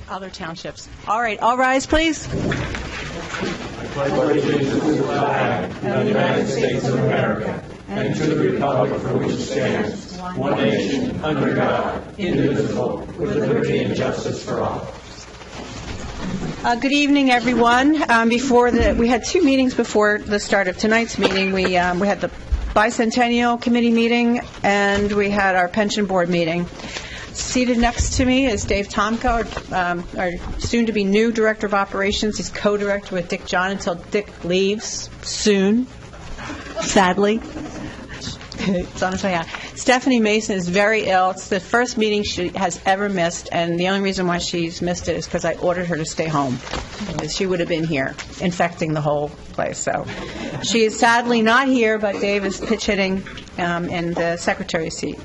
other townships. All right, all rise, please. I pledge allegiance to the flag of the United States of America and to the republic for which it stands, one nation, under God, indivisible, with liberty and justice for all. Good evening, everyone. We had two meetings before the start of tonight's meeting. We had the Bicentennial committee meeting, and we had our pension board meeting. Seated next to me is Dave Tomko, our soon-to-be new Director of Operations. He's co-director with Dick John until Dick leaves soon, sadly. It's on its way out. Stephanie Mason is very ill. It's the first meeting she has ever missed, and the only reason why she's missed it is because I ordered her to stay home, because she would have been here, infecting the whole place. So she is sadly not here, but Dave is pitch-hitting in the secretary's seat.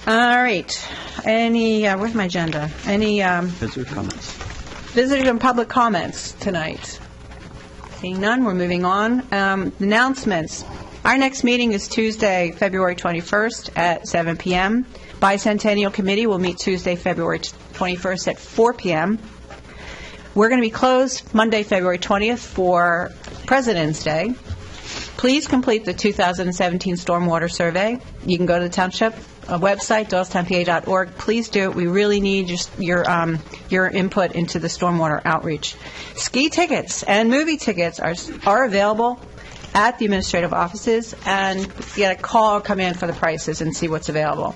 All right. Where's my agenda? Any visitor comments? Visitor and public comments tonight? Seeing none, we're moving on. Announcements. Our next meeting is Tuesday, February 21st at 7 p.m. Bicentennial Committee will meet Tuesday, February 21st at 4 p.m. We're going to be closed Monday, February 20th for President's Day. Please complete the 2017 Stormwater Survey. You can go to the Township website, doylestownpa.org. Please do it. We really need your input into the stormwater outreach. Ski tickets and movie tickets are available at the administrative offices, and you get a call or come in for the prices and see what's available.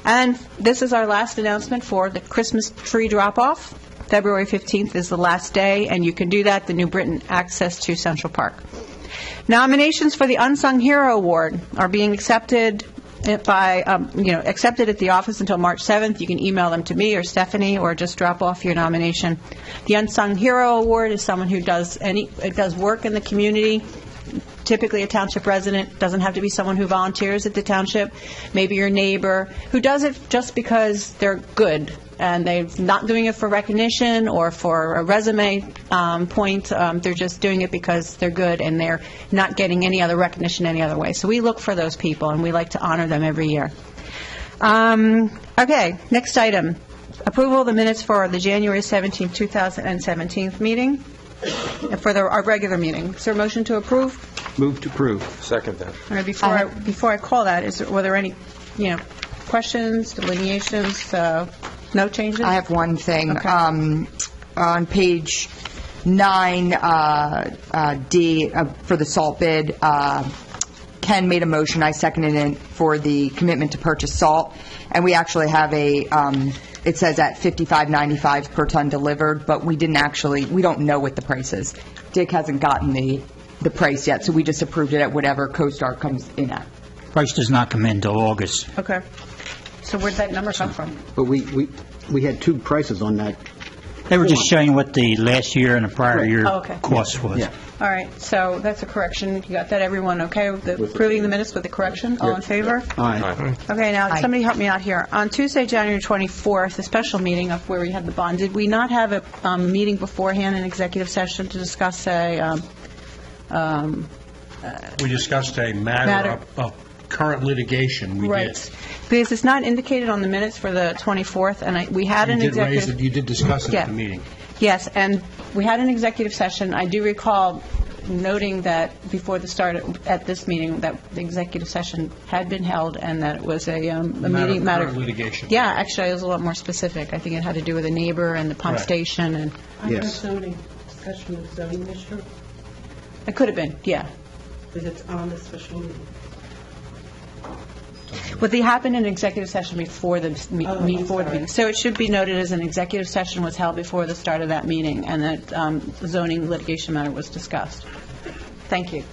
And this is our last announcement for the Christmas tree drop-off. February 15th is the last day, and you can do that, the New Britain access to Central Park. Nominations for the Unsung Hero Award are being accepted accepted at the office until March 7th. You can email them to me or Stephanie, or just drop off your nomination. The Unsung Hero Award is someone who does work in the community. Typically a township resident, doesn't have to be someone who volunteers at the township, maybe your neighbor, who does it just because they're good and they're not doing it for recognition or for a resume point. They're just doing it because they're good and they're not getting any other recognition any other way. So we look for those people, and we like to honor them every year. Okay, next item. Approval of the minutes for the January 17, 2017 meeting, for our regular meeting. Is there a motion to approve? Move to approve. Second that. All right, before I call that, were there any, questions, delineations, no changes? I have one thing. Okay. On page 9, D, for the salt bid, Ken made a motion, I seconded it, for the commitment to purchase salt, and we actually have it says at $55.95 per ton delivered, but we don't know what the price is. Dick hasn't gotten the price yet, so we just approved it at whatever CoStar comes in at. Price does not come in until August. Okay. So where'd that number come from? But we had two prices on that. They were just showing what the last year and the prior year okay. cost was. Yeah. All right, so that's a correction. You got that, everyone okay with approving the minutes with the correction? All in favor? Aye. Okay, now, Aye. somebody help me out here. On Tuesday, January 24th, the special meeting of where we had the bond, did we not have a meeting beforehand, an executive session, to discuss We discussed a matter of current litigation. We right. did. Because it's not indicated on the minutes for the 24th, and we had an executive... You did discuss it Yeah. at the meeting. Yes, and we had an executive session. I do recall noting that before the start at this meeting that the executive session had been held and that it was a meeting matter of litigation. Yeah, actually, it was a lot more specific. I think it had to do with a neighbor and the pump Right. station, and Yes. Zoning, discussion of zoning issue, it could have been, yeah. because it's on the special meeting. But they happened in executive session before the meeting. So it should be noted as an executive session was held before the start of that meeting, and that the zoning litigation matter was discussed. Thank you.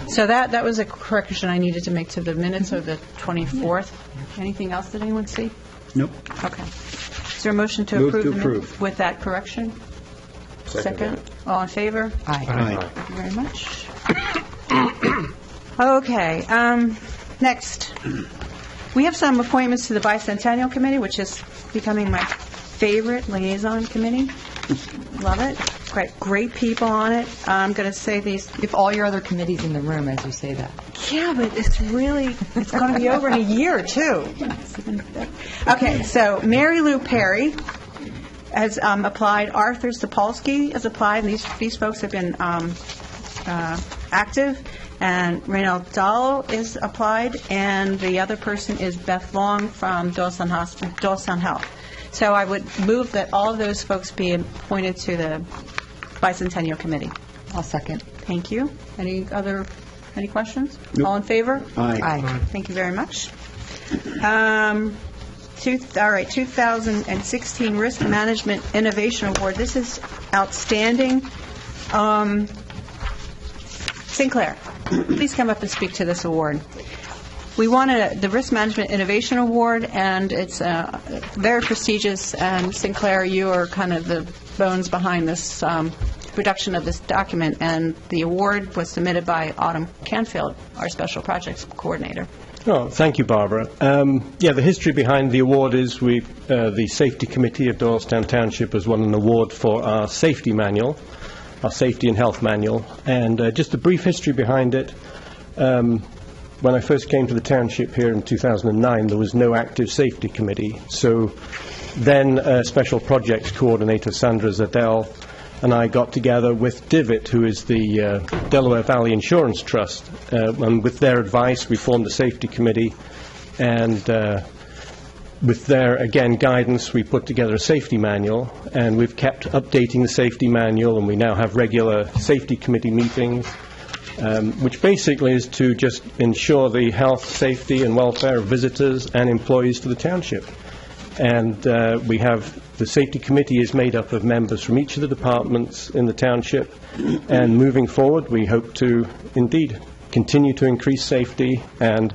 So that was a correction I needed to make to the minutes of the 24th. Anything else that anyone see? Nope. Okay. Is there a motion to Move approve to the minutes approve. with that correction? Second. All in favor? Aye. Aye. Thank you very much. Okay. Next, we have some appointments to the Bicentennial Committee, which is becoming my favorite liaison committee. Love it. Great people on it. I'm going to say these. If all your other committees in the room, as you say that. Yeah, but it's going to be over in a year, too. Okay, so Mary Lou Perry has applied. Arthur Sapolsky has applied, and these folks have been active. And Reynald Dahl is applied, and the other person is Beth Long from Dawson Health. So I would move that all of those folks be appointed to the Bicentennial Committee. I'll second. Thank you. Any questions? Nope. All in favor? Aye. Thank you very much. All right, 2016 Risk Management Innovation Award. This is outstanding. Sinclair, please come up and speak to this award. We won the Risk Management Innovation Award, and it's very prestigious. And Sinclair, you are kind of the bones behind this production of this document, and the award was submitted by Autumn Canfield, our Special Projects Coordinator. Oh, thank you, Barbara. The history behind the award is the Safety Committee of Doylestown Township has won an award for our safety manual, our safety and health manual. And just a brief history behind it. When I first came to the township here in 2009, there was no active safety committee. So then Special Projects Coordinator Sandra Zadell and I got together with Divot, who is the Delaware Valley Insurance Trust, and with their advice we formed a safety committee, and with their, again, guidance, we put together a safety manual, and we've kept updating the safety manual, and we now have regular safety committee meetings, which basically is to just ensure the health, safety, and welfare of visitors and employees to the township. And we have the safety committee is made up of members from each of the departments in the township, and moving forward we hope to indeed continue to increase safety and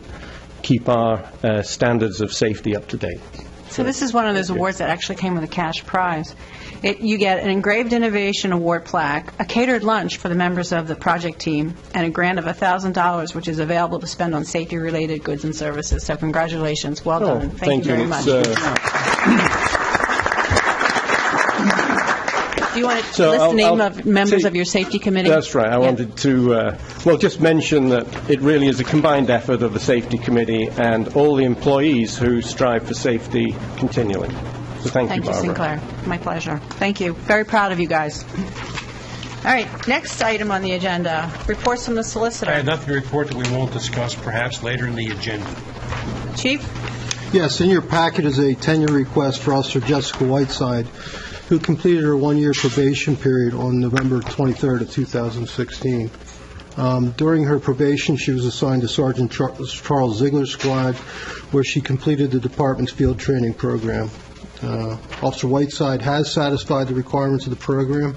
keep our standards of safety up to date. So this is one of those awards that actually came with a cash prize. You get an engraved innovation award plaque, a catered lunch for the members of the project team, and a grant of $1,000, which is available to spend on safety-related goods and services. So congratulations. Well done. Thank you very much. Do you want to list the name of members of your safety committee? That's right. I wanted to, just mention that it really is a combined effort of the safety committee and all the employees who strive for safety continually. So thank you, Barbara. Thank you, Sinclair. My pleasure. Thank you. Very proud of you guys. All right, next item on the agenda, reports from the solicitor. I have nothing to report that we won't discuss perhaps later in the agenda. Chief? Yes, in your packet is a tenure request for Officer Jessica Whiteside, who completed her one-year probation period on November 23rd of 2016. During her probation, she was assigned to Sergeant Charles Ziegler's squad, where she completed the department's field training program. Officer Whiteside has satisfied the requirements of the program,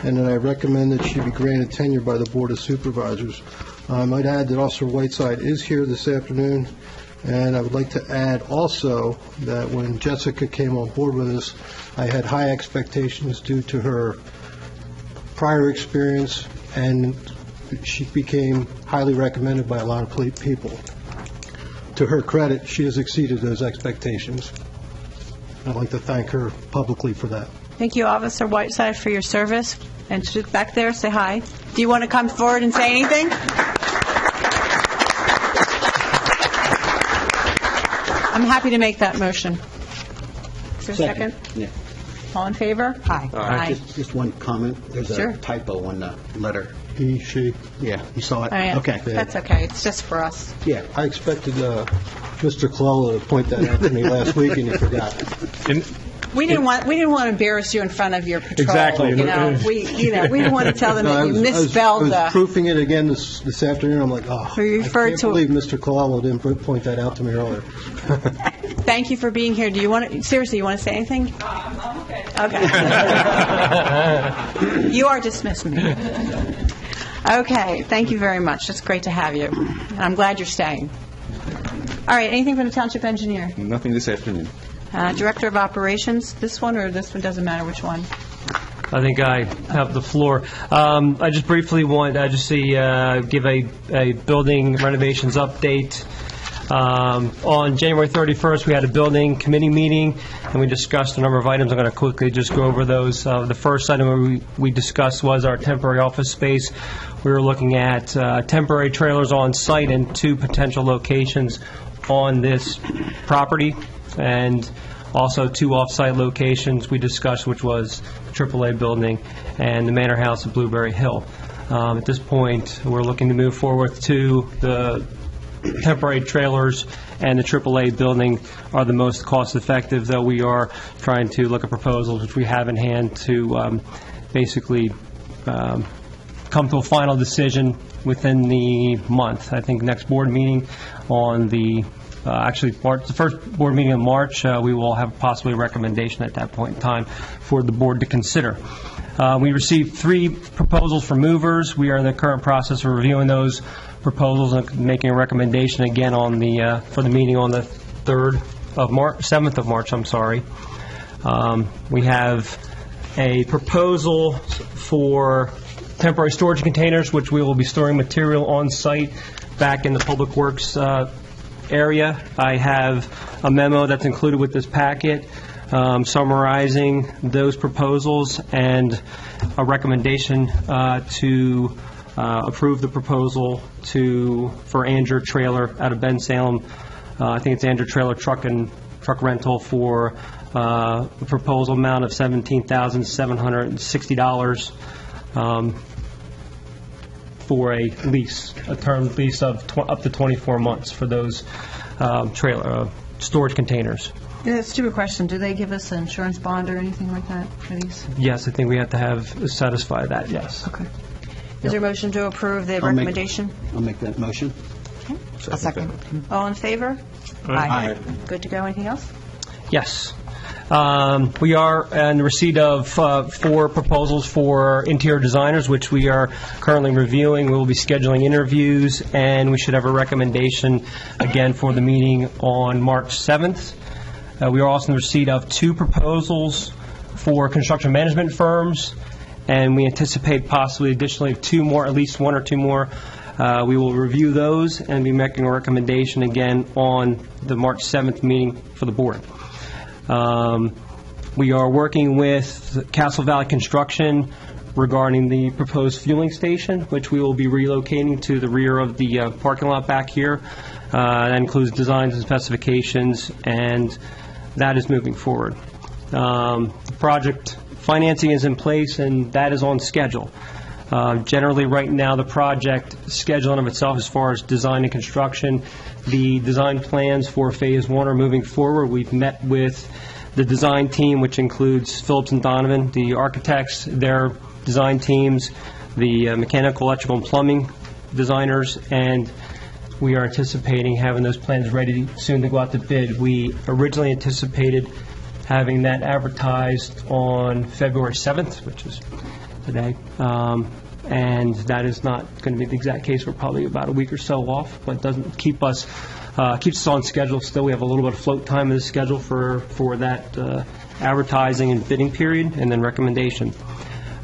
and I recommend that she be granted tenure by the Board of Supervisors. I might add that Officer Whiteside is here this afternoon, and I would like to add also that when Jessica came on board with us, I had high expectations due to her prior experience, and she became highly recommended by a lot of people. To her credit, she has exceeded those expectations. I'd like to thank her publicly for that. Thank you, Officer Whiteside, for your service. And back there, say hi. Do you want to come forward and say anything? I'm happy to make that motion. Is there a second? Yeah. All in favor? Aye. Aye. Just one comment. There's Sure. a typo on the letter. He, she. Yeah, you saw it? Oh, yeah. Okay. That's okay. It's just for us. Yeah. I expected Mr. Colella to point that out to me last week, and he forgot. We didn't want to embarrass you in front of your patrol. Exactly. We didn't want to tell them that you misspelled I was the. proofing it again this afternoon. I'm like, I can't believe Mr. Colella didn't point that out to me earlier. Thank you for being here. Do you want to seriously? You want to say anything? I'm okay. Okay. You are dismissed, me. Okay. Thank you very much. It's great to have you. And I'm glad you're staying. All right. Anything from the township engineer? Nothing this afternoon. Director of Operations, this one or this one, doesn't matter which one. I think I have the floor. I just briefly want to give a building renovations update. On January 31st, we had a building committee meeting, and we discussed a number of items. I'm going to quickly just go over those. The first item we discussed was our temporary office space. We were looking at temporary trailers on site in 2 potential locations on this property, and Also, 2 off-site locations we discussed, which was the AAA building and the Manor House at Blueberry Hill. At this point, we're looking to move forward to the temporary trailers, and the AAA building are the most cost-effective, though we are trying to look at proposals which we have in hand to basically come to a final decision within the month. I think next board meeting on the, the first board meeting in March, we will have possibly a recommendation at that point in time for the board to consider. We received 3 proposals from movers. We are in the current process of reviewing those proposals and making a recommendation again on the, for the meeting on the 7th of March, I'm sorry. We have a proposal for temporary storage containers, which we will be storing material on site back in the Public Works area. I have a memo that's included with this packet summarizing those proposals and a recommendation to approve the proposal for Andrew Trailer out of Ben Salem. I think it's Andrew Trailer Truck Rental for a proposal amount of $17,760 for a term lease of up to 24 months for those trailer storage containers. Yeah, it's a stupid question. Do they give us an insurance bond or anything like that for these? Yes, I think we have to have satisfy that, yes. Okay. Is there a motion to approve the recommendation? I'll make that motion. A second. All in favor? Aye. Good to go. Anything else? Yes. We are in receipt of 4 proposals for interior designers, which we are currently reviewing. We will be scheduling interviews, and we should have a recommendation again for the meeting on March 7th. We are also in receipt of 2 proposals for construction management firms, and we anticipate possibly additionally 2 more, at least 1 or 2 more. We will review those and be making a recommendation again on the March 7th meeting for the board. We are working with Castle Valley Construction regarding the proposed fueling station, which we will be relocating to the rear of the parking lot back here. That includes designs and specifications, and that is moving forward. The project financing is in place, and that is on schedule. Generally, right now, the project schedule in of itself, as far as design and construction, the design plans for Phase 1 are moving forward. We've met with the design team, which includes Phillips and Donovan, the architects, their design teams, the mechanical, electrical, and plumbing designers, and we are anticipating having those plans ready soon to go out to bid. We originally anticipated having that advertised on February 7th, which is today, and that is not going to be the exact case. We're probably about a week or so off, but doesn't keep us keeps us on schedule. Still, we have a little bit of float time in the schedule for that advertising and bidding period, and then recommendation.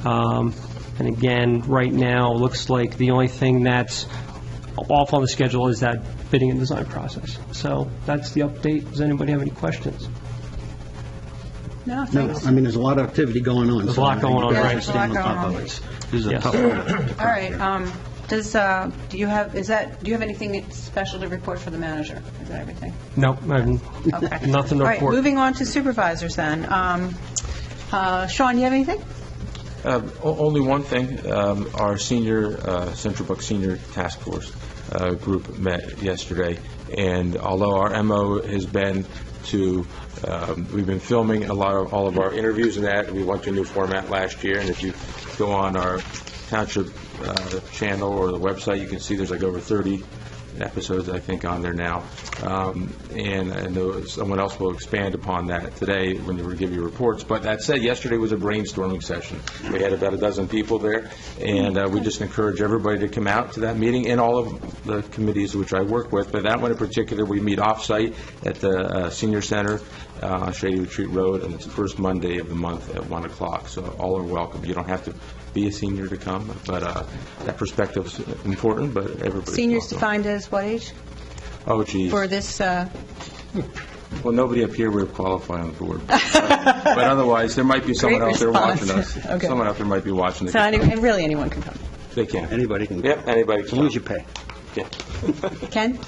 And again, right now, looks like the only thing that's off on the schedule is that bidding and design process. So that's the update. Does anybody have any questions? No, No, thanks. I mean, there's a lot of activity going on. There's a lot going on, Yeah, right? there's a lot Staying on top going of on. it. This is a Yes. tough one. All right. Do you have anything special to report for the manager? Is that everything? No, Okay. nothing to All right, report. moving on to supervisors then. Sean, you have anything? Only one thing. Our senior, Central Bucks Senior Task Force group met yesterday, and although our MO has been to, we've been filming all of our interviews and that, we went to a new format last year, and if you go on our Township channel or the website, you can see there's like over 30 episodes, I think, on there now. And I know someone else will expand upon that today when they will give you reports. But that said, yesterday was a brainstorming session. We had about a dozen people there, and we just encourage everybody to come out to that meeting and all of the committees which I work with. But that one in particular, we meet off-site at the Senior Center on Shady Retreat Road, and it's the first Monday of the month at 1 o'clock. So all are welcome. You don't have to be a senior to come, but that perspective is important, but everybody. Seniors defined as what age? Oh, geez. For this, Well, nobody up here would qualify on the board. But otherwise, there might be someone Great out there response. watching us. Okay. Someone out there might be watching. so and really anyone can come. They can. Anybody can. Yep, anybody As can. long as you pay. Yeah. Ken?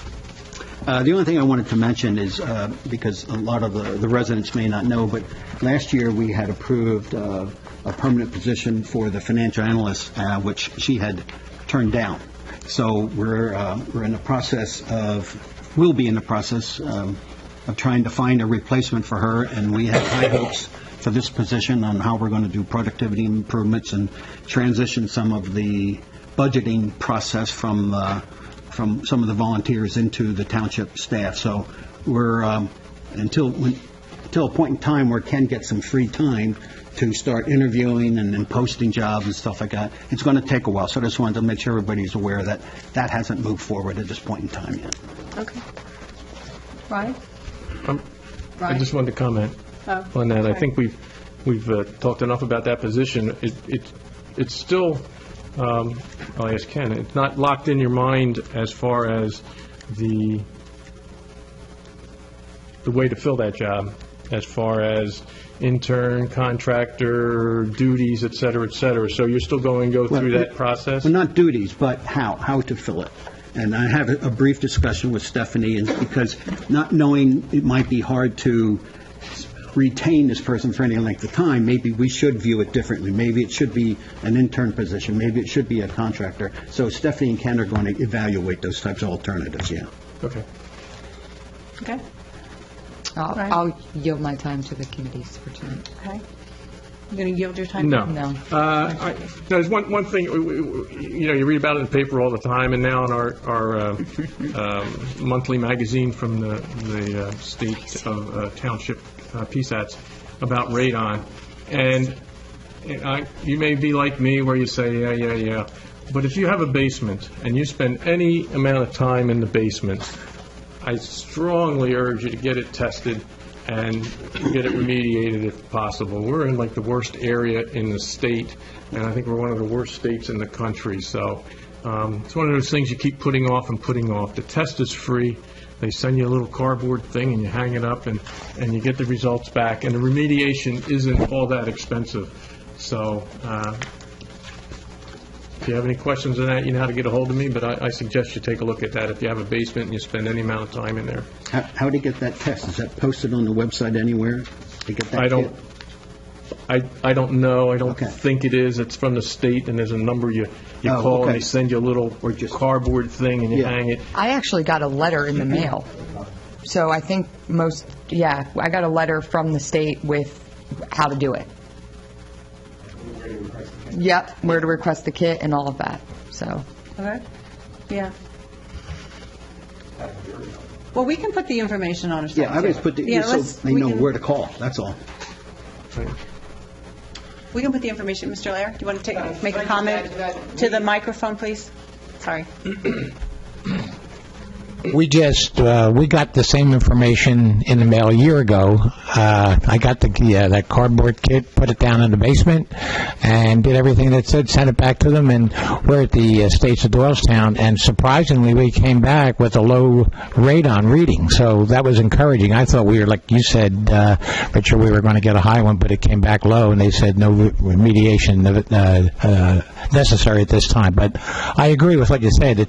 The only thing I wanted to mention is, because a lot of the residents may not know, but last year we had approved a permanent position for the financial analyst, which she had turned down. So we're in the process we'll be in the process of trying to find a replacement for her, and we have high hopes for this position on how we're going to do productivity improvements and transition some of the budgeting process from some of the volunteers into the township staff. So we're until a point in time where Ken gets some free time to start interviewing and then posting jobs and stuff like that. It's going to take a while, so I just wanted to make sure everybody's aware that that hasn't moved forward at this point in time yet. Okay. Ryan? I just wanted to comment on that. I think we've talked enough about that position. It's still, I'll ask Ken, it's not locked in your mind as far as the way to fill that job, as far as intern, contractor, duties, et cetera, et cetera. So you're still going to go through that process? Well, not duties, but how to fill it. And I have a brief discussion with Stephanie, and because not knowing it might be hard to retain this person for any length of time, maybe we should view it differently. Maybe it should be an intern position. Maybe it should be a contractor. So Stephanie and Ken are going to evaluate those types of alternatives, yeah. Okay. Okay. I'll yield my time to the committees for tonight. Okay. You're going to yield your time? No. No. There's one thing, you read about it in the paper all the time, and now in our monthly magazine from the state of Township, PSATs, about radon. And you may be like me where you say, yeah. But if you have a basement and you spend any amount of time in the basement, I strongly urge you to get it tested and get it remediated if possible. We're in like the worst area in the state, and I think we're one of the worst states in the country. So it's one of those things you keep putting off and putting off. The test is free. They send you a little cardboard thing and you hang it up and you get the results back. And the remediation isn't all that expensive. So if you have any questions on that, you know how to get a hold of me, but I suggest you take a look at that if you have a basement and you spend any amount of time in there. How to get that test? Is that posted on the website anywhere to get that I don't know. I don't Okay. think it is. It's from the state, and there's a number you call, okay. and they send you a little cardboard thing, and you Yeah. hang it. I actually got a letter in the mail. So I think I got a letter from the state with how to do it. Yep, where to request the kit and all of that, so. Okay. Yeah. Well, we can put the information on our site. Yeah, I just put so they know where to call, that's all. We can put the information. Mr. Lair, do you want to make a comment to the microphone, please? Sorry. We got the same information in the mail a year ago. I got that cardboard kit, put it down in the basement, and did everything that said, sent it back to them, and we're at the States of Doylestown, and surprisingly, we came back with a low radon reading, so that was encouraging. I thought we were, like you said, Richard, we were going to get a high one, but it came back low, and they said no remediation necessary at this time. But I agree with what you said.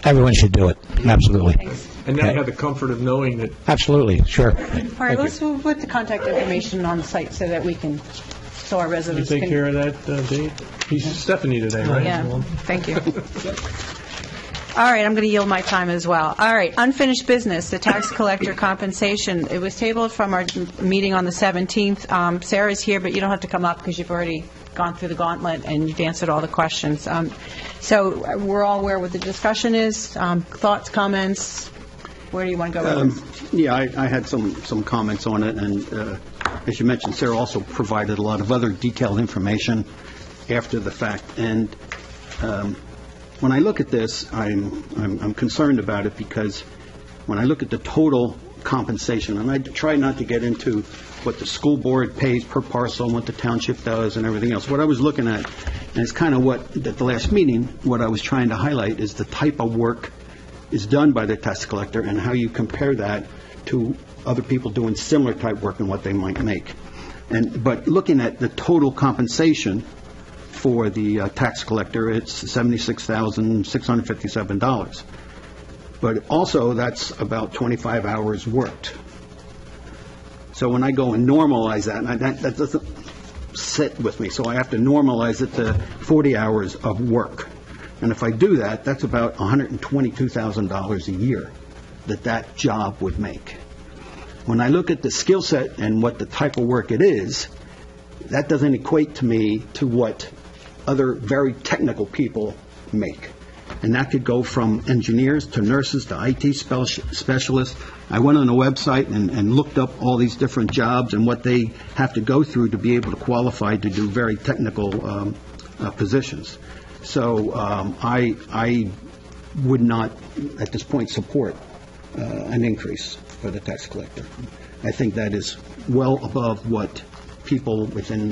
Everyone should do it. Absolutely. And now you have the comfort of knowing that. Absolutely, sure. All right, let's put the contact information on the site so that so our residents You can... take care of that, Dave? He's Stephanie today, right? Yeah, thank you. All right, I'm going to yield my time as well. All right, unfinished business, the tax collector compensation. It was tabled from our meeting on the 17th. Sarah's here, but you don't have to come up because you've already gone through the gauntlet and you've answered all the questions. So we're all aware what the discussion is. Thoughts, comments? Where do you want to go with this? Yeah, I had some comments on it, and as you mentioned, Sarah also provided a lot of other detailed information after the fact. And when I look at this, I'm concerned about it because when I look at the total compensation, and I try not to get into what the school board pays per parcel and what the township does and everything else. What I was looking at, and it's kind of what, at the last meeting, what I was trying to highlight is the type of work is done by the tax collector and how you compare that to other people doing similar type work and what they might make. But looking at the total compensation for the tax collector, it's $76,657. But also, that's about 25 hours worked. So when I go and normalize that, and that doesn't sit with me, so I have to normalize it to 40 hours of work. And if I do that, that's about $122,000 a year that job would make. When I look at the skill set and what the type of work it is, that doesn't equate to me to what other very technical people make. And that could go from engineers to nurses to IT specialists. I went on the website and looked up all these different jobs and what they have to go through to be able to qualify to do very technical positions. So I would not, at this point, support an increase for the tax collector. I think that is well above what people within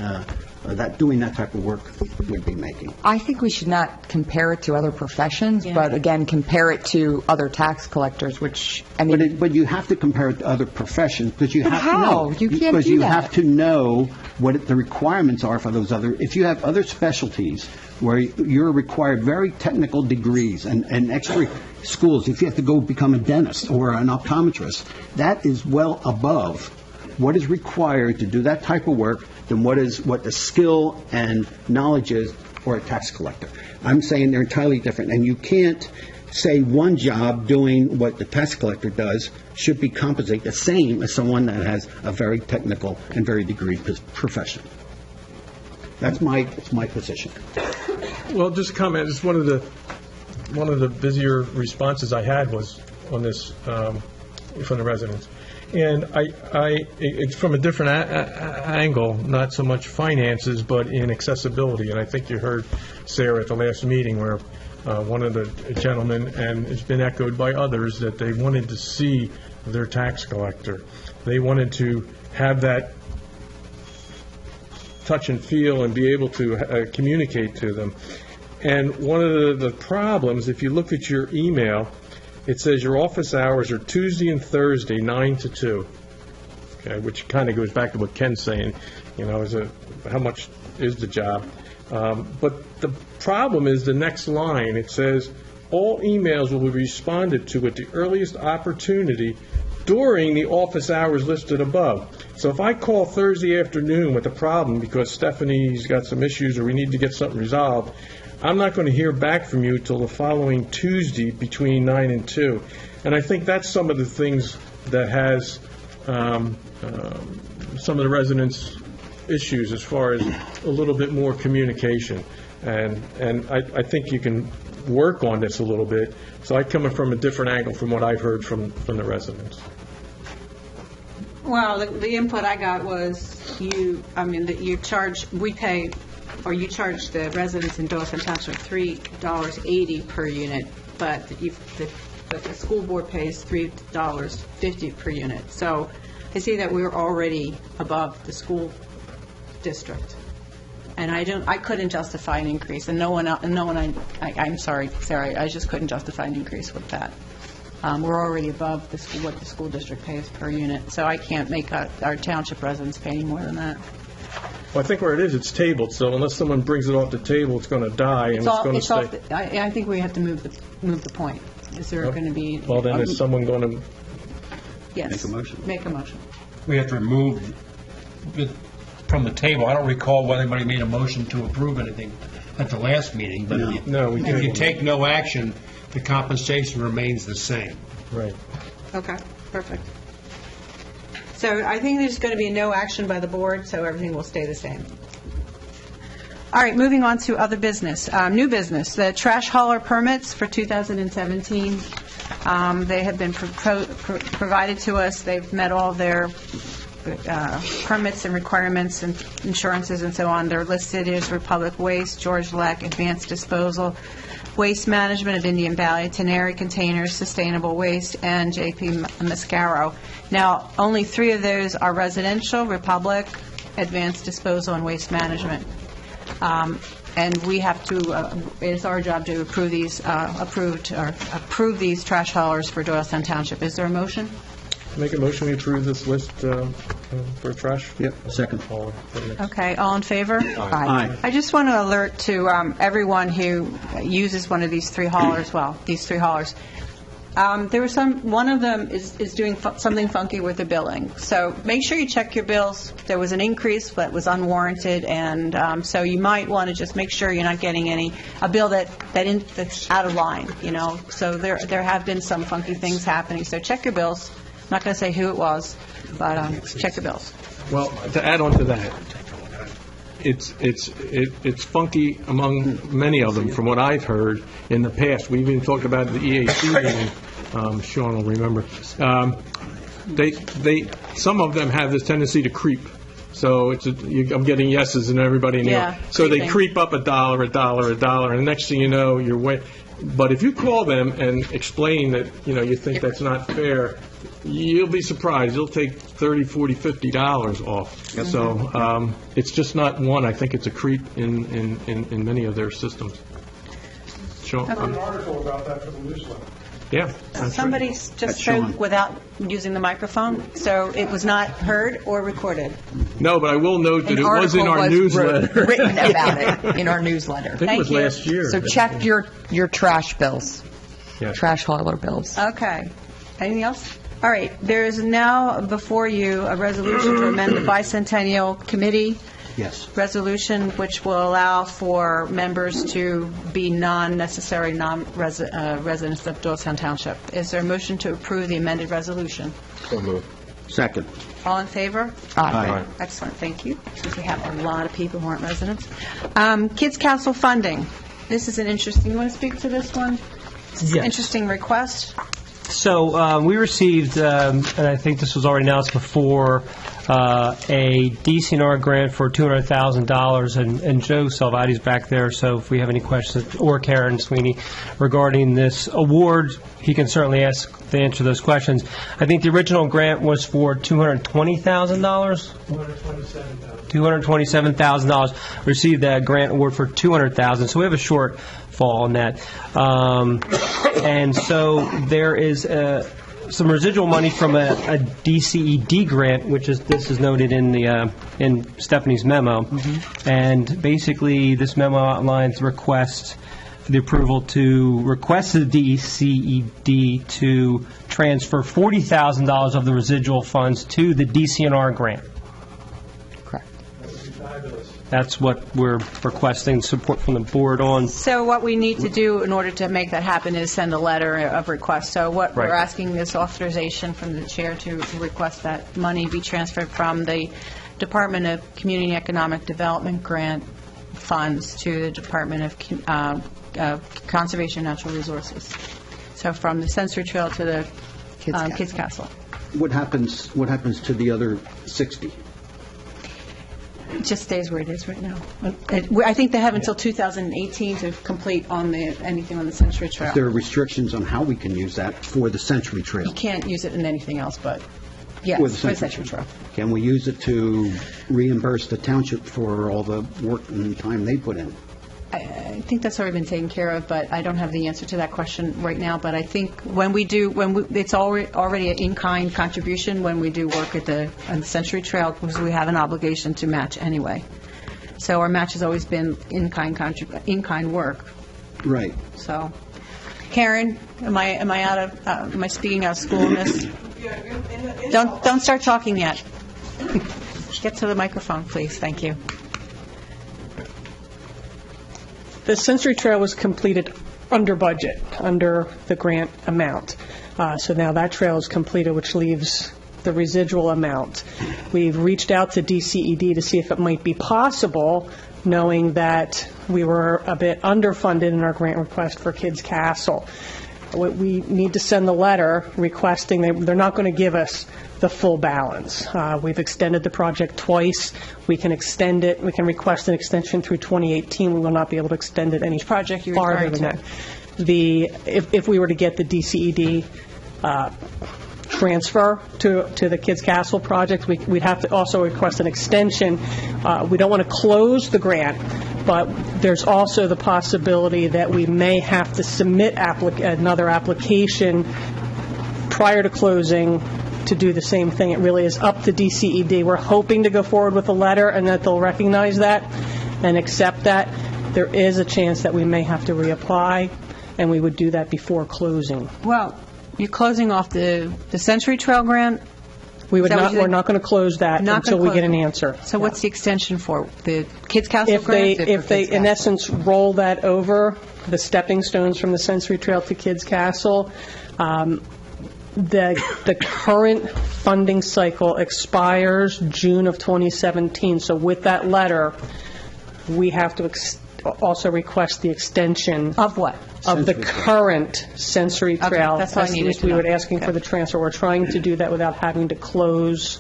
doing that type of work would be making. I think we should not compare it to other professions, but again, compare it to other tax collectors, which, I mean... But you have to compare it to other professions, because you have to know. You can't because do you that. have to know what the requirements are for those other... If you have other specialties where you're required very technical degrees and extra schools, if you have to go become a dentist or an optometrist, that is well above what is required to do that type of work than what the skill and knowledge is for a tax collector. I'm saying they're entirely different, and you can't say one job doing what the tax collector does should be compensated the same as someone that has a very technical and very degreed profession. That's my position. Well, just a comment. Just one of the busier responses I had was on this from the residents. And it's from a different angle, not so much finances, but in accessibility. And I think you heard Sarah at the last meeting where one of the gentlemen, and it's been echoed by others, that they wanted to see their tax collector. They wanted to have that touch and feel and be able to communicate to them. And one of the problems, if you look at your email, it says your office hours are Tuesday and Thursday, 9 to 2, okay, which kind of goes back to what Ken's saying, how much is the job. But the problem is the next line. It says, all emails will be responded to at the earliest opportunity during the office hours listed above. So if I call Thursday afternoon with a problem because Stephanie's got some issues or we need to get something resolved, I'm not going to hear back from you till the following Tuesday between 9 and 2. And I think that's some of the things that has some of the residents' issues as far as a little bit more communication. And I think you can work on this a little bit. So I come from a different angle from what I've heard from the residents. Well, the input I got was you charge the residents in Dawson Township $3.80 per unit, but the school board pays $3.50 per unit. So I see that we're already above the school district, and I couldn't justify an increase, and I'm sorry, Sarah, I just couldn't justify an increase with that. We're already above what the school district pays per unit, so I can't make our township residents pay any more than that. Well, I think where it is, it's tabled, so unless someone brings it off the table, it's going to die, and it's going to stay. I think we have to move the point. Is there going to be... Well, then is someone going to... Yes. Make a motion. Make a motion. We have to remove it from the table. I don't recall whether anybody made a motion to approve anything at the last meeting, but if you take no action, the compensation remains the same. Right. Okay, perfect. So I think there's going to be no action by the board, so everything will stay the same. All right, moving on to other business. New business, the trash hauler permits for 2017. They have been provided to us. They've met all their permits and requirements and insurances and so on. They're listed as Republic Waste, George Leck, Advanced Disposal, Waste Management of Indian Valley, Tenure Containers, Sustainable Waste, and J.P. Mascaro. Now, only 3 of those are residential: Republic, Advanced Disposal, and Waste Management. And we have to, it's our job to approve these trash haulers for Doylestown Township. Is there a motion? Make a motion to approve this list for trash? Yep, second. Okay, all in favor? Aye. I just want to alert to everyone who uses one of these 3 haulers, these 3 haulers. There were one of them is doing something funky with the billing. So make sure you check your bills. There was an increase that was unwarranted, and so you might want to just make sure you're not getting a bill that's out of line, So there have been some funky things happening. So check your bills. I'm not going to say who it was, but check your bills. Well, to add on to that, it's funky among many of them, from what I've heard in the past. We even talked about the EAC meeting. Sean will remember. Some of them have this tendency to creep. So I'm getting yeses and everybody in the Yeah, so creeping. they creep up $1, and the next thing you know, you're way. But if you call them and explain that you think that's not fair, you'll be surprised. It'll take $30, $40, $50 off. Mm-hmm. So it's just not one. I think it's a creep in many of their systems. Sean? An article about that for the newsletter. Yeah. that's Somebody right. just spoke without using the microphone, so it was not heard or recorded. No, but I will note that An it was in our article newsletter. written about it in our newsletter. I think it was Thank you. last year. So check your trash bills, Yeah. trash hauler bills. Okay. Anything else? All right. There is now before you a resolution to amend the Bicentennial Committee Yes. resolution, which will allow for members to be non-necessary residents of Doylestown Township. Is there a motion to approve the amended resolution? Second. All in favor? Aye. Excellent, thank you. Since we have a lot of people who aren't residents. Kids Council funding. This is an interesting, you want to speak to this one? Yes. Interesting request. So we received, and I think this was already announced before, a DCNR grant for $200,000, and Joe Salvati's back there, so if we have any questions, or Karen Sweeney, regarding this award, he can certainly answer those questions. I think the original grant was for $220,000? $227,000. Received that grant award for $200,000, so we have a shortfall on that. And so there is some residual money from a DCED grant, this is noted in Stephanie's memo. Mm-hmm. And basically, this memo outlines the request for the approval to request the DCED to transfer $40,000 of the residual funds to the DCNR grant. Correct. That's what we're requesting support from the board on. So what we need to do in order to make that happen is send a letter of request. So what we're Right. asking this authorization from the chair to request that money be transferred from the Department of Community and Economic Development grant funds to the Department of Conservation and Natural Resources. So from the Sensory Trail to the Kids Castle. What happens to the other 60? It just stays where it is right now. I think they have until 2018 to complete on anything on the Century Trail. There are restrictions on how we can use that for the Century Trail. You can't use it in anything else, but yes, For the for the Century Century Trail. Can we use it to reimburse the township for all the work and time they put in? I think that's already been taken care of, but I don't have the answer to that question right now. But I think it's already an in-kind contribution when we do work on the Century Trail, because we have an obligation to match anyway. So our match has always been in-kind work. Right. So, Karen, am I speaking out of school in this? Don't start talking yet. Get to the microphone, please. Thank you. The Sensory Trail was completed under budget, under the grant amount. So now that trail is completed, which leaves the residual amount. We've reached out to DCED to see if it might be possible, knowing that we were a bit underfunded in our grant request for Kids Castle. We need to send the letter requesting, they're not going to give us the full balance. We've extended the project twice. We can extend it. We can request an extension through 2018. We will not be able to extend it any project you're farther referring than that. If we were to get the DCED transfer to the Kids Castle project, we'd have to also request an extension. We don't want to close the grant, but there's also the possibility that we may have to submit another application prior to closing to do the same thing. It really is up to DCED. We're hoping to go forward with a letter and that they'll recognize that and accept that. There is a chance that we may have to reapply, and we would do that before closing. Well, you're closing off the Century Trail grant? We would Is that what not, you we're think? not going to close that Not until gonna we get close an it. answer. So what's the extension for? The Kids Castle If they, grant? if they, in essence, roll that over, the stepping stones from the Sensory Trail to Kids Castle, the current funding cycle expires June of 2017. So with that letter, we have to also request the extension. Of what? Of the current Sensory Trail. that's all I needed to We know. were asking Okay. for the transfer. We're trying to do that without having to close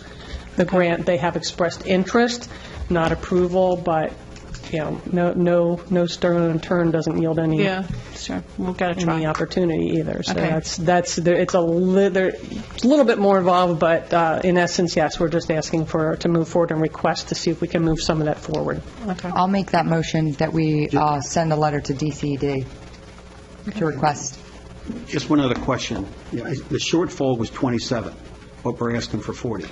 the grant. They have expressed interest, not approval, but, no stone unturned doesn't yield any. Yeah, sure. We've got to try. Any opportunity either. So Okay. it's a little bit more involved, but in essence, yes, we're just asking to move forward and request to see if we can move some of that forward. Okay. I'll make that motion that we send a letter to DCED to request. Just one other question. The shortfall was 27, but we're asking for 40.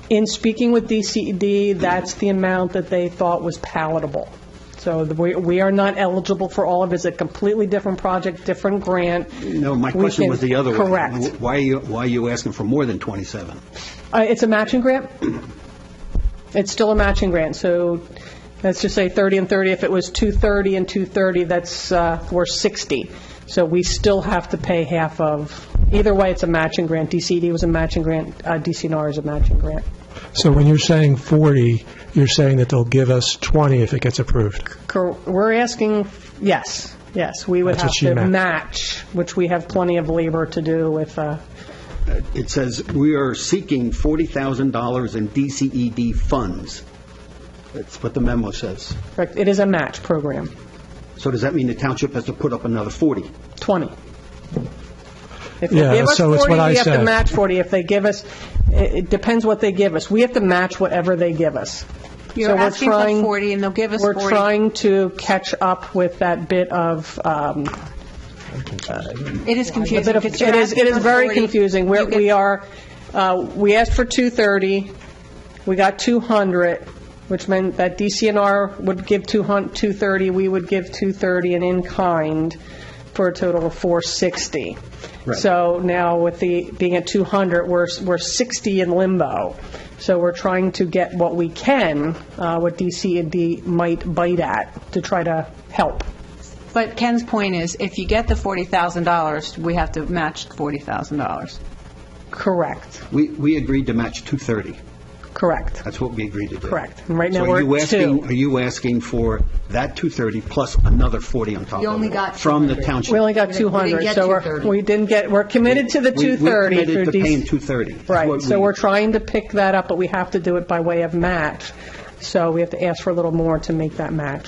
In speaking with DCED, that's the amount that they thought was palatable. So we are not eligible for all of it. It's a completely different project, different grant. No, my question was the other way. Correct. Why are you asking for more than 27? It's a matching grant. It's still a matching grant. So let's just say 30 and 30. If it was 230 and 230, that's we're 60. So we still have to pay half of. Either way, it's a matching grant. DCED was a matching grant. DCNR is a matching grant. So when you're saying 40, you're saying that they'll give us 20 if it gets approved? We're asking, yes, we would That's have what she to meant. match, which we have plenty of labor to do with. It says we are seeking $40,000 in DCED funds. That's what the memo says. Correct. It is a match program. So does that mean the township has to put up another 40? 20. If they Yeah, give us so it's 40, what I we have to said. match 40. If they give us, it depends what they give us. We have to match whatever they give us. You're So we're asking trying- for 40, and they'll give us 40. We're trying to catch up with that bit of. It is confusing. It because you're is asking for very 40. confusing. You get- We asked for 230, we got 200, which meant that DCNR would give 230, we would give 230 and in kind for a total of 460. Right. So now with being at 200, we're 60 in limbo. So we're trying to get what we can, what DCED might bite at, to try to help. But Ken's point is, if you get the $40,000, we have to match $40,000. Correct. We agreed to match 230. Correct. That's what we agreed to do. Correct. And right now So we're at 2. Are you asking for that 230 plus another 40 on top You of only it? got From the 200. township? We only got We 200, didn't get so 230. we're committed to the 230 We through committed to paying DC. 230. That's Right, what so we- we're trying to pick that up, but we have to do it by way of match. So we have to ask for a little more to make that match.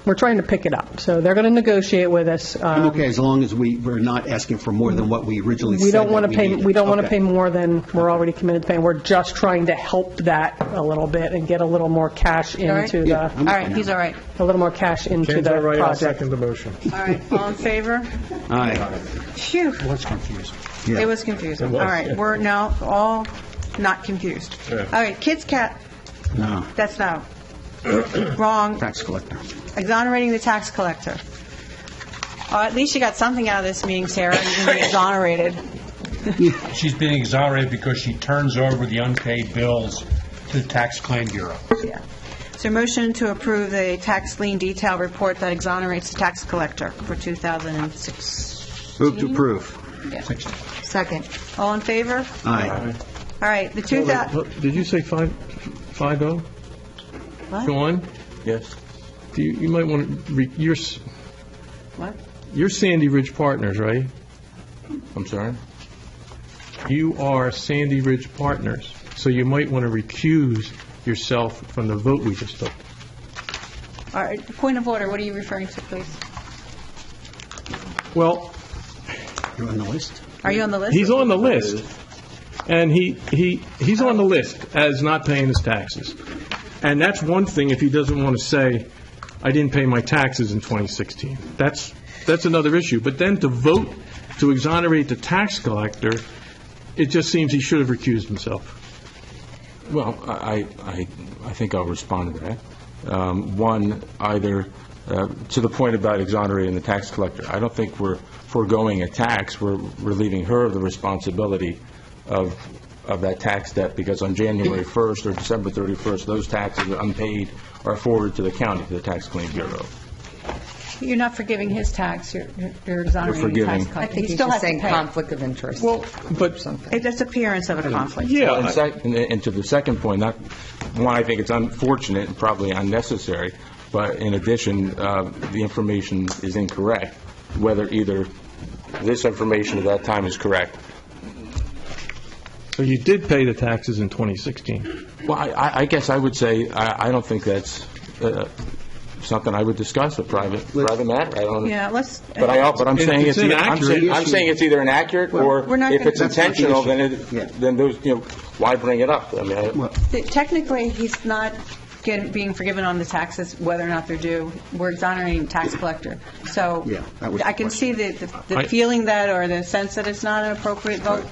We're trying to pick it up, so they're going to negotiate with us. I'm okay as long as we're not asking for more than what we originally said We don't want that to pay, needed. we don't want to Okay. pay more than we're already committed to paying. We're just trying to help that a little bit and get a little more cash all right? into Yeah, the, I'm All okay right, now. he's all right. a little more cash into Ken's the all right, I'll project. second the motion. All right, all in favor? Aye. Phew, What's confusing? Yeah. it was confusing. It was, All right, yeah. we're now all not confused. Yeah. All right, Kids Cat, No, that's no. Wrong. tax collector. Exonerating the tax collector. Oh, at least you got something out of this meeting, Sarah. You're going to be exonerated. She's being exonerated because she turns over the unpaid bills to the Tax Claim Bureau. Yeah. Is there a motion to approve the tax lien detail report that exonerates the tax collector for 2006? Move to approve. Second. All in favor? Aye. All right, the 2000... Did you say 5-0? What? Sean? Yes. You might want to, What? you're Sandy Ridge Partners, right? I'm sorry? You are Sandy Ridge Partners, so you might want to recuse yourself from the vote we just took. All right, point of order, what are you referring to, please? Well, You're on the list? Are you on the list? he's on the list, and he's on the list as not paying his taxes. And that's one thing if he doesn't want to say, I didn't pay my taxes in 2016. That's another issue. But then to vote to exonerate the tax collector, it just seems he should have recused himself. Well, I think I'll respond to that. One, either to the point about exonerating the tax collector, I don't think we're foregoing a tax. We're relieving her of the responsibility of that tax debt, because on January 1st or December 31st, those taxes are unpaid are forwarded to the county, to the Tax Claim Bureau. You're not forgiving his tax, you're exonerating the forgiving. tax I collector. think He he's still just has to saying pay. conflict of interest. Well, but It's appearance of a conflict. yeah, And to the second point, I think it's unfortunate and probably unnecessary, but in addition, the information is incorrect, whether either this information at that time is correct. so you did pay the taxes in 2016. Well, I guess I would say, I don't think that's something I would discuss, a private matter. I don't. Yeah, let's, But I'm saying It's I'm saying it's either inaccurate, or we're not if gonna- it's intentional, then those, why bring it up? I mean, technically, he's not being forgiven on the taxes, whether or not they're due. We're exonerating tax collector. So Yeah, that was the I can see the feeling that, or the sense that it's not an appropriate vote.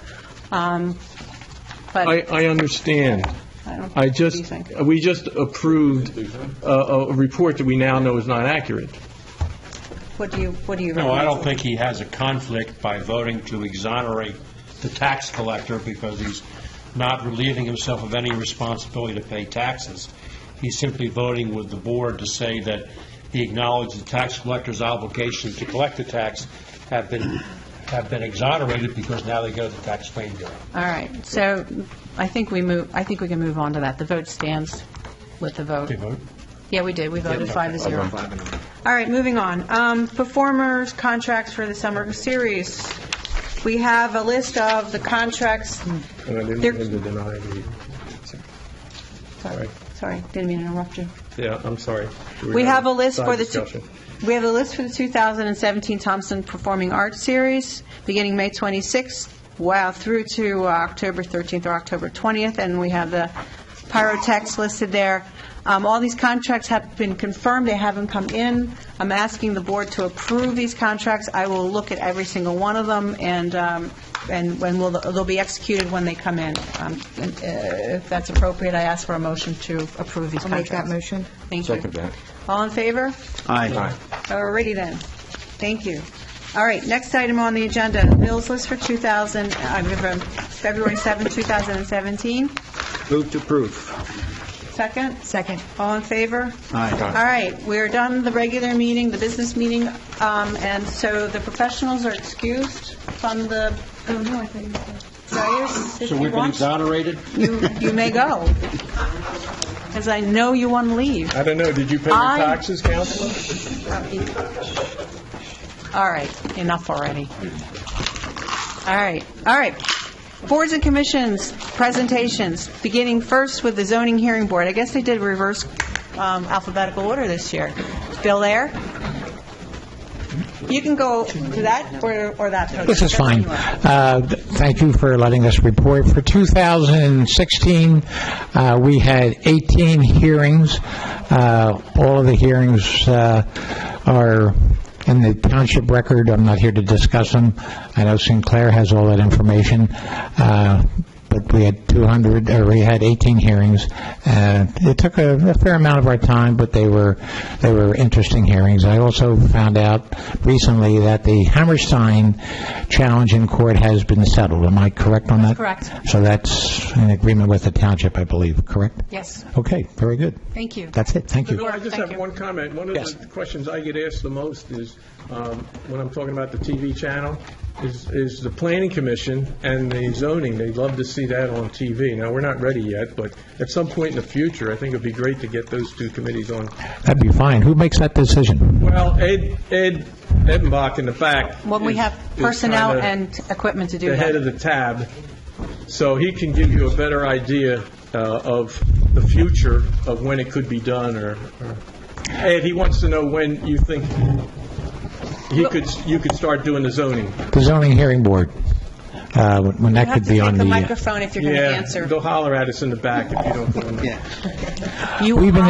But I understand. I don't I what do you just, think? we just approved a report that we now know is not accurate. What do you No, I don't think he has a conflict by voting to exonerate the tax collector, because he's not relieving himself of any responsibility to pay taxes. He's simply voting with the board to say that he acknowledges the tax collector's obligations to collect the tax have been exonerated, because now they go to the Tax Claim Bureau. All right, so I think we can move on to that. The vote stands with the vote. They vote? Yeah, we did. We voted 5-0. All right, moving on. Performers' contracts for the summer series. We have a list of the contracts. And I didn't They're- mean to deny the... Sorry, didn't mean to interrupt you. Yeah, I'm sorry. We have a list for the Discussion. we have a list for the 2017 Thompson Performing Arts Series, beginning May 26th, through to October 13th or October 20th, and we have the pyrotechs listed there. All these contracts have been confirmed. They haven't come in. I'm asking the board to approve these contracts. I will look at every single one of them, and they'll be executed when they come in. If that's appropriate, I ask for a motion to approve these I'll make contracts. that motion. Thank you. second that. All in favor? Aye. Alrighty then. Thank you. All right, next item on the agenda, bills list for February 7, 2017. Move to approve. Second? Second. All in favor? Aye. All right, we're done the regular meeting, the business meeting, and so the professionals are excused from the, So we've been exonerated? You may go, because I know you want to leave. I don't know, did you pay your taxes, Counselor? All right, enough already. All right. Boards and commissions, presentations, beginning first with the zoning hearing board. I guess they did reverse alphabetical order this year. Bill there? You can go to that or that. This is fine. Thank you for letting us report. For 2016, we had 18 hearings. All of the hearings are in the township record. I'm not here to discuss them. I know Sinclair has all that information. But we had 18 hearings. It took a fair amount of our time, but they were interesting hearings. I also found out recently that the Hammerstein challenge in court has been settled. Am I correct on that? Correct. So that's in agreement with the township, I believe, correct? Yes. Okay, very good. Thank you. That's it, thank you. I just have one comment. One of the questions I get asked the most is, when I'm talking about the TV channel, is the planning commission and the zoning. They'd love to see that on TV. Now, we're not ready yet, but at some point in the future, I think it'd be great to get those two committees on. That'd be fine. Who makes that decision? Well, Ed Ettenbach in the back. When we have personnel and equipment to do the that. head of the tab, so he can give you a better idea of the future of when it could be done. Or Ed, he wants to know when you think you could start doing the zoning. The zoning hearing board, when that could be on the the... microphone if you're going to answer. They'll holler at us in the back if you don't go in there. We've been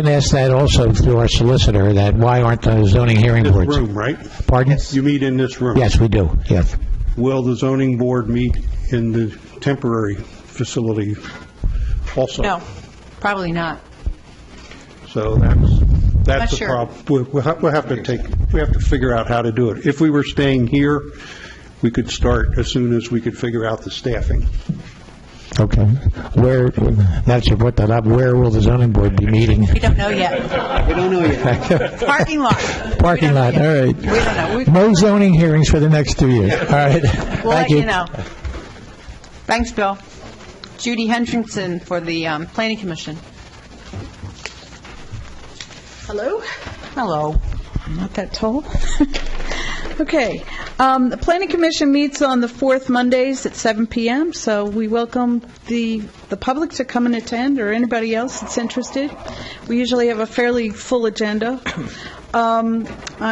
asked that also through our solicitor, that why aren't the zoning hearing boards? This room, right? Pardon? You meet in this room? Yes, we do, yes. Will the zoning board meet in the temporary facility also? No, probably not. So that's That's the sure. problem. We'll have to figure out how to do it. If we were staying here, we could start as soon as we could figure out the staffing. Okay. Where will the zoning board be meeting? We don't know yet. We don't know yet. Parking lot. Parking lot, all right. We don't know. No zoning hearings for the next 2 years. All right. We'll let you know. Thanks, Bill. Judy Hendrickson for the Planning Commission. Hello? Hello. Not that tall. Okay. The Planning Commission meets on the fourth Mondays at 7 p.m., so we welcome the public to come and attend, or anybody else that's interested. We usually have a fairly full agenda. I'm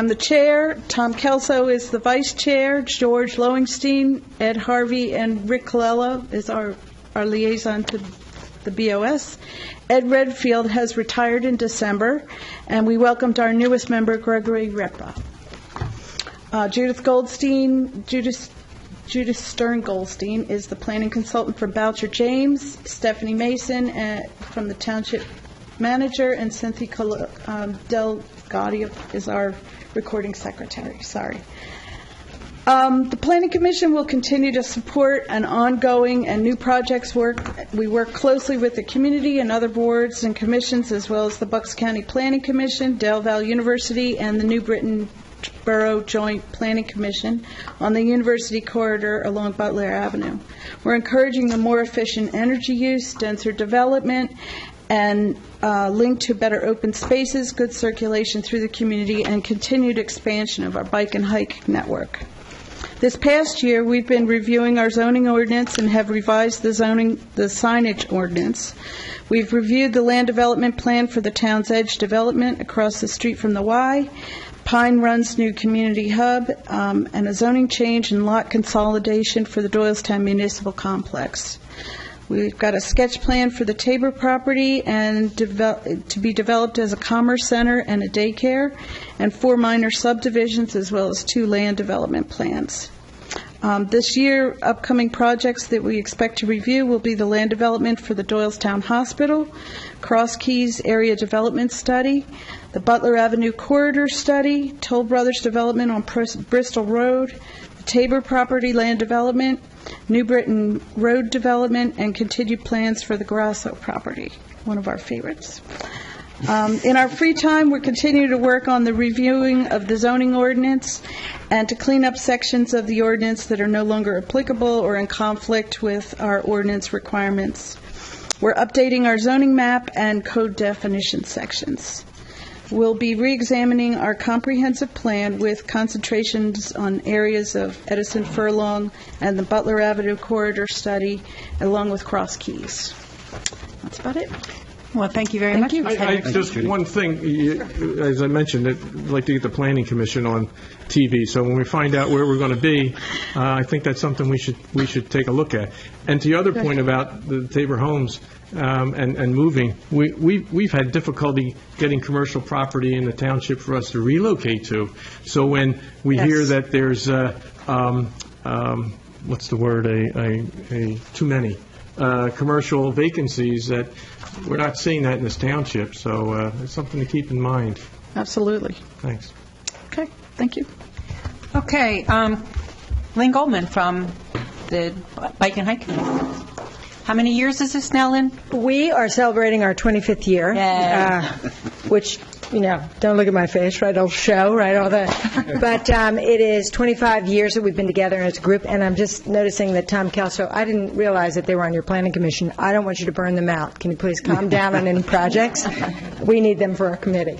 the chair. Tom Kelso is the vice chair. George Lowenstein, Ed Harvey, and Rick Colella is our liaison to the BOS. Ed Redfield has retired in December, and we welcomed our newest member, Gregory Repa. Judith Stern Goldstein is the planning consultant for Boucher James. Stephanie Mason from the Township manager, and Cynthia Del Gaudio is our recording secretary. Sorry. The Planning Commission will continue to support an ongoing and new projects work. We work closely with the community and other boards and commissions, as well as the Bucks County Planning Commission, Del Valle University, and the New Britain Borough Joint Planning Commission on the University Corridor along Butler Avenue. We're encouraging the more efficient energy use, denser development, and linked to better open spaces, good circulation through the community, and continued expansion of our bike and hike network. This past year, we've been reviewing our zoning ordinance and have revised the signage ordinance. We've reviewed the land development plan for the Town's Edge development across the street from the Y, Pine Run's new community hub, and a zoning change and lot consolidation for the Doylestown Municipal Complex. We've got a sketch plan for the Tabor property and to be developed as a commerce center and a daycare, and 4 minor subdivisions, as well as 2 land development plans. This year, upcoming projects that we expect to review will be the land development for the Doylestown Hospital, Cross Keys Area Development Study, the Butler Avenue Corridor Study, Toll Brothers Development on Bristol Road, the Tabor Property Land Development, New Britain Road Development, and continued plans for the Grasso property, one of our favorites. In our free time, we're continuing to work on the reviewing of the zoning ordinance and to clean up sections of the ordinance that are no longer applicable or in conflict with our ordinance requirements. We're updating our zoning map and code definition sections. We'll be re-examining our comprehensive plan with concentrations on areas of Edison Furlong and the Butler Avenue Corridor Study, along with Cross Keys. That's about it. Well, thank you very much. Just one thing, as I mentioned, I'd like to get the Planning Commission on TV. So when we find out where we're going to be, I think that's something we should take a look at. And to your other point about the Tabor homes and moving, we've had difficulty getting commercial property in the township for us to relocate to. So when we hear that there's what's the word? Too many commercial vacancies, that we're not seeing that in this township, so it's something to keep in mind. Absolutely. Thanks. Okay, thank you. Okay, Lynn Goldman from the Bike and Hike Committee. How many years is this now, Lynn? We are celebrating our 25th year, which, don't look at my face, right? I'll show, right, all that. But it is 25 years that we've been together as a group, and I'm just noticing that Tom Kelso, I didn't realize that they were on your planning commission. I don't want you to burn them out. Can you please calm down on any projects? We need them for our committee.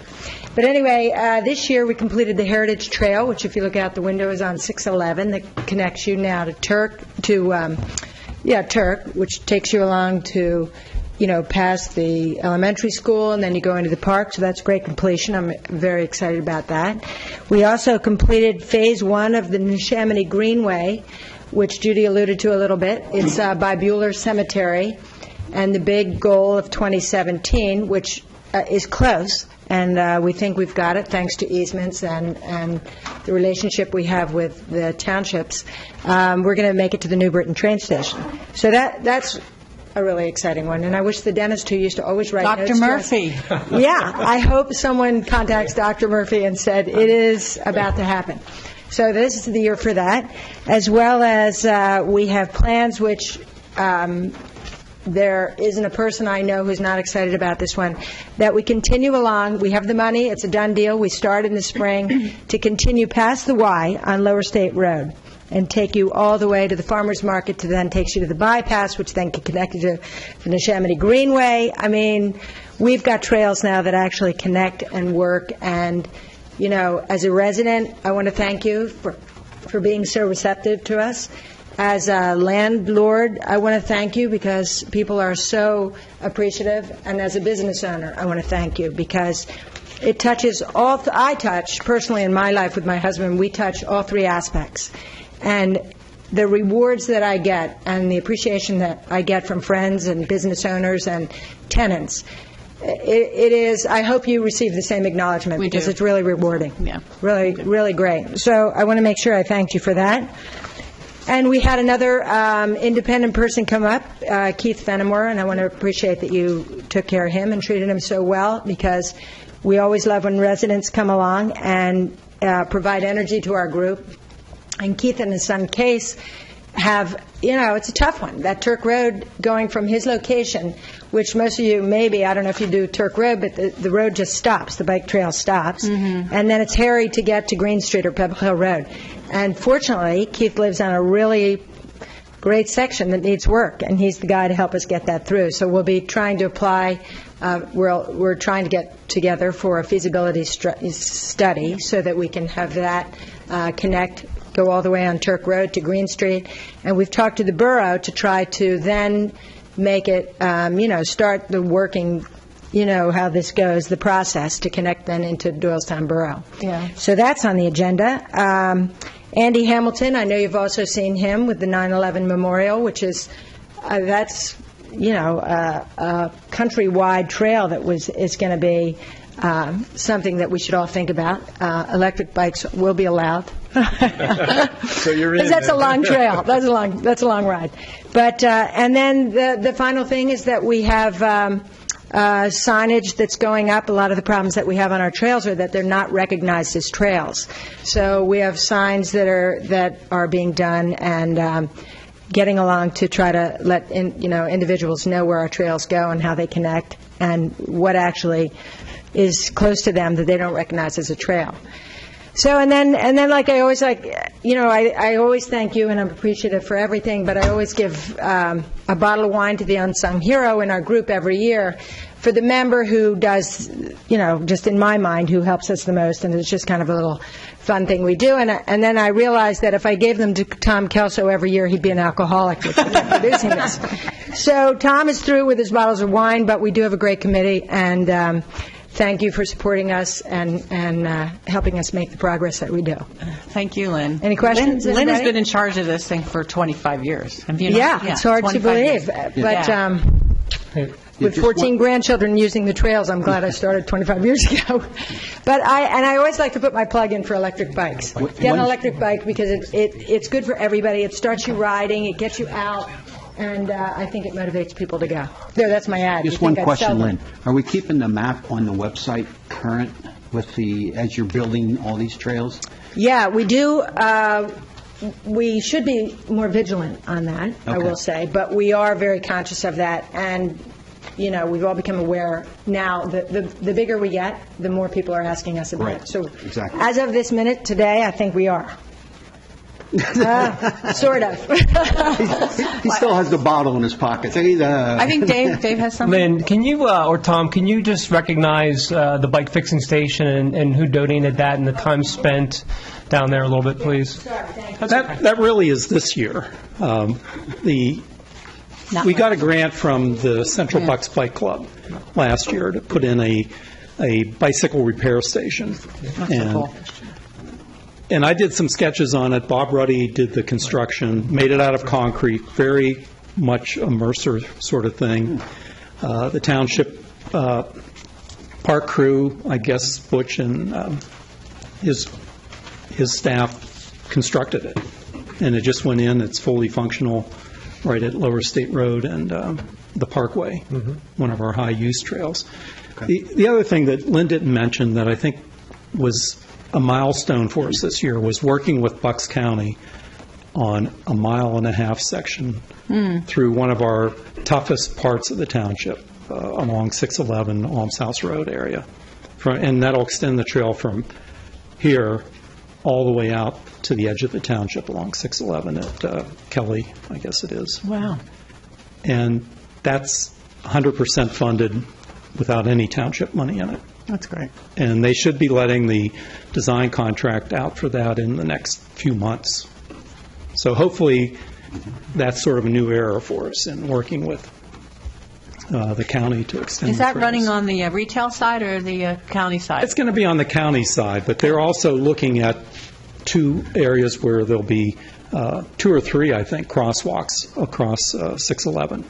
But anyway, this year we completed the Heritage Trail, which if you look out the window is on 611, that connects you now to Turk, which takes you along to, past the elementary school, and then you go into the park, so that's great completion. I'm very excited about that. We also completed Phase 1 of the Chamonix Greenway, which Judy alluded to a little bit. It's by Bueller Cemetery, and the big goal of 2017, which is close, and we think we've got it thanks to easements and the relationship we have with the townships. We're going to make it to the New Britain train station. So that's a really exciting one, and I wish the dentist who used to always write Dr. notes to Murphy. us- Yeah, I hope someone contacts Dr. Murphy and said, it is about to happen. So this is the year for that, as well as we have plans which there isn't a person I know who's not excited about this one, that we continue along. We have the money. It's a done deal. We start in the spring to continue past the Y on Lower State Road and take you all the way to the farmer's market, to then takes you to the bypass, which then can connect you to the Chamonix Greenway. I mean, we've got trails now that actually connect and work. And, you know, as a resident, I want to thank you for being so receptive to us. As a landlord, I want to thank you because people are so appreciative. And as a business owner, I want to thank you because it touches all, I touch personally in my life with my husband, we touch all three aspects. And the rewards that I get and the appreciation that I get from friends and business owners and tenants, it is, I hope you receive the same acknowledgement because it's really rewarding. Yeah. Really, really great. So I want to make sure I thanked you for that. And we had another independent person come up, Keith Fenimore, and I want to appreciate that you took care of him and treated him so well because we always love when residents come along and provide energy to our group. And Keith and his son Case have, you know, it's a tough one. That Turk Road going from his location, which most of you maybe, I don't know if you do Turk Road, but the road just stops, the bike trail stops, and then it's hairy to get to Green Street or Pebble Hill Road. And fortunately, Keith lives on a really great section that needs work, and he's the guy to help us get that through. So we'll be trying to apply, we're trying to get together for a feasibility study so that we can have that connect, go all the way on Turk Road to Green Street. And we've talked to the borough to try to then make it, start the working, how this goes, the process to connect then into Doylestown Borough. Yeah. So that's on the agenda. Andy Hamilton, I know you've also seen him with the 9/11 Memorial, which is, that's, a countrywide trail that is going to be something that we should all think about. Electric bikes will be allowed. So you're in. Because that's a long trail. That's a long ride. But and then the final thing is that we have signage that's going up. A lot of the problems that we have on our trails are that they're not recognized as trails. So we have signs that are being done and getting along to try to let individuals know where our trails go and how they connect and what actually is close to them that they don't recognize as a trail. So and then like I always I always thank you and I'm appreciative for everything, but I always give a bottle of wine to the unsung hero in our group every year for the member who does, just in my mind, who helps us the most, and it's just kind of a little fun thing we do. And then I realized that if I gave them to Tom Kelso every year, he'd be an alcoholic with producing this. So Tom is through with his bottles of wine, but we do have a great committee, and thank you for supporting us and helping us make the progress that we do. Thank you, Lynn. Any questions? Lynn has anybody? been in charge of this thing for 25 years. Have you Yeah, it's hard to 25 believe. years. But with 14 grandchildren using the trails, I'm glad I started 25 years ago. But I always like to put my plug in for electric bikes. Get an electric bike because it's good for everybody. It starts you riding, it gets you out, and I think it motivates people to go. There, that's my ad. Just You one think I'd sell question, them? Lynn. Are we keeping the map on the website current with as you're building all these trails? Yeah, we do. We should be more vigilant on that, I will say, but we are very conscious of that, and we've all become aware now that the bigger we get, the more people are asking us about it. So exactly. As of this minute today, I think we are. Sort of. He still has the bottle in his pocket. So I think Dave has something. Lynn, can you, or Tom, can you just recognize the bike fixing station and who donated that and the time spent down there a little bit, please? That really is this year. We got a grant from the Central Bucks Bike Club last year to put in a bicycle repair station. And I did some sketches on it. Bob Ruddy did the construction, made it out of concrete, very much a Mercer sort of thing. The Township park crew, I guess Butch and his staff constructed it. And it just went in. It's fully functional right at Lower State Road. And the Parkway, one of our high-use trails. The other thing that Lynn didn't mention that I think was a milestone for us this year was working with Bucks County on a 1.5 mile section through one of our toughest parts of the township, along 611 Alms House Road area. And that'll extend the trail from here all the way out to the edge of the township along 611 at Kelly, I guess it is. Wow. And that's 100% funded without any township money in it. That's great. And they should be letting the design contract out for that in the next few months. So hopefully that's sort of a new era for us in working with the county to extend Is the that trails. running on the retail side or the county side? It's going to be on the county side, but they're also looking at 2 areas where there'll be 2 or 3, I think, crosswalks across 611.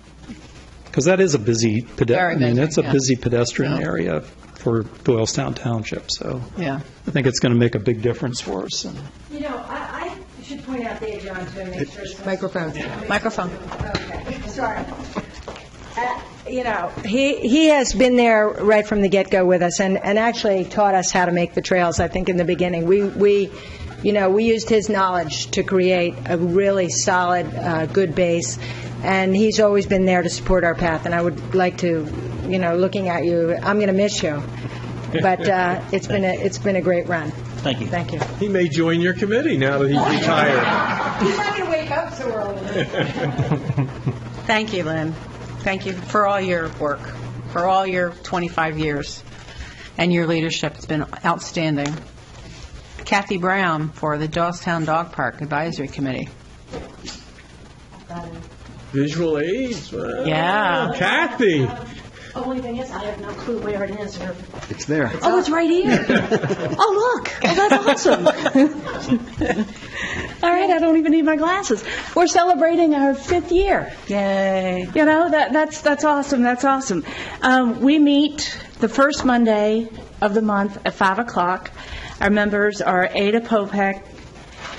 Because that is a busy busy pedestrian area for Doylestown Township. So yeah, I think it's going to make a big difference for us. You know, I should point out there, John, to make sure... Microphone. Okay, sorry. You know, he has been there right from the get-go with us and actually taught us how to make the trails, I think, in the beginning. We used his knowledge to create a really solid, good base, and he's always been there to support our path, and I would like to, looking at you, I'm going to miss you. But it's been a great run. Thank you. Thank you. He may join your committee now that he's retired. He's not going to wake up so early. Thank you, Lynn. Thank you for all your work, for all your 25 years, and your leadership. It's been outstanding. Kathy Brown for the Doylestown Dog Park Advisory Committee. Visual aids. Wow. Yeah. Kathy. Only thing is, I have no clue where it is. It's there. Oh, it's right here. Oh, look. Oh, that's awesome. All right, I don't even need my glasses. We're celebrating our 5th year. Yay. That's awesome. That's awesome. We meet the first Monday of the month at 5 o'clock. Our members are Ada Popek,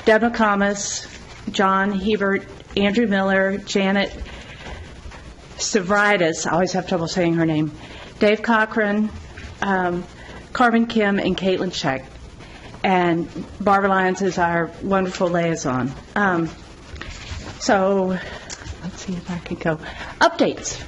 Deb McComas, John Hebert, Andrew Miller, Janet Stavridis, I always have trouble saying her name, Dave Cochran, Carmen Kim, and Caitlin Scheck. And Barbara Lyons is our wonderful liaison. So, let's see if I can go. Updates.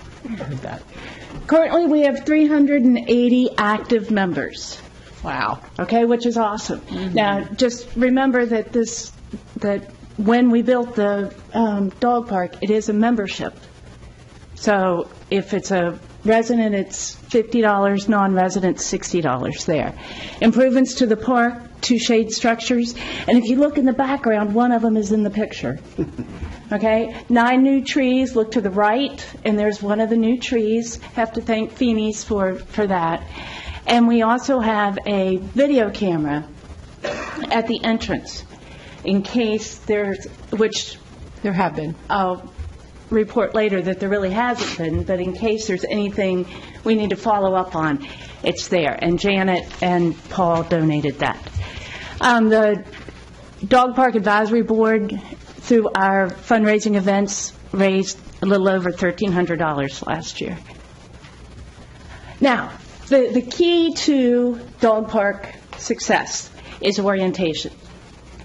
Currently, we have 380 active members. Wow. Okay, which is awesome. Now, just remember that when we built the dog park, it is a membership. So if it's a resident, it's $50, non-resident, $60 there. Improvements to the park, 2 shade structures, and if you look in the background, one of them is in the picture. Okay? 9 new trees, look to the right, and there's one of the new trees. Have to thank Feeney's for that. And we also have a video camera at the entrance in case which there have been. I'll report later that there really hasn't been, but in case there's anything we need to follow up on, it's there. And Janet and Paul donated that. The Dog Park Advisory Board, through our fundraising events, raised a little over $1,300 last year. Now, the key to dog park success is orientation.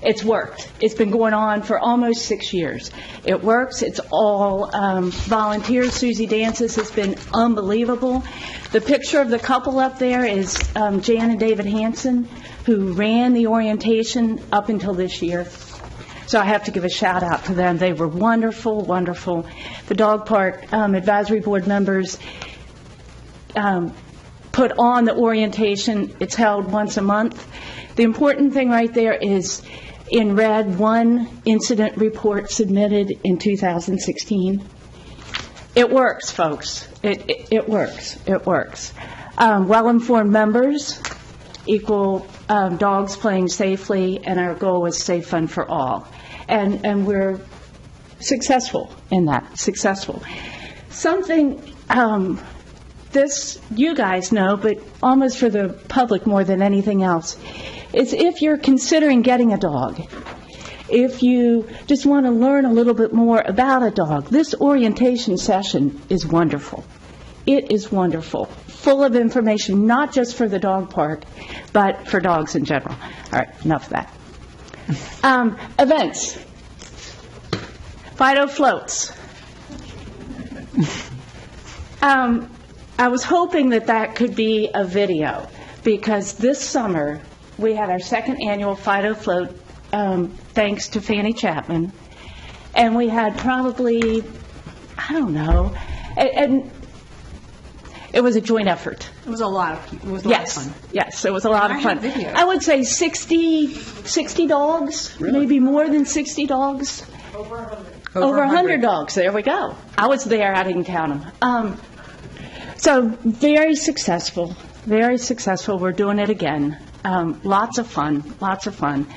It's worked. It's been going on for almost 6 years. It works. It's all volunteers. Susie Dances has been unbelievable. The picture of the couple up there is Jan and David Hansen, who ran the orientation up until this year. So I have to give a shout out to them. They were wonderful, wonderful. The Dog Park Advisory Board members put on the orientation. It's held once a month. The important thing right there is in red, 1 incident report submitted in 2016. It works, folks. It works. It works. Well-informed members equal dogs playing safely, and our goal was safe fun for all. And we're successful in that, successful. Something this you guys know, but almost for the public more than anything else, is if you're considering getting a dog, If you just want to learn a little bit more about a dog, this orientation session is wonderful. It is wonderful, full of information, not just for the dog park, but for dogs in general. All right, enough of that. Events. Fido Floats. I was hoping that could be a video, because this summer we had our second annual Fido Float, thanks to Fanny Chapman, and we had probably, I don't know, and it was a joint effort. It was a lot of fun. Yes, it was a lot of fun. I would say 60 dogs, maybe more than 60 dogs. Over 100 dogs. There we go. I was there. I didn't count them. So very successful. Very successful. We're doing it again. Lots of fun. Lots of fun.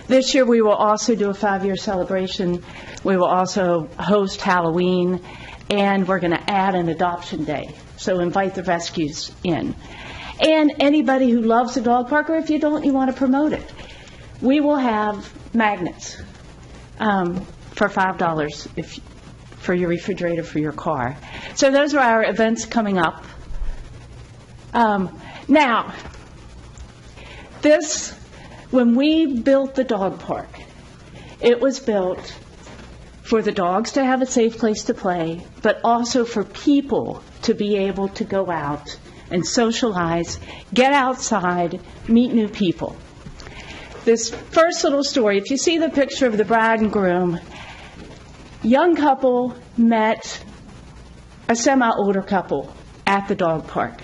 This year we will also do a 5-year celebration. We will also host Halloween, and we're going to add an adoption day. So invite the rescues in. And anybody who loves the dog park, or if you don't, you want to promote it. We will have magnets for $5 for your refrigerator for your car. So those are our events coming up. Now, when we built the dog park, it was built for the dogs to have a safe place to play, but also for people to be able to go out and socialize, get outside, meet new people. This first little story, if you see the picture of the bride and groom, young couple met a semi-older couple at the dog park,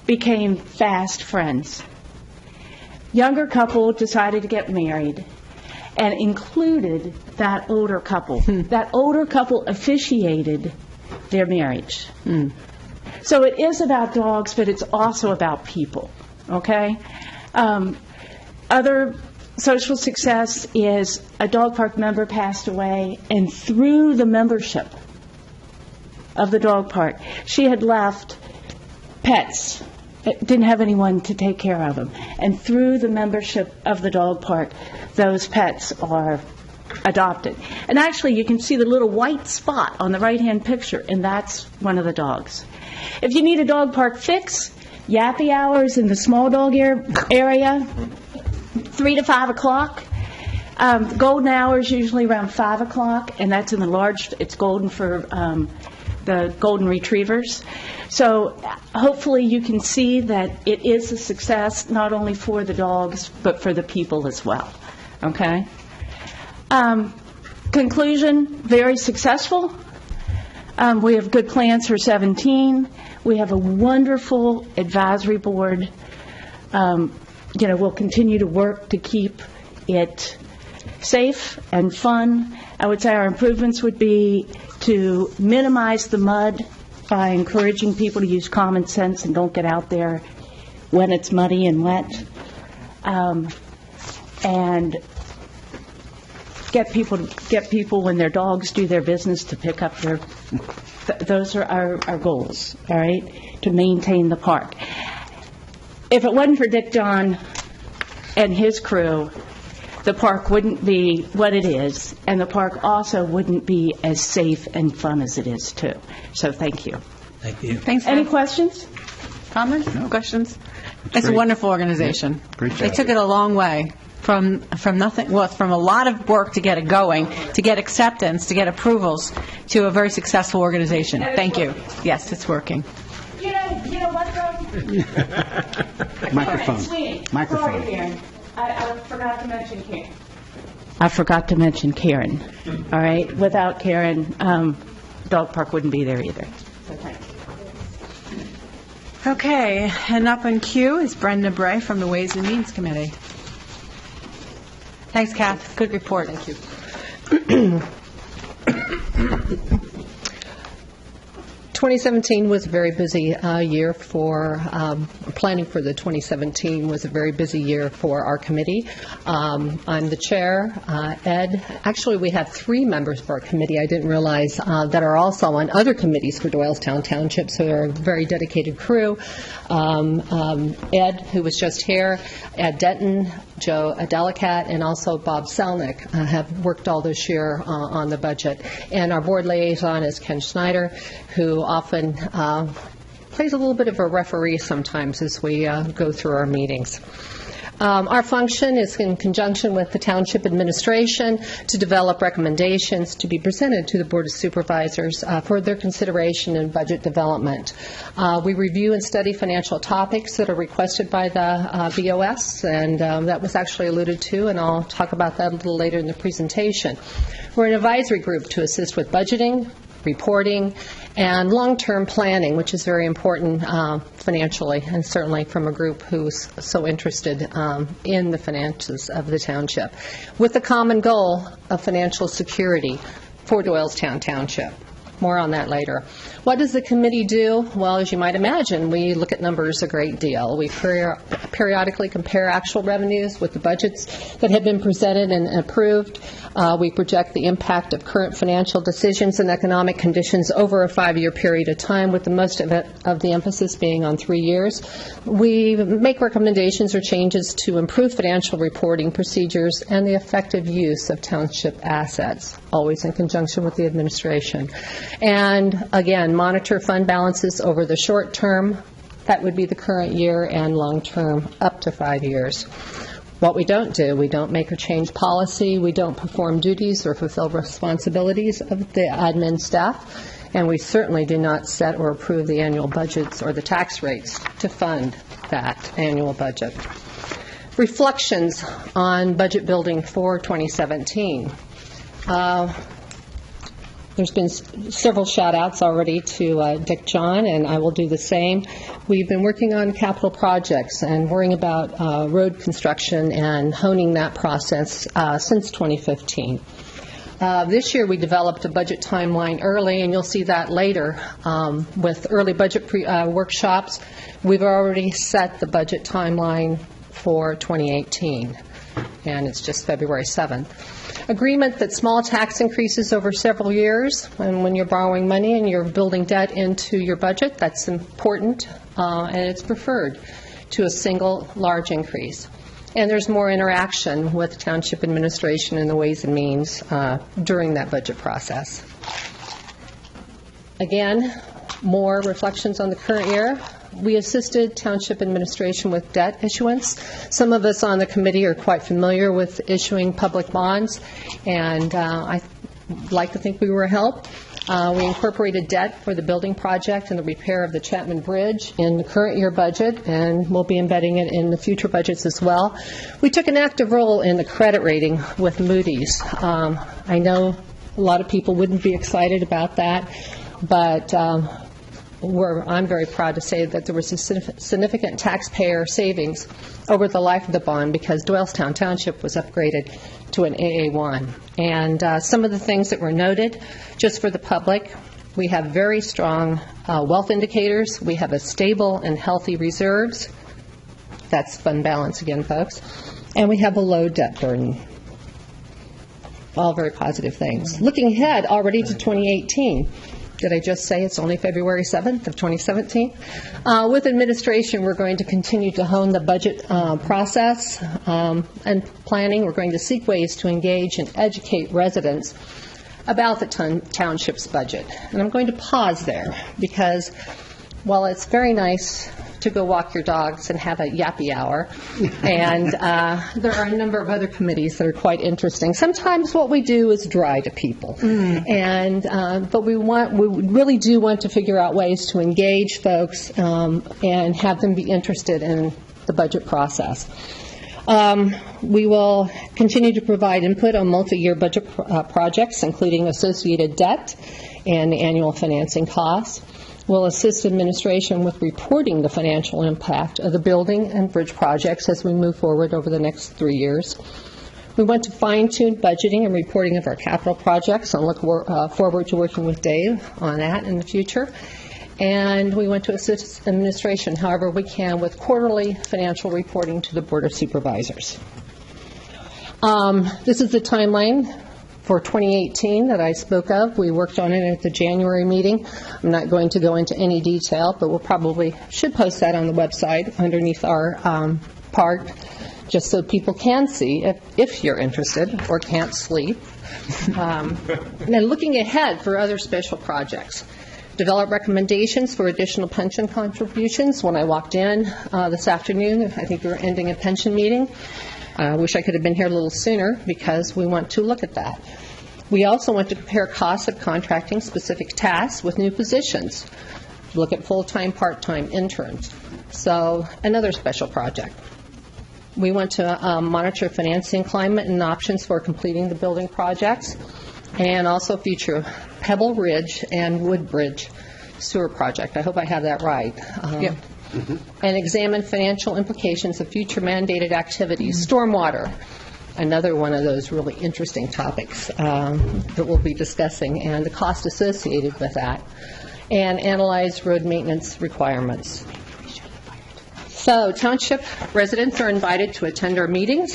became fast friends. Younger couple decided to get married and included that older couple. That older couple officiated their marriage. So it is about dogs, but it's also about people, okay? Other social success is a dog park member passed away, and through the membership of the dog park, she had left pets. Didn't have anyone to take care of them. And through the membership of the dog park, those pets are adopted. And actually, you can see the little white spot on the right-hand picture, and that's one of the dogs. If you need a dog park fix, yappy hours in the small dog area, 3 to 5 o'clock. Golden hours usually around 5 o'clock, and that's in the large, it's golden for the golden retrievers. So hopefully you can see that it is a success, not only for the dogs, but for the people as well. Okay? Conclusion, very successful. We have good plans for 17. We have a wonderful advisory board. We'll continue to work to keep it safe and fun. I would say our improvements would be to minimize the mud by encouraging people to use common sense and don't get out there when it's muddy and wet. And get people when their dogs do their business to pick up their. Those are our goals, all right, to maintain the park. If it wasn't for Dick John and his crew, the park wouldn't be what it is, and the park also wouldn't be as safe and fun as it is, too. So thank you. Thank you. Thanks. Any questions? Comments? No questions? It's a wonderful organization. Great job. They took it a long way from nothing, well, from a lot of work to get it going, to get acceptance, to get approvals, to a very successful organization. Thank you. Yes, it's working. You know what, though? Microphone. Sweeney, Microphone. sorry, Karen. I forgot to mention Karen. I forgot to mention Karen. All right? Without Karen, dog park wouldn't be there either. So thanks. Okay, and up in queue is Brenda Bray from the Ways and Means Committee. Thanks, Kath. Good report. Thank you. 2017 was a very busy year for, planning for the 2017 was a very busy year for our committee. I'm the chair, Ed. Actually, we have 3 members of our committee, I didn't realize, that are also on other committees for Doylestown Township, so they're a very dedicated crew. Ed, who was just here, Ed Denton, Joe Adelicat, and also Bob Selnick have worked all this year on the budget. And our board liaison is Ken Schneider, who often plays a little bit of a referee sometimes as we go through our meetings. Our function is in conjunction with the Township Administration to develop recommendations to be presented to the Board of Supervisors for their consideration in budget development. We review and study financial topics that are requested by the BOS, and that was actually alluded to, and I'll talk about that a little later in the presentation. We're an advisory group to assist with budgeting, reporting, and long-term planning, which is very important financially, and certainly from a group who's so interested in the finances of the township, with the common goal of financial security for Doylestown Township. More on that later. What does the committee do? Well, as you might imagine, we look at numbers a great deal. We periodically compare actual revenues with the budgets that have been presented and approved. We project the impact of current financial decisions and economic conditions over a 5-year period of time, with the most of the emphasis being on 3 years. We make recommendations or changes to improve financial reporting procedures and the effective use of township assets, always in conjunction with the administration. And again, monitor fund balances over the short term, that would be the current year, and long term, up to 5 years. What we don't do, we don't make or change policy, we don't perform duties or fulfill responsibilities of the admin staff, and we certainly do not set or approve the annual budgets or the tax rates to fund that annual budget. Reflections on budget building for 2017. There's been several shout-outs already to Dick John, and I will do the same. We've been working on capital projects and worrying about road construction and honing that process since 2015. This year we developed a budget timeline early, and you'll see that later with early budget workshops. We've already set the budget timeline for 2018, and it's just February 7th. Agreement that small tax increases over several years, and when you're borrowing money and you're building debt into your budget, that's important, and it's preferred to a single large increase. And there's more interaction with the Township Administration and the Ways and Means during that budget process. Again, more reflections on the current year. We assisted Township Administration with debt issuance. Some of us on the committee are quite familiar with issuing public bonds, and I like to think we were a help. We incorporated debt for the building project and the repair of the Chapman Bridge in the current year budget, and we'll be embedding it in the future budgets as well. We took an active role in the credit rating with Moody's. I know a lot of people wouldn't be excited about that, but I'm very proud to say that there was a significant taxpayer savings over the life of the bond because Doylestown Township was upgraded to an AA1. And some of the things that were noted, just for the public, we have very strong wealth indicators. We have a stable and healthy reserves. That's fund balance again, folks. And we have a low debt burden. All very positive things. Looking ahead already to 2018. Did I just say it's only February 7th of 2017? With administration, we're going to continue to hone the budget process and planning. We're going to seek ways to engage and educate residents about the township's budget. And I'm going to pause there because while it's very nice to go walk your dogs and have a yappy hour, and there are a number of other committees that are quite interesting. Sometimes what we do is dry to people, and but we really do want to figure out ways to engage folks and have them be interested in the budget process. We will continue to provide input on multi-year budget projects, including associated debt and annual financing costs. We'll assist administration with reporting the financial impact of the building and bridge projects as we move forward over the next 3 years. We want to fine-tune budgeting and reporting of our capital projects and look forward to working with Dave on that in the future. And we went to assist administration however we can with quarterly financial reporting to the Board of Supervisors. This is the timeline for 2018 that I spoke of. We worked on it at the January meeting. I'm not going to go into any detail, but we'll should post that on the website underneath our part, just so people can see if you're interested or can't sleep. And then looking ahead for other special projects. Develop recommendations for additional pension contributions. When I walked in this afternoon, I think we were ending a pension meeting. I wish I could have been here a little sooner because we want to look at that. We also want to compare costs of contracting specific tasks with new positions. Look at full-time, part-time interns. So another special project. We want to monitor financing climate and options for completing the building projects, and also future Pebble Ridge and Woodbridge sewer project. I hope I have that right. Yep. And examine financial implications of future mandated activities. Stormwater, another one of those really interesting topics that we'll be discussing, and the cost associated with that. And analyze road maintenance requirements. So, Township residents are invited to attend our meetings.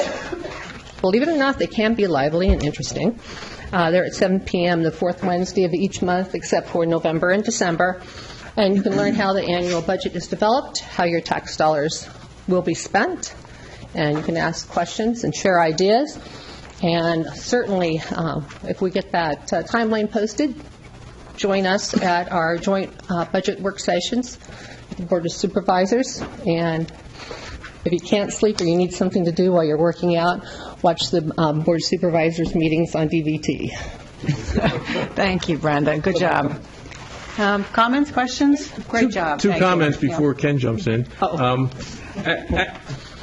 Believe it or not, they can be lively and interesting. They're at 7 p.m. the fourth Wednesday of each month, except for November and December. And you can learn how the annual budget is developed, how your tax dollars will be spent, and you can ask questions and share ideas. And certainly, if we get that timeline posted, join us at our joint budget work sessions with the Board of Supervisors. And if you can't sleep or you need something to do while you're working out, watch the Board of Supervisors meetings on DVT. Thank you, Brenda. Good job. Comments, questions? Great job. Two Thank comments you. before Ken jumps in.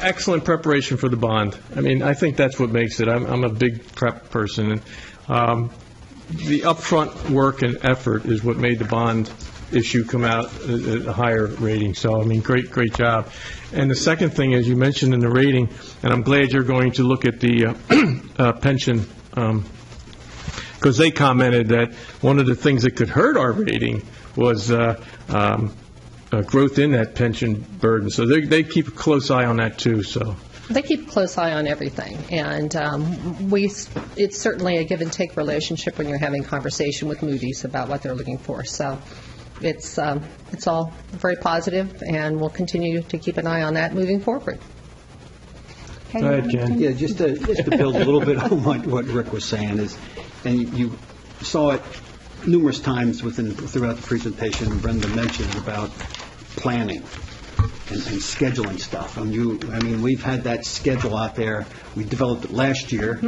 Excellent preparation for the bond. I mean, I think that's what makes it. I'm a big prep person. And, the upfront work and effort is what made the bond issue come out at a higher rating. So, I mean, great job. And the second thing, as you mentioned in the rating, and I'm glad you're going to look at the pension, because they commented that one of the things that could hurt our rating was growth in that pension burden. So they keep a close eye on that, too. So. They keep a close eye on everything, and it's certainly a give-and-take relationship when you're having conversation with Moody's about what they're looking for. So it's all very positive, and we'll continue to keep an eye on that moving forward. Go ahead, Ken. Yeah, just to build a little bit on what Rick was saying is, and you saw it numerous times throughout the presentation, Brenda mentioned about planning and scheduling stuff. I mean, we've had that schedule out there. We developed it last year,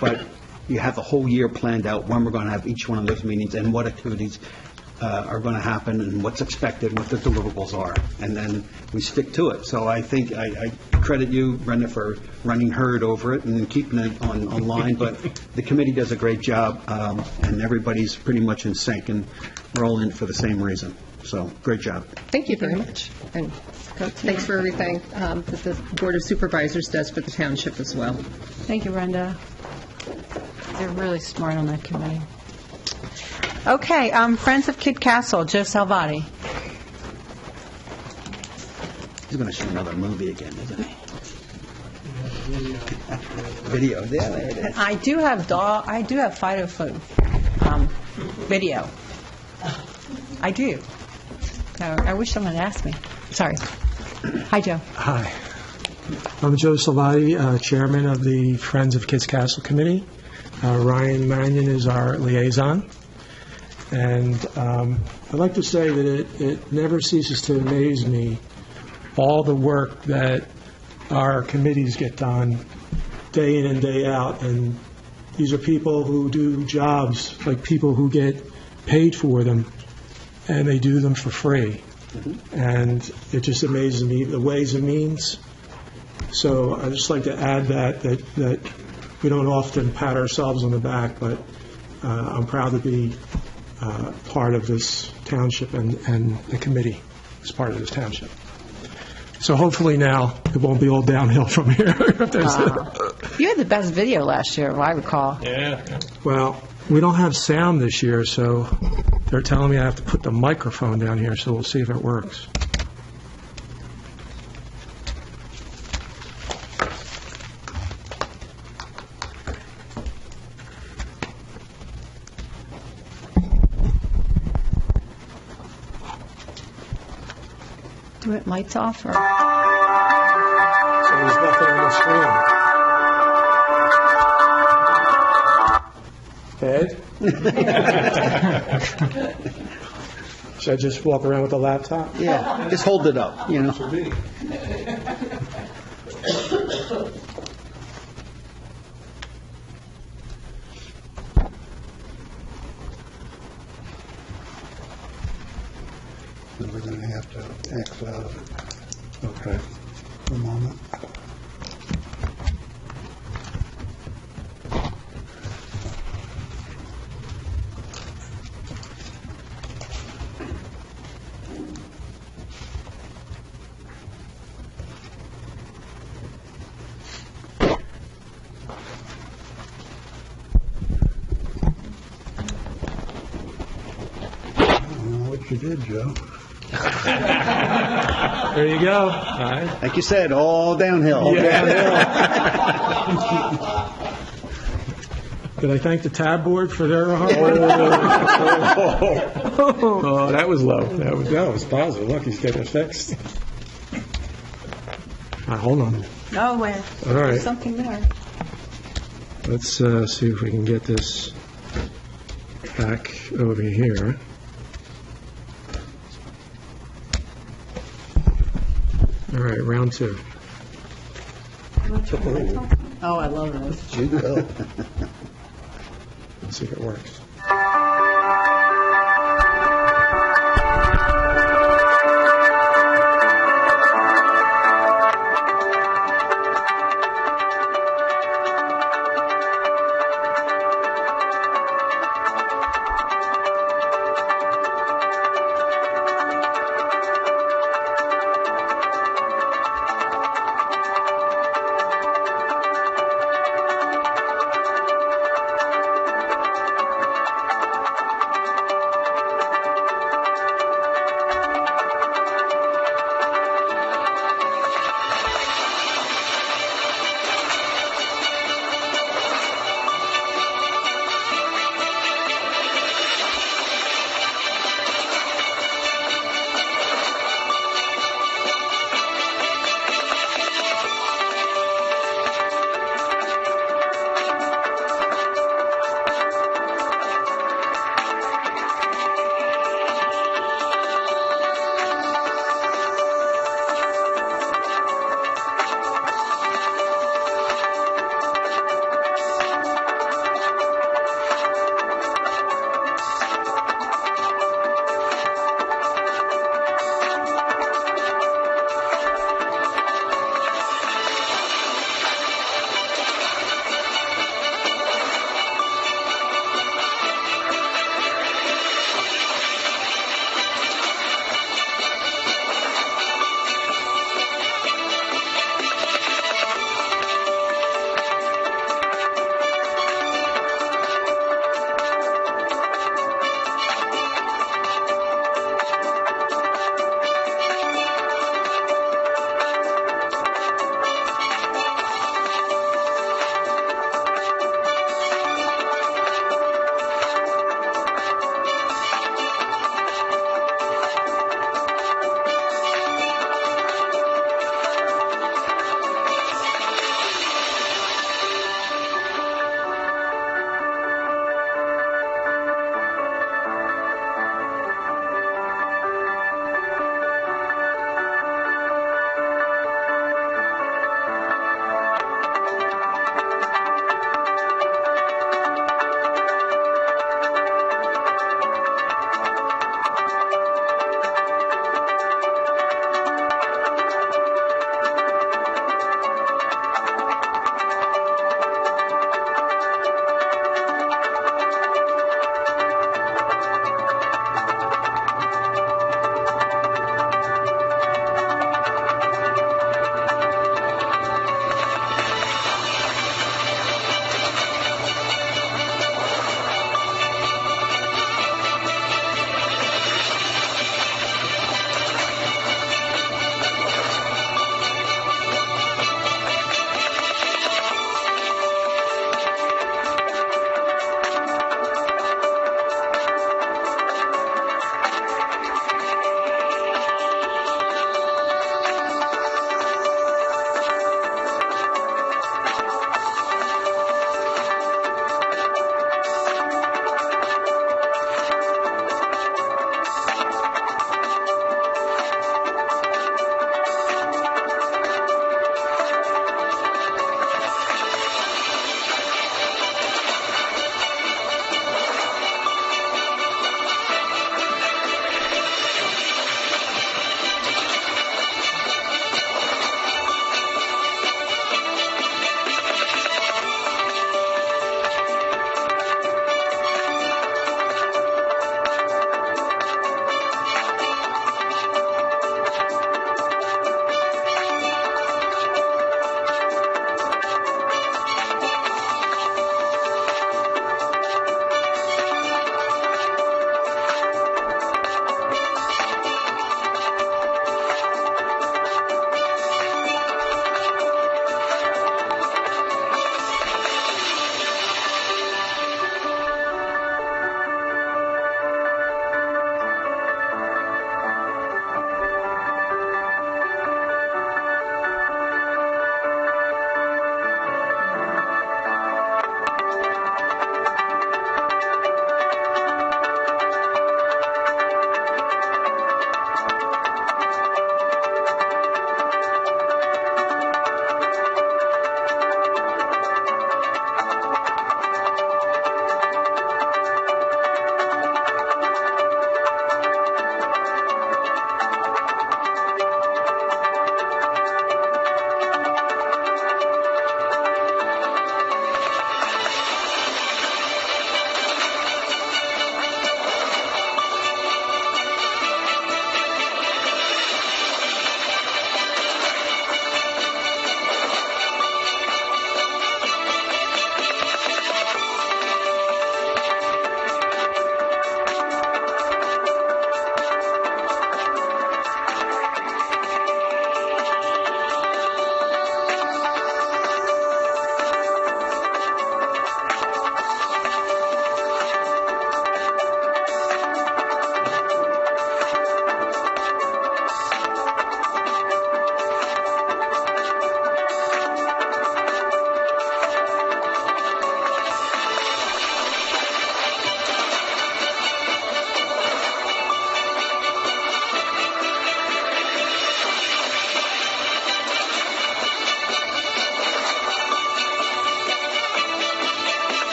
but you have the whole year planned out when we're going to have each one of those meetings and what activities are going to happen and what's expected, what the deliverables are, and then we stick to it. So I think I credit you, Brenda, for running herd over it and keeping it online, but the committee does a great job, and everybody's pretty much in sync, and we're all in for the same reason. So, great job. Thank you very much. And thanks for everything that the Board of Supervisors does for the Township as well. Thank you, Brenda. They're really smart on that committee. Okay, Friends of Kid Castle, Joe Salvati. He's going to shoot another movie again, isn't he? Video. Yeah, there it is. I do have Fido Float video. I do. I wish someone had asked me. Sorry. Hi, Joe. Hi. I'm Joe Salvati, Chairman of the Friends of Kids Castle Committee. Ryan Mannion is our liaison. And I'd like to say that it never ceases to amaze me all the work that our committees get done day in and day out. And these are people who do jobs like people who get paid for them, and they do them for free. And it just amazes me the ways and means. So I'd just like to add that we don't often pat ourselves on the back, but I'm proud to be part of this township and the committee as part of this township. So hopefully now it won't be all downhill from here. You had the best video last year, if I recall. Yeah. Well, We don't have sound this year, so they're telling me I have to put the microphone down here, so we'll see if it works. Do it lights off or? So there's nothing on the screen. Ed? Should I just walk around with a laptop? Yeah, just hold it up, you know. We're going to have to X out of it Okay. for a moment. I don't know what you did, Joe. There you go. All right. Like you said, all downhill. Could I thank the tab board for their hard work? Oh, that was low. That was positive. Look, he's getting it fixed. All right, hold on. No, wait. All right. There's something there. Let's see if we can get this back over here. All right, round two. Oh, I love those. Let's see if it works.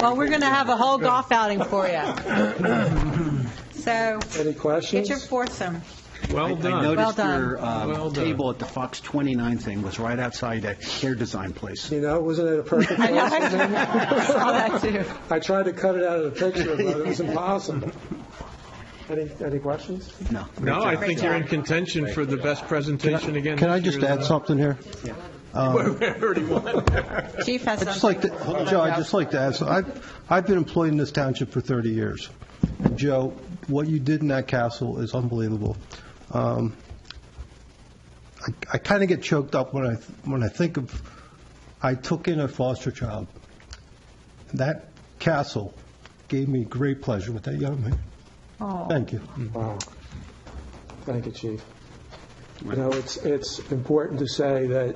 Well, we're going to have a whole golf outing for you. So, Any questions? get your foursome. Well I done. noticed Well your table at the Fox 29 thing was right outside a hair design place. You know, wasn't it a perfect I know, place? I saw that too. I tried to cut it out of the picture, but it was impossible. Any questions? No. No, I think you're in contention for the best presentation again. Can I this just year. add something here? Already won. Chief has I'd something. just like to, Joe, I'd just like to add something. I've been employed in this township for 30 years. And Joe, what you did in that castle is unbelievable. I kind of get choked up when I think of, I took in a foster child. That castle gave me great pleasure with that young man. Oh. Thank you. Wow. Thank you, Chief. You know, it's important to say that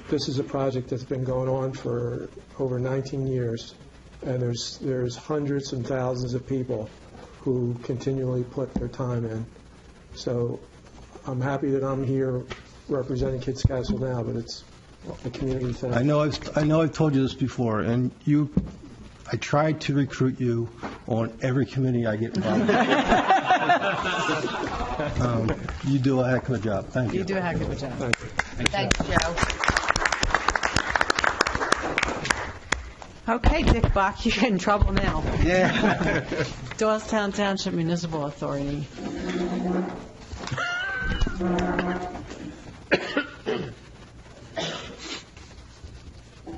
this is a project that's been going on for over 19 years, and there's hundreds and thousands of people who continually put their time in. So I'm happy that I'm here representing Kids Castle now, but it's a community thing. I know I've told you this before, and I tried to recruit you on every committee I get involved in. You do a heck of a job. Thank you. You do a heck of a job. Thanks, Joe. Okay, Dick Bach, you get in trouble now. Yeah. Doylestown Township Municipal Authority.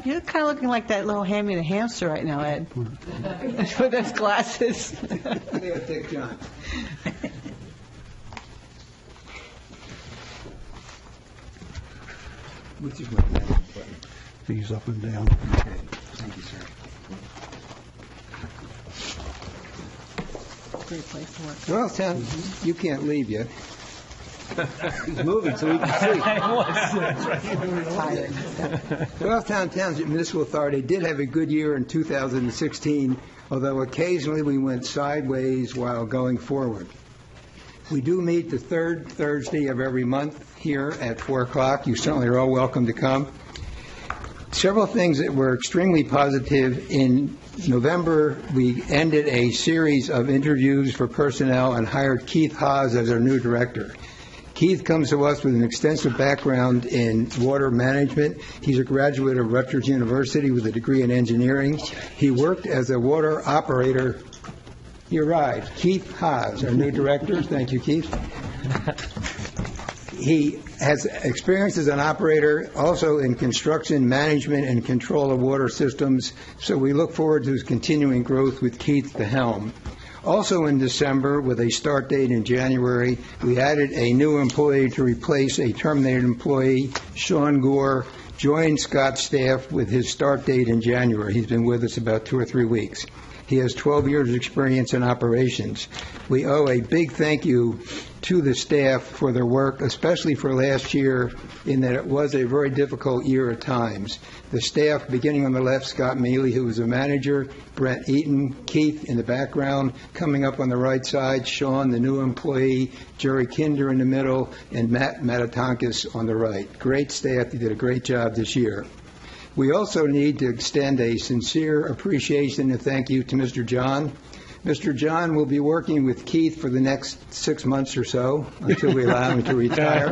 You're kind of looking like that little Hammy the hamster right now, Ed. With those glasses. Dick John. Which is what that button. These up and down. Okay. Thank you, sir. Great place to work. Doylestown, you can't leave yet. He's moving so he can see. Doylestown Township Municipal Authority did have a good year in 2016, although occasionally we went sideways while going forward. We do meet the third Thursday of every month here at 4 o'clock. You certainly are all welcome to come. Several things that were extremely positive. In November, we ended a series of interviews for personnel and hired Keith Haas as our new director. Keith comes to us with an extensive background in water management. He's a graduate of Rutgers University with a degree in engineering. He worked as a water operator. He arrived. Keith Haas, our new director. Thank you, Keith. He has experience as an operator, also in construction management and control of water systems, so we look forward to his continuing growth with Keith at the helm. Also in December, with a start date in January, we added a new employee to replace a terminated employee. Sean Gore joined Scott's staff with his start date in January. He's been with us about 2 or 3 weeks. He has 12 years of experience in operations. We owe a big thank you to the staff for their work, especially for last year, in that it was a very difficult year at times. The staff, beginning on the left, Scott Mealy, who was a manager, Brent Eaton, Keith in the background, coming up on the right side, Sean, the new employee, Jerry Kinder in the middle, and Matt Matatankis on the right. Great staff. They did a great job this year. We also need to extend a sincere appreciation and thank you to Mr. John. Mr. John will be working with Keith for the next 6 months or so until we allow him to retire.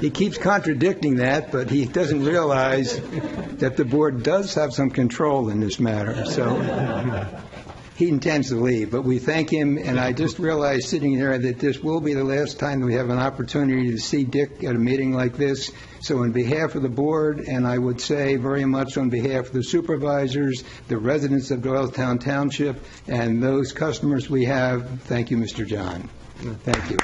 He keeps contradicting that, but he doesn't realize that the board does have some control in this matter. So he intends to leave, but we thank him, and I just realized sitting there that this will be the last time that we have an opportunity to see Dick at a meeting like this. So on behalf of the board, and I would say very much on behalf of the supervisors, the residents of Doylestown Township, and those customers we have, thank you, Mr. John. Thank you.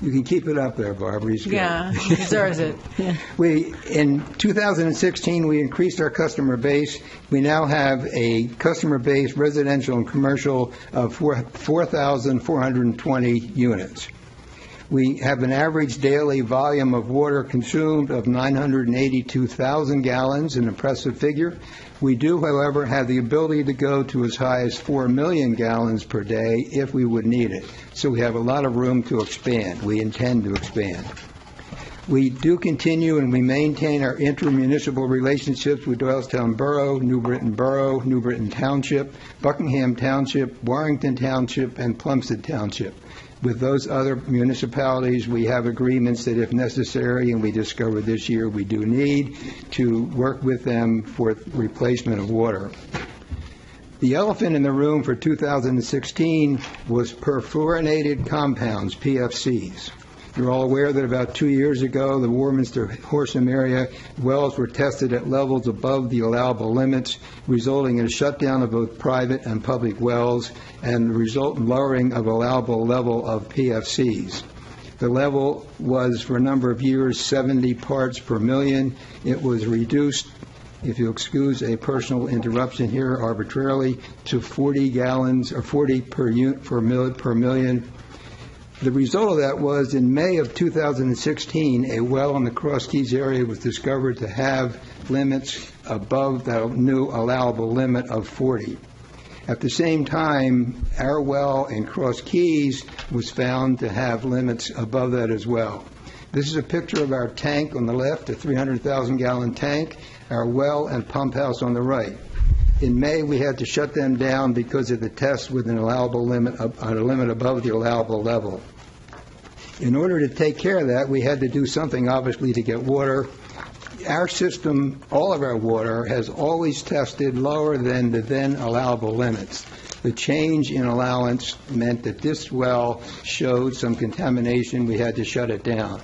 You can keep it up there, Barbara. He's good. Yeah, he deserves it. Yeah. In 2016, we increased our customer base. We now have a customer base, residential and commercial, of 4,420 units. We have an average daily volume of water consumed of 982,000 gallons, an impressive figure. We do, however, have the ability to go to as high as 4 million gallons per day if we would need it. So we have a lot of room to expand. We intend to expand. We do continue and we maintain our intermunicipal relationships with Doylestown Borough, New Britain Borough, New Britain Township, Buckingham Township, Warrington Township, and Plumstead Township. With those other municipalities, we have agreements that if necessary, and we discovered this year we do need, to work with them for replacement of water. The elephant in the room for 2016 was perfluorinated compounds, PFCs. You're all aware that about 2 years ago, the Warminster-Horsham area wells were tested at levels above the allowable limits, resulting in a shutdown of both private and public wells and the resultant lowering of allowable level of PFCs. The level was, for a number of years, 70 parts per million. It was reduced, if you'll excuse a personal interruption here, arbitrarily, to 40 gallons or 40 per million. The result of that was, in May of 2016, a well in the Cross Keys area was discovered to have limits above the new allowable limit of 40. At the same time, our well in Cross Keys was found to have limits above that as well. This is a picture of our tank on the left, a 300,000-gallon tank, our well and pump house on the right. In May, we had to shut them down because of the test with an allowable limit, a limit above the allowable level. In order to take care of that, we had to do something, obviously, to get water. Our system, all of our water, has always tested lower than the then allowable limits. The change in allowance meant that this well showed some contamination. We had to shut it down.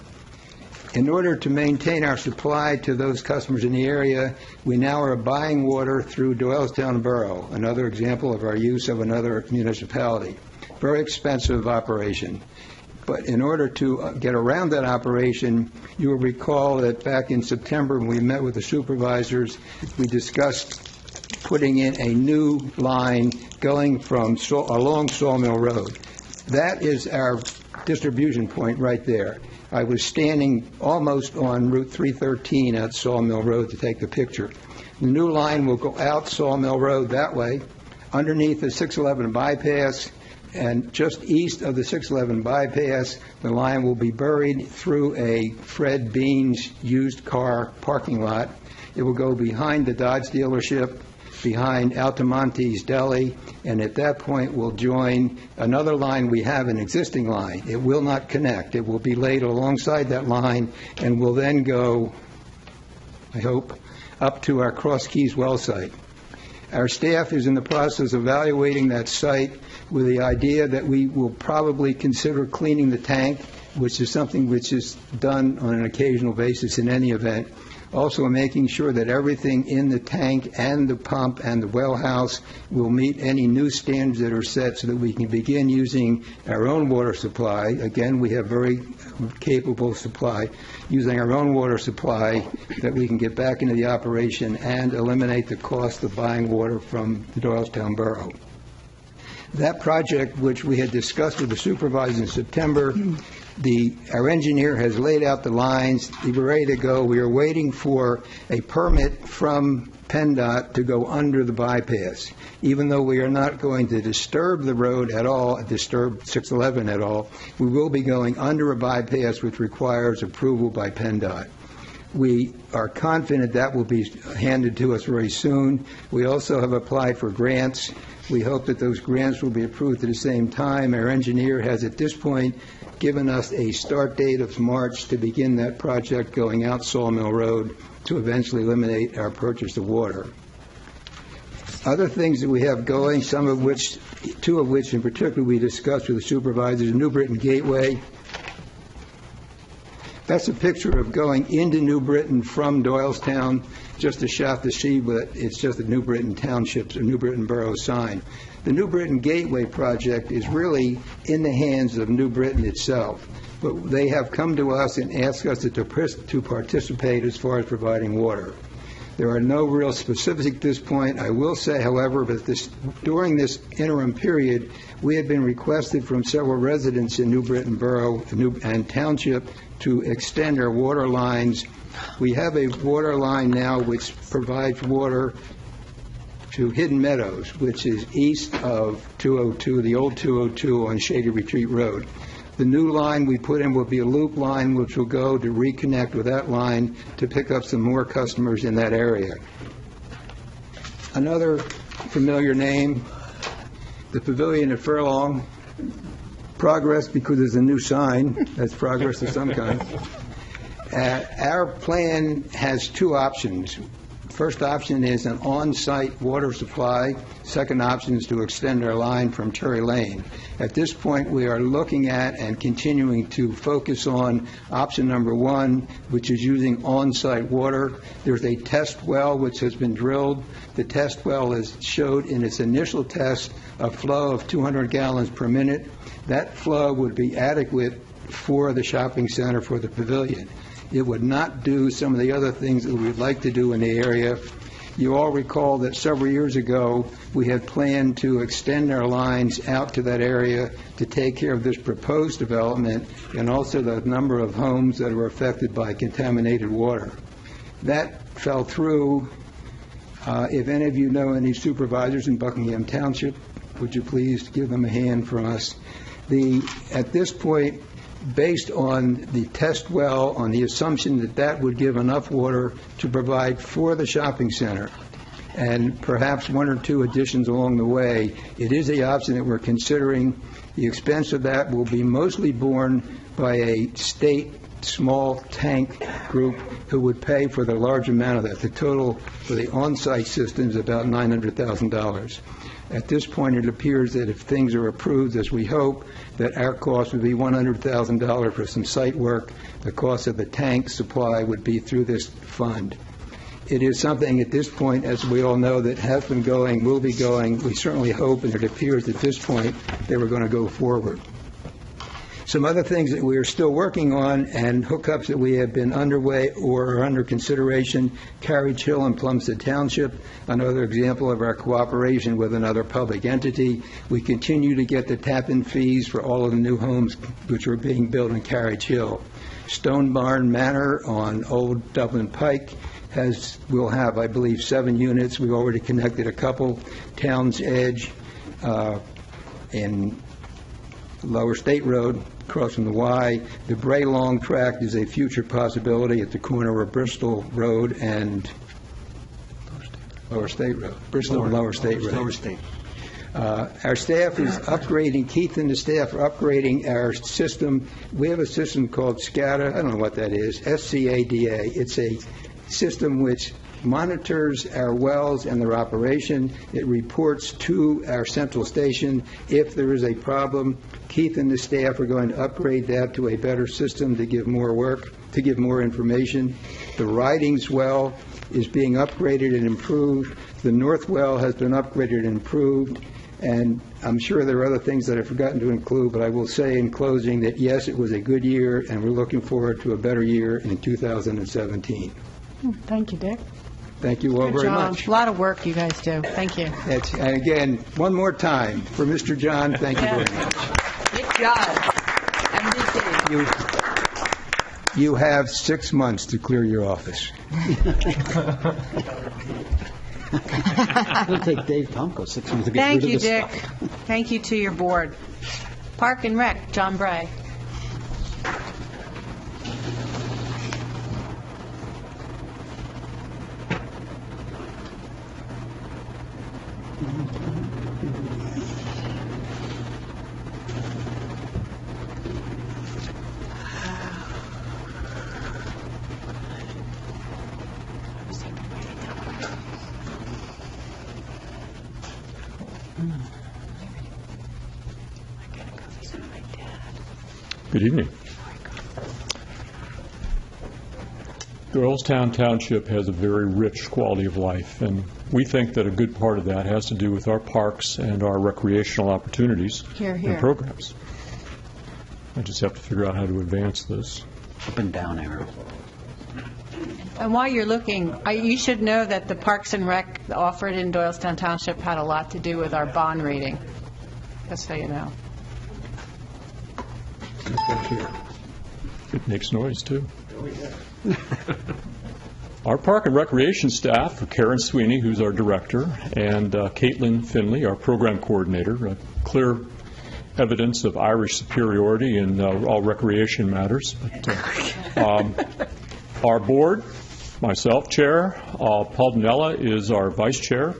In order to maintain our supply to those customers in the area, we now are buying water through Doylestown Borough, another example of our use of another municipality. Very expensive operation. But in order to get around that operation, you will recall that back in September when we met with the supervisors, we discussed putting in a new line going from along Sawmill Road. That is our distribution point right there. I was standing almost on Route 313 at Sawmill Road to take the picture. The new line will go out Sawmill Road that way, underneath the 611 bypass, and just east of the 611 bypass, the line will be buried through a Fred Beans used car parking lot. It will go behind the Dodge dealership, behind Altamonte's Deli, and at that point will join another line. We have an existing line. It will not connect. It will be laid alongside that line and will then go, I hope, up to our Cross Keys well site. Our staff is in the process of evaluating that site with the idea that we will probably consider cleaning the tank, which is something which is done on an occasional basis in any event. Also making sure that everything in the tank and the pump and the well house will meet any new standards that are set so that we can begin using our own water supply. Again, we have very capable supply, using our own water supply that we can get back into the operation and eliminate the cost of buying water from the Doylestown Borough. That project, which we had discussed with the supervisors in September, our engineer has laid out the lines. We're ready to go. We are waiting for a permit from PennDOT to go under the bypass. Even though we are not going to disturb the road at all, disturb 611 at all, we will be going under a bypass which requires approval by PennDOT. We are confident that will be handed to us very soon. We also have applied for grants. We hope that those grants will be approved at the same time. Our engineer has at this point given us a start date of March to begin that project going out Sawmill Road to eventually eliminate our purchase of water. Other things that we have going, two of which in particular we discussed with the supervisors, New Britain Gateway. That's a picture of going into New Britain from Doylestown, just a shot to see, but it's just the New Britain Townships or New Britain Borough sign. The New Britain Gateway project is really in the hands of New Britain itself, but they have come to us and asked us to participate as far as providing water. There are no real specifics at this point. I will say, however, that during this interim period, we have been requested from several residents in New Britain Borough and Township to extend our water lines. We have a water line now which provides water to Hidden Meadows, which is east of 202, the old 202 on Shady Retreat Road. The new line we put in will be a loop line which will go to reconnect with that line to pick up some more customers in that area. Another familiar name, the Pavilion at Furlong. Progress because there's a new sign. That's progress of some kind. Our plan has two options. First option is an on-site water supply. Second option is to extend our line from Cherry Lane. At this point, we are looking at and continuing to focus on option number one, which is using on-site water. There's a test well which has been drilled. The test well has showed in its initial test a flow of 200 gallons per minute. That flow would be adequate for the shopping center, for the pavilion. It would not do some of the other things that we'd like to do in the area. You all recall that several years ago, we had planned to extend our lines out to that area to take care of this proposed development and also the number of homes that are affected by contaminated water. That fell through. If any of you know any supervisors in Buckingham Township, would you please give them a hand from us? At this point, based on the test well, on the assumption that that would give enough water to provide for the shopping center, and perhaps one or two additions along the way, it is the option that we're considering. The expense of that will be mostly borne by a state small tank group who would pay for the large amount of that. The total for the on-site system is about $900,000. At this point, it appears that if things are approved, as we hope, that our cost would be $100,000 for some site work. The cost of the tank supply would be through this fund. It is something at this point, as we all know, that has been going, will be going. We certainly hope, and it appears at this point, that we're going to go forward. Some other things that we are still working on and hookups that we have been underway or are under consideration, Carriage Hill and Plumstead Township, another example of our cooperation with another public entity. We continue to get the tap-in fees for all of the new homes which are being built in Carriage Hill. Stone Barn Manor on Old Dublin Pike will have, I believe, 7 units. We've already connected a couple. Town's Edge in Lower State Road, crossing the Y. The Bray Long Tract is a future possibility at the corner of Bristol Road and Lower State Road. Bristol and Lower State Road. Lower State. Our staff is upgrading, Keith and the staff are upgrading our system. We have a system called SCADA. I don't know what that is, SCADA. It's a system which monitors our wells and their operation. It reports to our central station if there is a problem. Keith and the staff are going to upgrade that to a better system to give more work, to give more information. The Ridings well is being upgraded and improved. The North well has been upgraded and improved. And I'm sure there are other things that I've forgotten to include, but I will say in closing that, yes, it was a good year, and we're looking forward to a better year in 2017. Thank you, Dick. Thank you all very much. A lot of work you guys do. Thank you. And again, one more time, for Mr. John, thank you very much. Good job. MVP. You have 6 months to clear your office. It'll take Dave Tomko 6 months to get Thank rid you, of this Dick. stuff. Thank you to your board. Park and Rec, John Bray. Good evening. Earlstown Township has a very rich quality of life, and we think that a good part of that has to do with our parks and our recreational opportunities and programs. I just have to figure out how to advance this. Up and down arrow. And while you're looking, you should know that the Parks and Rec offered in Doylestown Township had a lot to do with our bond rating, just so you know. It makes noise, too. Our Park and Recreation staff, Karen Sweeney, who's our director, and Caitlin Finley, our program coordinator, clear evidence of Irish superiority in all recreation matters. But, our board, myself, chair, Paul Dinella is our vice chair,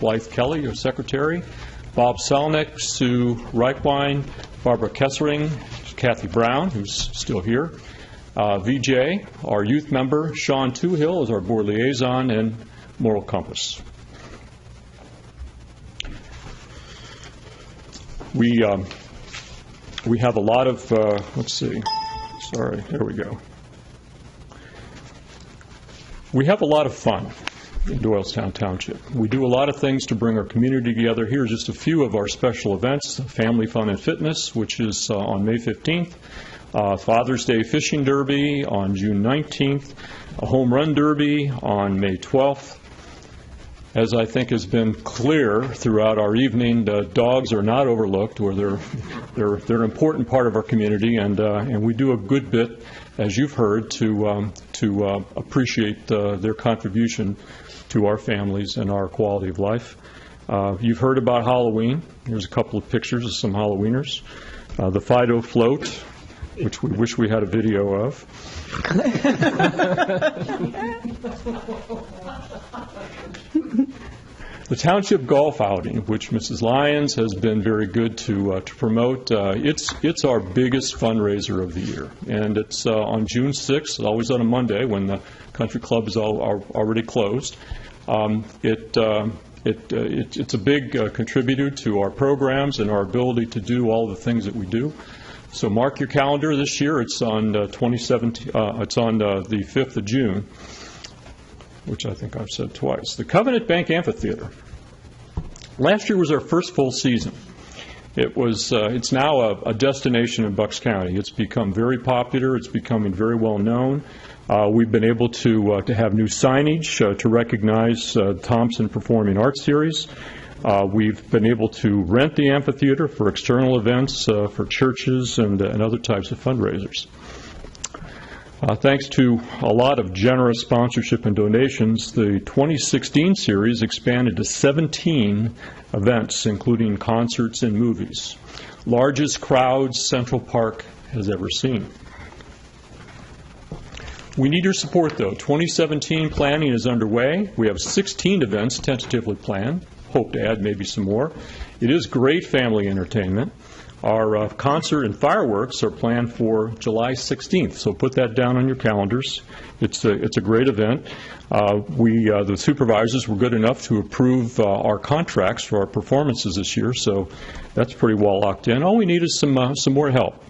Blythe Kelly, our secretary, Bob Selnick, Sue Reichwein, Barbara Kessering, Kathy Brown, who's still here, VJ, our youth member, Sean Toohill is our board liaison, and Moral Compass. We have a lot of, let's see, sorry, there we go. We have a lot of fun in Doylestown Township. We do a lot of things to bring our community together. Here are just a few of our special events: Family Fun and Fitness, which is on May 15th, Father's Day Fishing Derby on June 19th, a Home Run Derby on May 12th. As I think has been clear throughout our evening, dogs are not overlooked, or they're an important part of our community, and we do a good bit, as you've heard, to appreciate their contribution to our families and our quality of life. You've heard about Halloween. Here's a couple of pictures of some Halloweeners. The Fido Float, which we wish we had a video of. The Township Golf Outing, which Mrs. Lyons has been very good to promote, it's our biggest fundraiser of the year, and it's on June 6th, always on a Monday when the country club is already closed. It's a big contributor to our programs and our ability to do all the things that we do. So mark your calendar this year. It's on 2017. It's on the 5th of June, which I think I've said twice. The Covenant Bank Amphitheater. Last year was our first full season. It's now a destination in Bucks County. It's become very popular. It's becoming very well known. We've been able to have new signage to recognize Thompson Performing Arts Series. We've been able to rent the amphitheater for external events, for churches and other types of fundraisers. Thanks to a lot of generous sponsorship and donations, the 2016 series expanded to 17 events, including concerts and movies. Largest crowds Central Park has ever seen. We need your support, though. 2017 planning is underway. We have 16 events tentatively planned. Hope to add maybe some more. It is great family entertainment. Our concert and fireworks are planned for July 16th, so put that down on your calendars. It's a great event. The supervisors were good enough to approve our contracts for our performances this year, so that's pretty well locked in. All we need is some more help.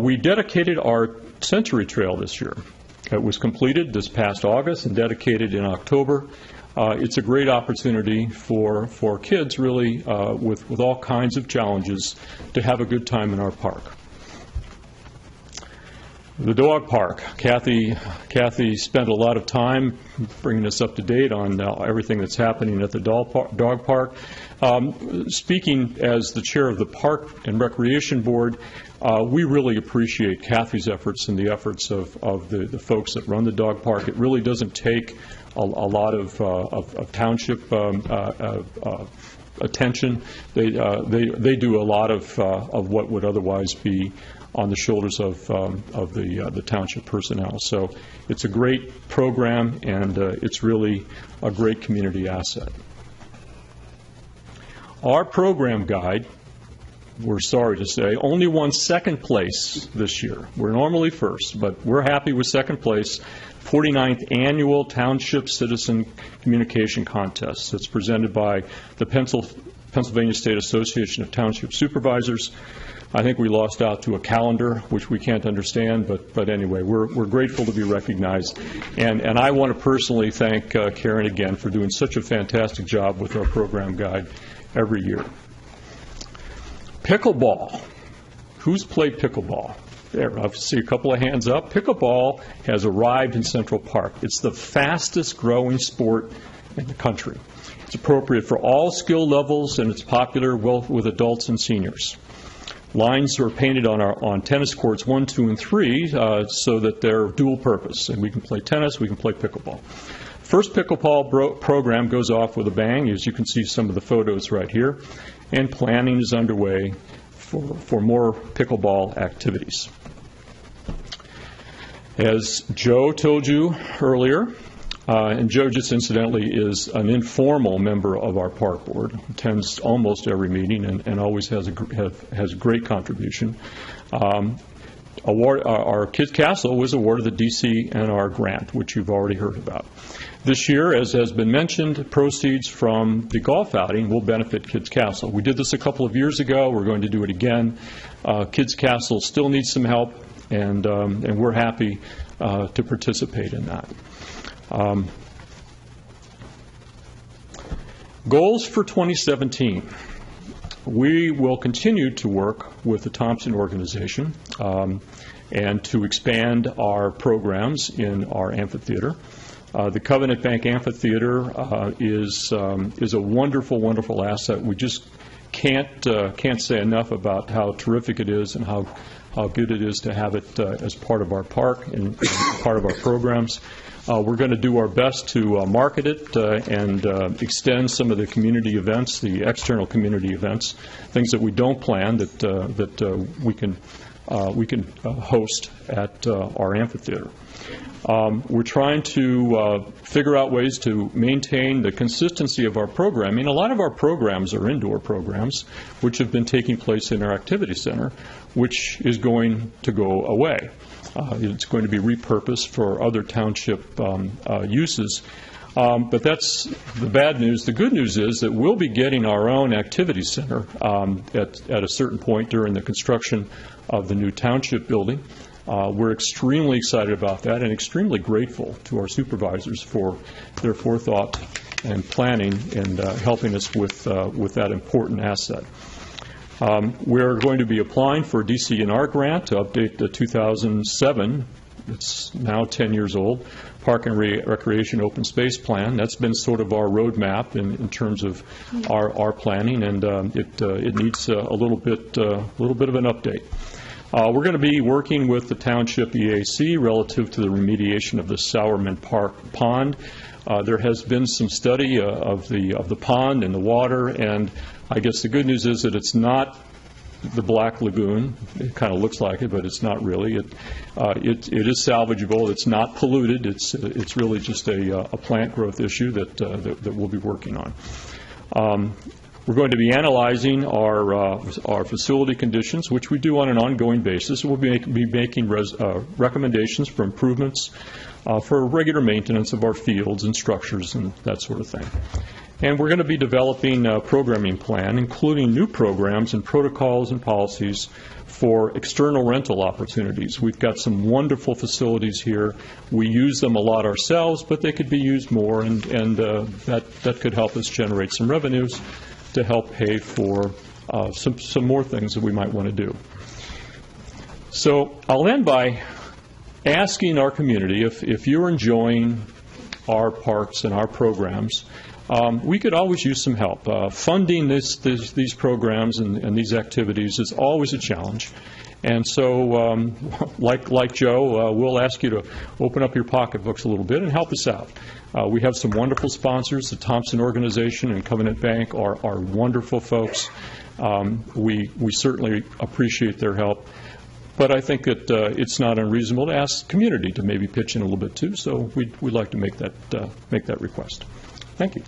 We dedicated our Century Trail this year. It was completed this past August and dedicated in October. It's a great opportunity for kids, really, with all kinds of challenges, to have a good time in our park. The dog park. Kathy spent a lot of time bringing us up to date on everything that's happening at the dog park. Speaking as the chair of the Park and Recreation Board, we really appreciate Kathy's efforts and the efforts of the folks that run the dog park. It really doesn't take a lot of township attention. They do a lot of what would otherwise be on the shoulders of the township personnel. So it's a great program, and it's really a great community asset. Our program guide, we're sorry to say, only won second place this year. We're normally first, but we're happy with second place. 49th Annual Township Citizen Communication Contest. It's presented by the Pennsylvania State Association of Township Supervisors. I think we lost out to a calendar, which we can't understand, but anyway, we're grateful to be recognized. And I want to personally thank Karen again for doing such a fantastic job with our program guide every year. Pickleball. Who's played pickleball? There, I see a couple of hands up. Pickleball has arrived in Central Park. It's the fastest growing sport in the country. It's appropriate for all skill levels, and it's popular with adults and seniors. Lines are painted on tennis courts 1, 2, and 3 so that they're dual purpose, and we can play tennis, we can play pickleball. First pickleball program goes off with a bang, as you can see some of the photos right here, and planning is underway for more pickleball activities. As Joe told you earlier, and Joe just incidentally is an informal member of our park board, attends almost every meeting and always has a great contribution. Our Kids Castle was awarded the DCNR grant, which you've already heard about. This year, as has been mentioned, proceeds from the golf outing will benefit Kids Castle. We did this a couple of years ago. We're going to do it again. Kids Castle still needs some help, and we're happy to participate in that. Goals for 2017. We will continue to work with the Thompson organization and to expand our programs in our amphitheater. The Covenant Bank Amphitheater is a wonderful, wonderful asset. We just can't say enough about how terrific it is and how good it is to have it as part of our park and part of our programs. We're going to do our best to market it and extend some of the community events, the external community events, things that we don't plan that we can host at our amphitheater. We're trying to figure out ways to maintain the consistency of our programming. A lot of our programs are indoor programs, which have been taking place in our activity center, which is going to go away. It's going to be repurposed for other township uses. But that's the bad news. The good news is that we'll be getting our own activity center at a certain point during the construction of the new township building. We're extremely excited about that and extremely grateful to our supervisors for their forethought and planning and helping us with that important asset. We're going to be applying for a DCNR grant to update the 2007, it's now 10 years old, Park and Recreation Open Space Plan. That's been sort of our roadmap in terms of our planning, and it needs a little bit of an update. We're going to be working with the Township EAC relative to the remediation of the Sourman Park Pond. There has been some study of the pond and the water, and I guess the good news is that it's not the Black Lagoon. It kind of looks like it, but it's not really. It is salvageable. It's not polluted. It's really just a plant growth issue that we'll be working on. We're going to be analyzing our facility conditions, which we do on an ongoing basis. We'll be making recommendations for improvements for regular maintenance of our fields and structures and that sort of thing. And we're going to be developing a programming plan, including new programs and protocols and policies for external rental opportunities. We've got some wonderful facilities here. We use them a lot ourselves, but they could be used more, and that could help us generate some revenues to help pay for some more things that we might want to do. So I'll end by asking our community, if you're enjoying our parks and our programs, we could always use some help. Funding these programs and these activities is always a challenge. And so, like Joe, we'll ask you to open up your pocketbooks a little bit and help us out. We have some wonderful sponsors. The Thompson Organization and Covenant Bank are wonderful folks. We certainly appreciate their help. But I think that it's not unreasonable to ask the community to maybe pitch in a little bit too. So we'd like to make that request. Thank you.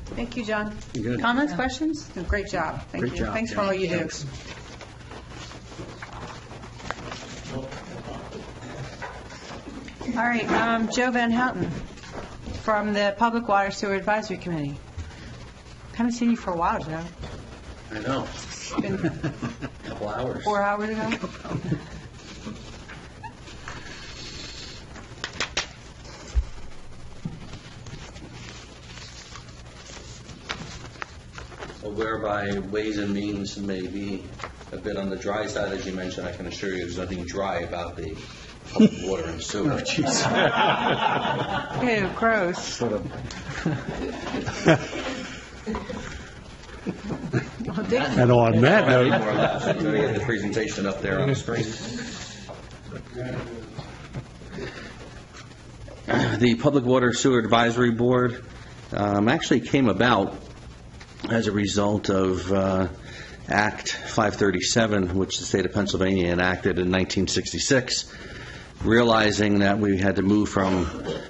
Thank you, John. Good. Comments, questions? No, great job. Thank Great you. job. Thanks for all you do. All right, Joe Van Houten from the Public Water Sewer Advisory Committee. Haven't seen you for a while, Joe. I know. It's been a couple hours. 4 hours ago. Whereby Ways and Means may be a bit on the dry side, as you mentioned. I can assure you there's nothing dry about the public water and sewer. Ew, gross. And on that More or note, less. I'm going to get the presentation up there on the screen. The Public Water Sewer Advisory Board actually came about as a result of Act 537, which the state of Pennsylvania enacted in 1966, realizing that we had to move from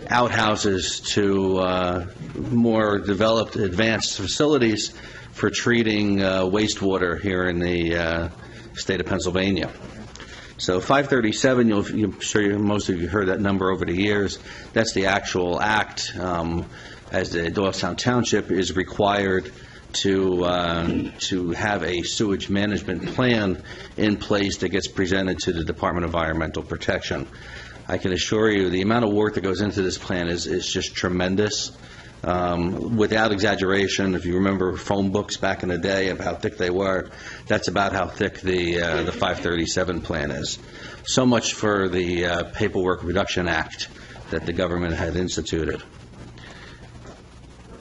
outhouses to more developed, advanced facilities for treating wastewater here in the state of Pennsylvania. So 537, I'm sure most of you heard that number over the years. That's the actual act, as the Doylestown Township is required to have a sewage management plan in place that gets presented to the Department of Environmental Protection. I can assure you the amount of work that goes into this plan is just tremendous. Without exaggeration, if you remember phone books back in the day of how thick they were, that's about how thick the 537 plan is. So much for the Paperwork Reduction Act that the government had instituted.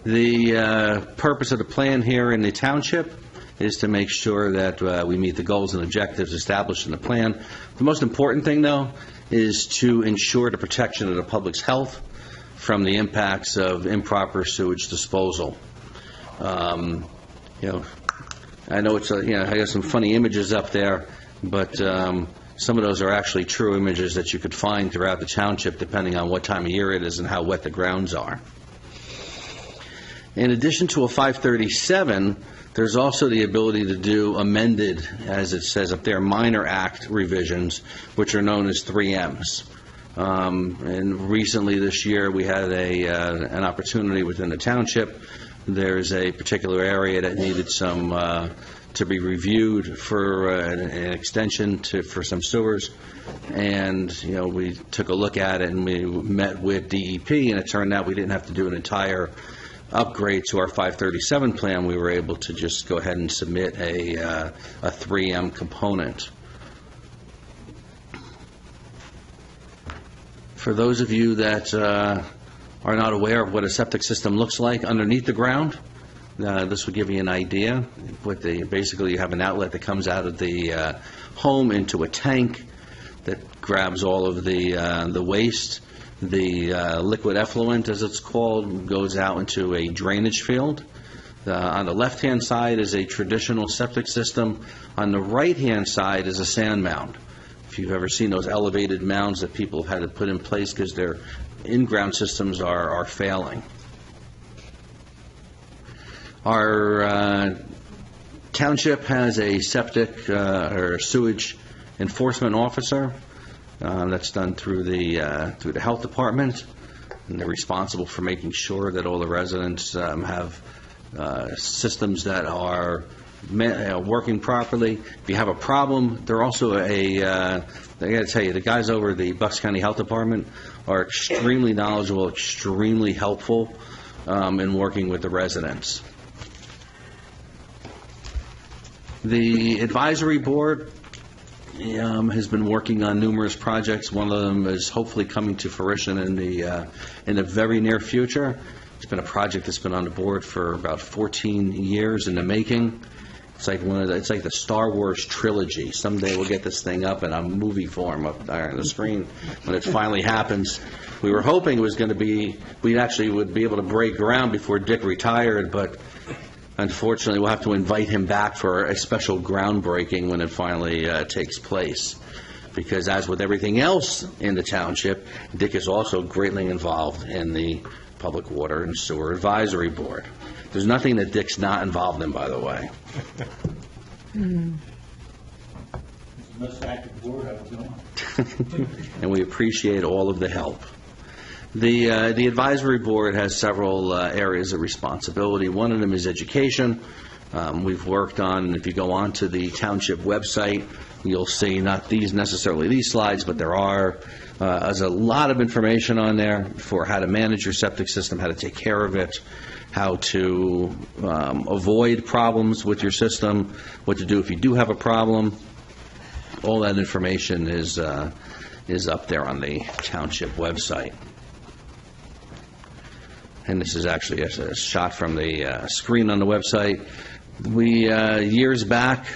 The purpose of the plan here in the township is to make sure that we meet the goals and objectives established in the plan. The most important thing, though, is to ensure the protection of the public's health from the impacts of improper sewage disposal. I know it's I got some funny images up there, but some of those are actually true images that you could find throughout the township, depending on what time of year it is and how wet the grounds are. In addition to a 537, there's also the ability to do amended, as it says up there, minor act revisions, which are known as 3Ms. And recently this year, we had an opportunity within the township. There's a particular area that needed some to be reviewed for an extension for some sewers, and we took a look at it and we met with DEP, and it turned out we didn't have to do an entire upgrade to our 537 plan. We were able to just go ahead and submit a 3M component. For those of you that are not aware of what a septic system looks like underneath the ground, this will give you an idea. Basically, you have an outlet that comes out of the home into a tank that grabs all of the waste. The liquid effluent, as it's called, goes out into a drainage field. On the left-hand side is a traditional septic system. On the right-hand side is a sand mound. If you've ever seen those elevated mounds that people have had to put in place because their in-ground systems are failing. Our township has a septic or sewage enforcement officer. That's done through the health department, and they're responsible for making sure that all the residents have systems that are working properly. If you have a problem, they're also I got to tell you, the guys over at the Bucks County Health Department are extremely knowledgeable, extremely helpful in working with the residents. The advisory board has been working on numerous projects. One of them is hopefully coming to fruition in the very near future. It's been a project that's been on the board for about 14 years in the making. It's like it's like the Star Wars trilogy. Someday we'll get this thing up in a movie form up there on the screen when it finally happens. We were hoping it was going to be, we actually would be able to break ground before Dick retired, but unfortunately we'll have to invite him back for a special groundbreaking when it finally takes place. Because as with everything else in the township, Dick is also greatly involved in the Public Water and Sewer Advisory Board. There's nothing that Dick's not involved in, by the way. And we appreciate all of the help. The advisory board has several areas of responsibility. One of them is education. We've worked on, if you go onto the township website, you'll see not necessarily these slides, but there's a lot of information on there for how to manage your septic system, how to take care of it, how to avoid problems with your system, what to do if you do have a problem. All that information is up there on the Township website. And this is actually a shot from the screen on the website. Years back,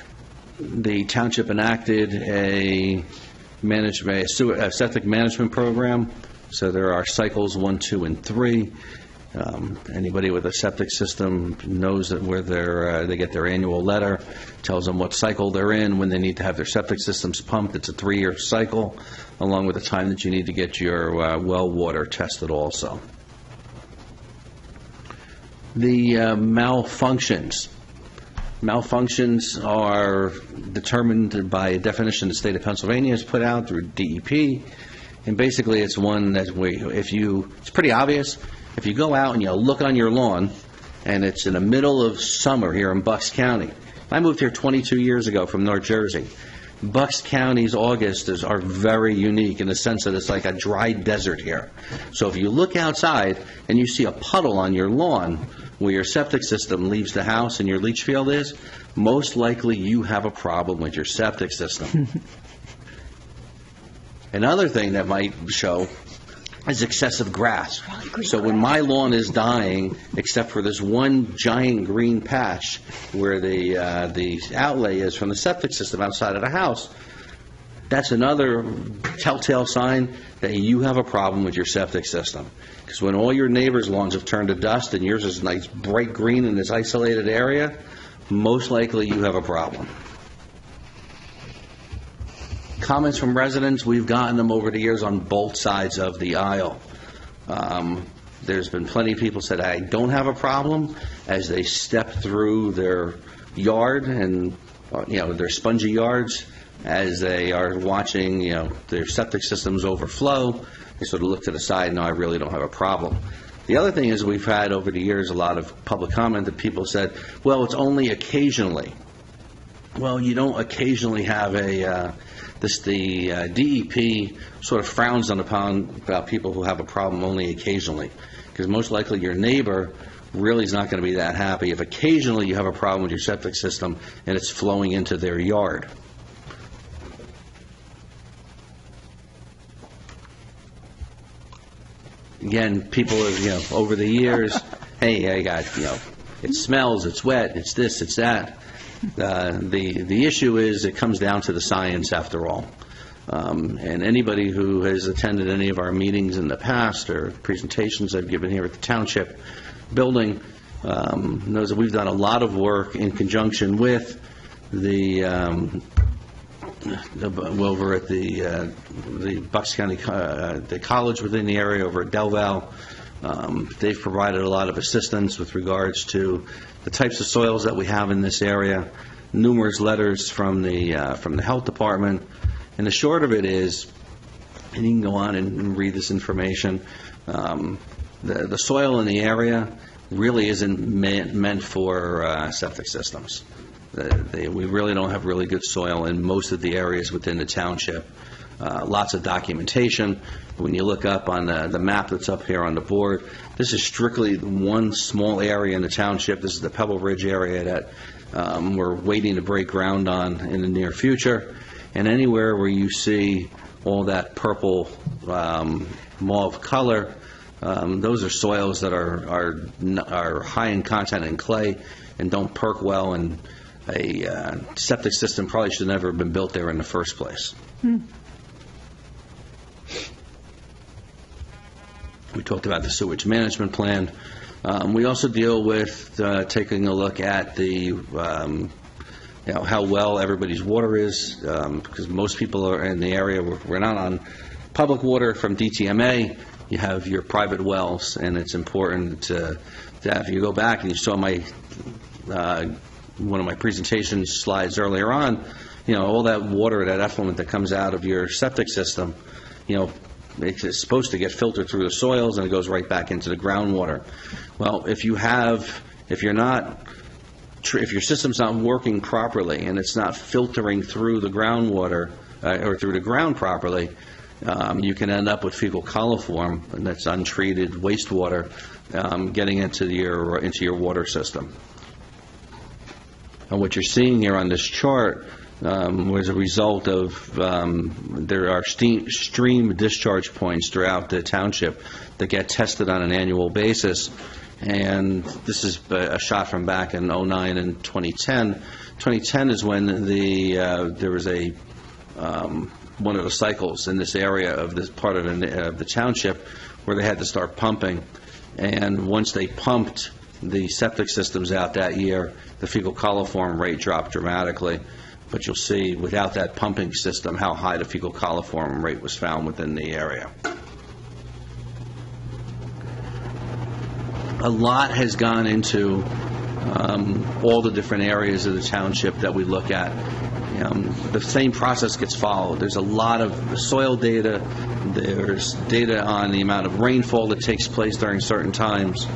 the Township enacted a septic management program. So there are cycles 1, 2, and 3. Anybody with a septic system knows that where they get their annual letter, tells them what cycle they're in, when they need to have their septic systems pumped. It's a 3-year cycle, along with the time that you need to get your well water tested also. The malfunctions. Malfunctions are determined by a definition the state of Pennsylvania has put out through DEP. And basically it's one that it's pretty obvious. If you go out and you look on your lawn, and it's in the middle of summer here in Bucks County. I moved here 22 years ago from North Jersey. Bucks County's August are very unique in the sense that it's like a dry desert here. So if you look outside and you see a puddle on your lawn where your septic system leaves the house and your leach field is, most likely you have a problem with your septic system. Another thing that might show is excessive grass. So when my lawn is dying, except for this one giant green patch where the outlay is from the septic system outside of the house, that's another telltale sign that you have a problem with your septic system. Because when all your neighbors' lawns have turned to dust and yours is nice bright green in this isolated area, most likely you have a problem. Comments from residents, we've gotten them over the years on both sides of the aisle. There's been plenty of people said, I don't have a problem, as they step through their yard and, their spongy yards, as they are watching, their septic systems overflow. They sort of look to the side, no, I really don't have a problem. The other thing is we've had over the years a lot of public comment that people said, well, it's only occasionally. Well, you don't occasionally have the DEP sort of frowns upon about people who have a problem only occasionally, because most likely your neighbor really is not going to be that happy if occasionally you have a problem with your septic system and it's flowing into their yard. Again, people have, over the years, hey, I got, it smells, it's wet, it's this, it's that. The issue is it comes down to the science after all. And anybody who has attended any of our meetings in the past or presentations I've given here at the Township building knows that we've done a lot of work in conjunction with over at the Bucks County the college within the area over at Del Val. They've provided a lot of assistance with regards to the types of soils that we have in this area, numerous letters from the health department. And the short of it is, and you can go on and read this information, the soil in the area really isn't meant for septic systems. We really don't have really good soil in most of the areas within the township. Lots of documentation. When you look up on the map that's up here on the board, this is strictly one small area in the township. This is the Pebble Ridge area that we're waiting to break ground on in the near future. And anywhere where you see all that purple mauve color, those are soils that are high in content in clay and don't perk well, and a septic system probably should never have been built there in the first place. We talked about the sewage management plan. We also deal with taking a look at the how well everybody's water is, because most people are in the area. We're not on public water from DTMA. You have your private wells, and it's important to have. You go back and you saw my one of my presentation slides earlier on. All that water, that effluent that comes out of your septic system, it's supposed to get filtered through the soils and it goes right back into the groundwater. Well, if your system's not working properly and it's not filtering through the groundwater or through the ground properly, you can end up with fecal coliform, and that's untreated wastewater, getting into your water system. And what you're seeing here on this chart was a result of there are stream discharge points throughout the township that get tested on an annual basis. And this is a shot from back in 2009 and 2010. 2010 is when there was one of the cycles in this area of this part of the township where they had to start pumping. And once they pumped the septic systems out that year, the fecal coliform rate dropped dramatically. But you'll see without that pumping system how high the fecal coliform rate was found within the area. A lot has gone into all the different areas of the township that we look at. The same process gets followed. There's a lot of soil data. There's data on the amount of rainfall that takes place during certain times.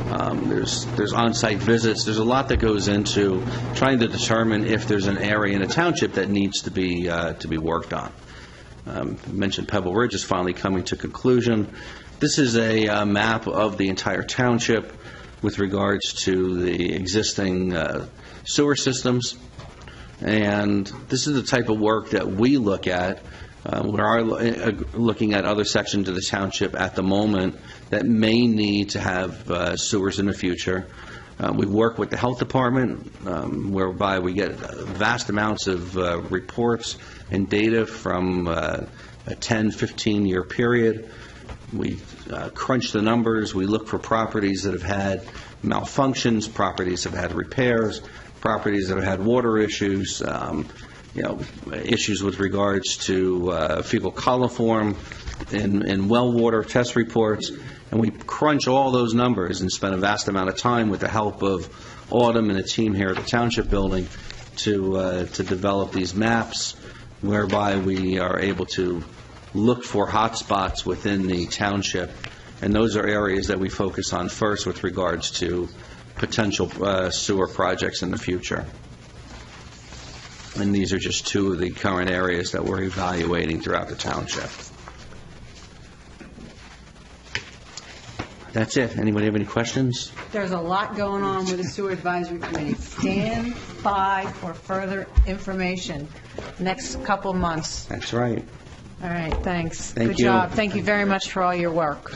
There's on-site visits. There's a lot that goes into trying to determine if there's an area in a township that needs to be worked on. I mentioned Pebble Ridge is finally coming to conclusion. This is a map of the entire township with regards to the existing sewer systems. And this is the type of work that we look at. We are looking at other sections of the township at the moment that may need to have sewers in the future. We work with the health department, whereby we get vast amounts of reports and data from a 10, 15-year period. We crunch the numbers. We look for properties that have had malfunctions, properties that have had repairs, properties that have had water issues, issues with regards to fecal coliform and well water test reports. And we crunch all those numbers and spend a vast amount of time with the help of Autumn and a team here at the Township Building to develop these maps, whereby we are able to look for hot spots within the township. And those are areas that we focus on first with regards to potential sewer projects in the future. And these are just two of the current areas that we're evaluating throughout the township. That's it. Anybody have any questions? There's a lot going on with the Sewer Advisory Committee. Stand by for further information next couple months. That's right. All right, thanks. Thank Good you. job. Thank you very much for all your work.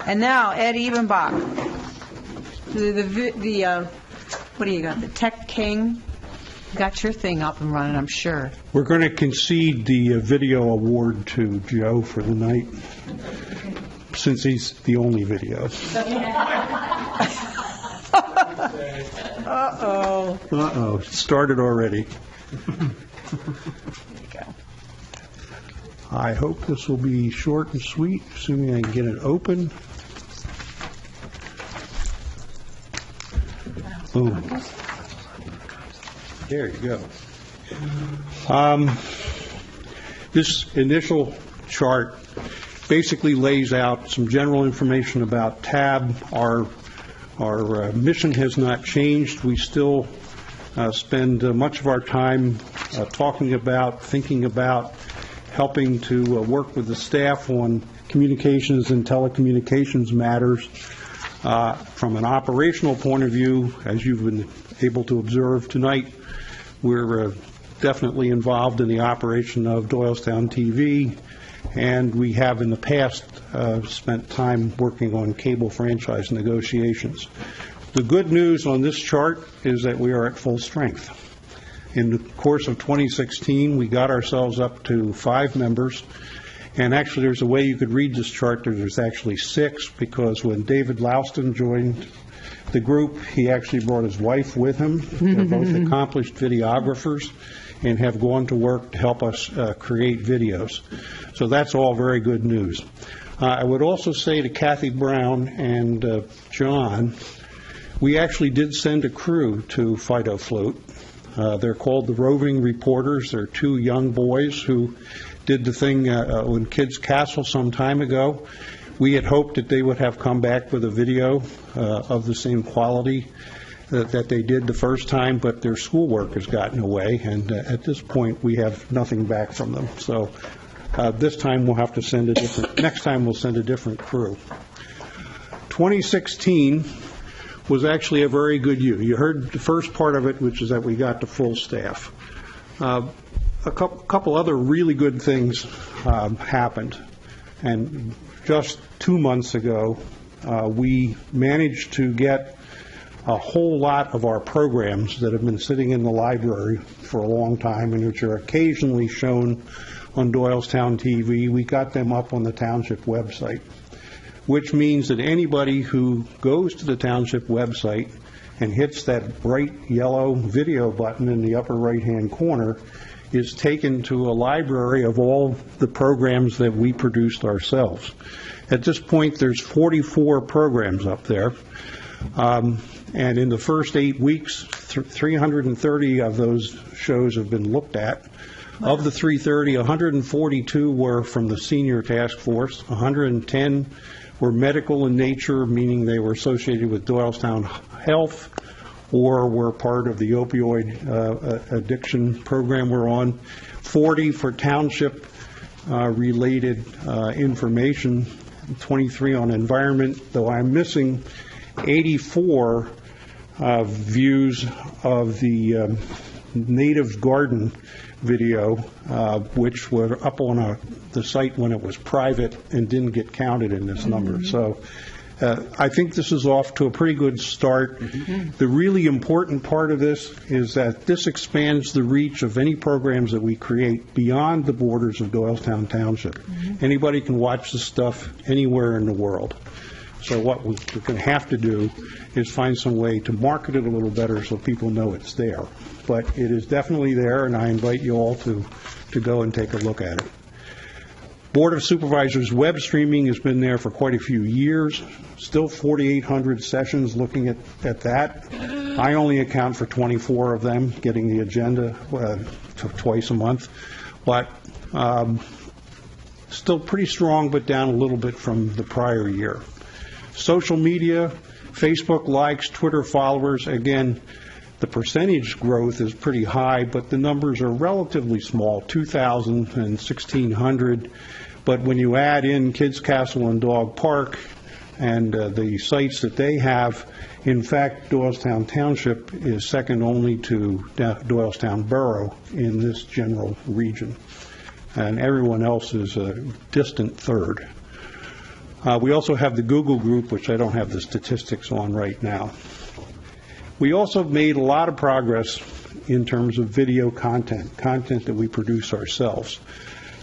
And now, Ed Ebenbach, what do you got, the Tech King? Got your thing up and running, I'm sure. We're going to concede the video award to Joe for the night, since he's the only video. Uh-oh. Uh-oh, started already. There you go. I hope this will be short and sweet, assuming I can get it open. Boom. There you go. This initial chart basically lays out some general information about TAB. Our mission has not changed. We still spend much of our time talking about, thinking about, helping to work with the staff on communications and telecommunications matters. From an operational point of view, as you've been able to observe tonight, we're definitely involved in the operation of Doylestown TV, and we have in the past spent time working on cable franchise negotiations. The good news on this chart is that we are at full strength. In the course of 2016, we got ourselves up to 5 members. And actually, there's a way you could read this chart. There's actually 6, because when David Louston joined the group, he actually brought his wife with him. They're both accomplished videographers and have gone to work to help us create videos. So that's all very good news. I would also say to Kathy Brown and John, we actually did send a crew to Fido Float. They're called the Roving Reporters. They're 2 young boys who did the thing in Kids Castle some time ago. We had hoped that they would have come back with a video of the same quality that they did the first time, but their schoolwork has gotten away, and at this point, we have nothing back from them. So this time, we'll have to send a different, next time we'll send a different crew. 2016 was actually a very good year. You heard the first part of it, which is that we got to full staff. A couple other really good things happened, and just 2 months ago, we managed to get a whole lot of our programs that have been sitting in the library for a long time and which are occasionally shown on Doylestown TV. We got them up on the Township website, which means that anybody who goes to the Township website and hits that bright yellow video button in the upper right-hand corner is taken to a library of all the programs that we produced ourselves. At this point, there's 44 programs up there. And in the first 8 weeks, 330 of those shows have been looked at. Of the 330, 142 were from the senior task force, 110 were medical in nature, meaning they were associated with Doylestown Health or were part of the opioid addiction program we're on, 40 for township related information, 23 on environment, though I'm missing 84 views of the native garden video, which were up on the site when it was private and didn't get counted in this number. So I think this is off to a pretty good start. The really important part of this is that this expands the reach of any programs that we create beyond the borders of Doylestown Township. Anybody can watch this stuff anywhere in the world. So what we're going to have to do is find some way to market it a little better so people know it's there. But it is definitely there, and I invite you all to go and take a look at it. Board of Supervisors web streaming has been there for quite a few years. Still 4,800 sessions looking at that. I only account for 24 of them, getting the agenda twice a month. But still pretty strong, but down a little bit from the prior year. Social media, Facebook likes, Twitter followers, again, the percentage growth is pretty high, but the numbers are relatively small, 2,000 and 1,600. But when you add in Kids Castle and Dog Park and the sites that they have, in fact, Doylestown Township is second only to Doylestown Borough in this general region. And everyone else is a distant third. We also have the Google group, which I don't have the statistics on right now. We also made a lot of progress in terms of video content that we produce ourselves.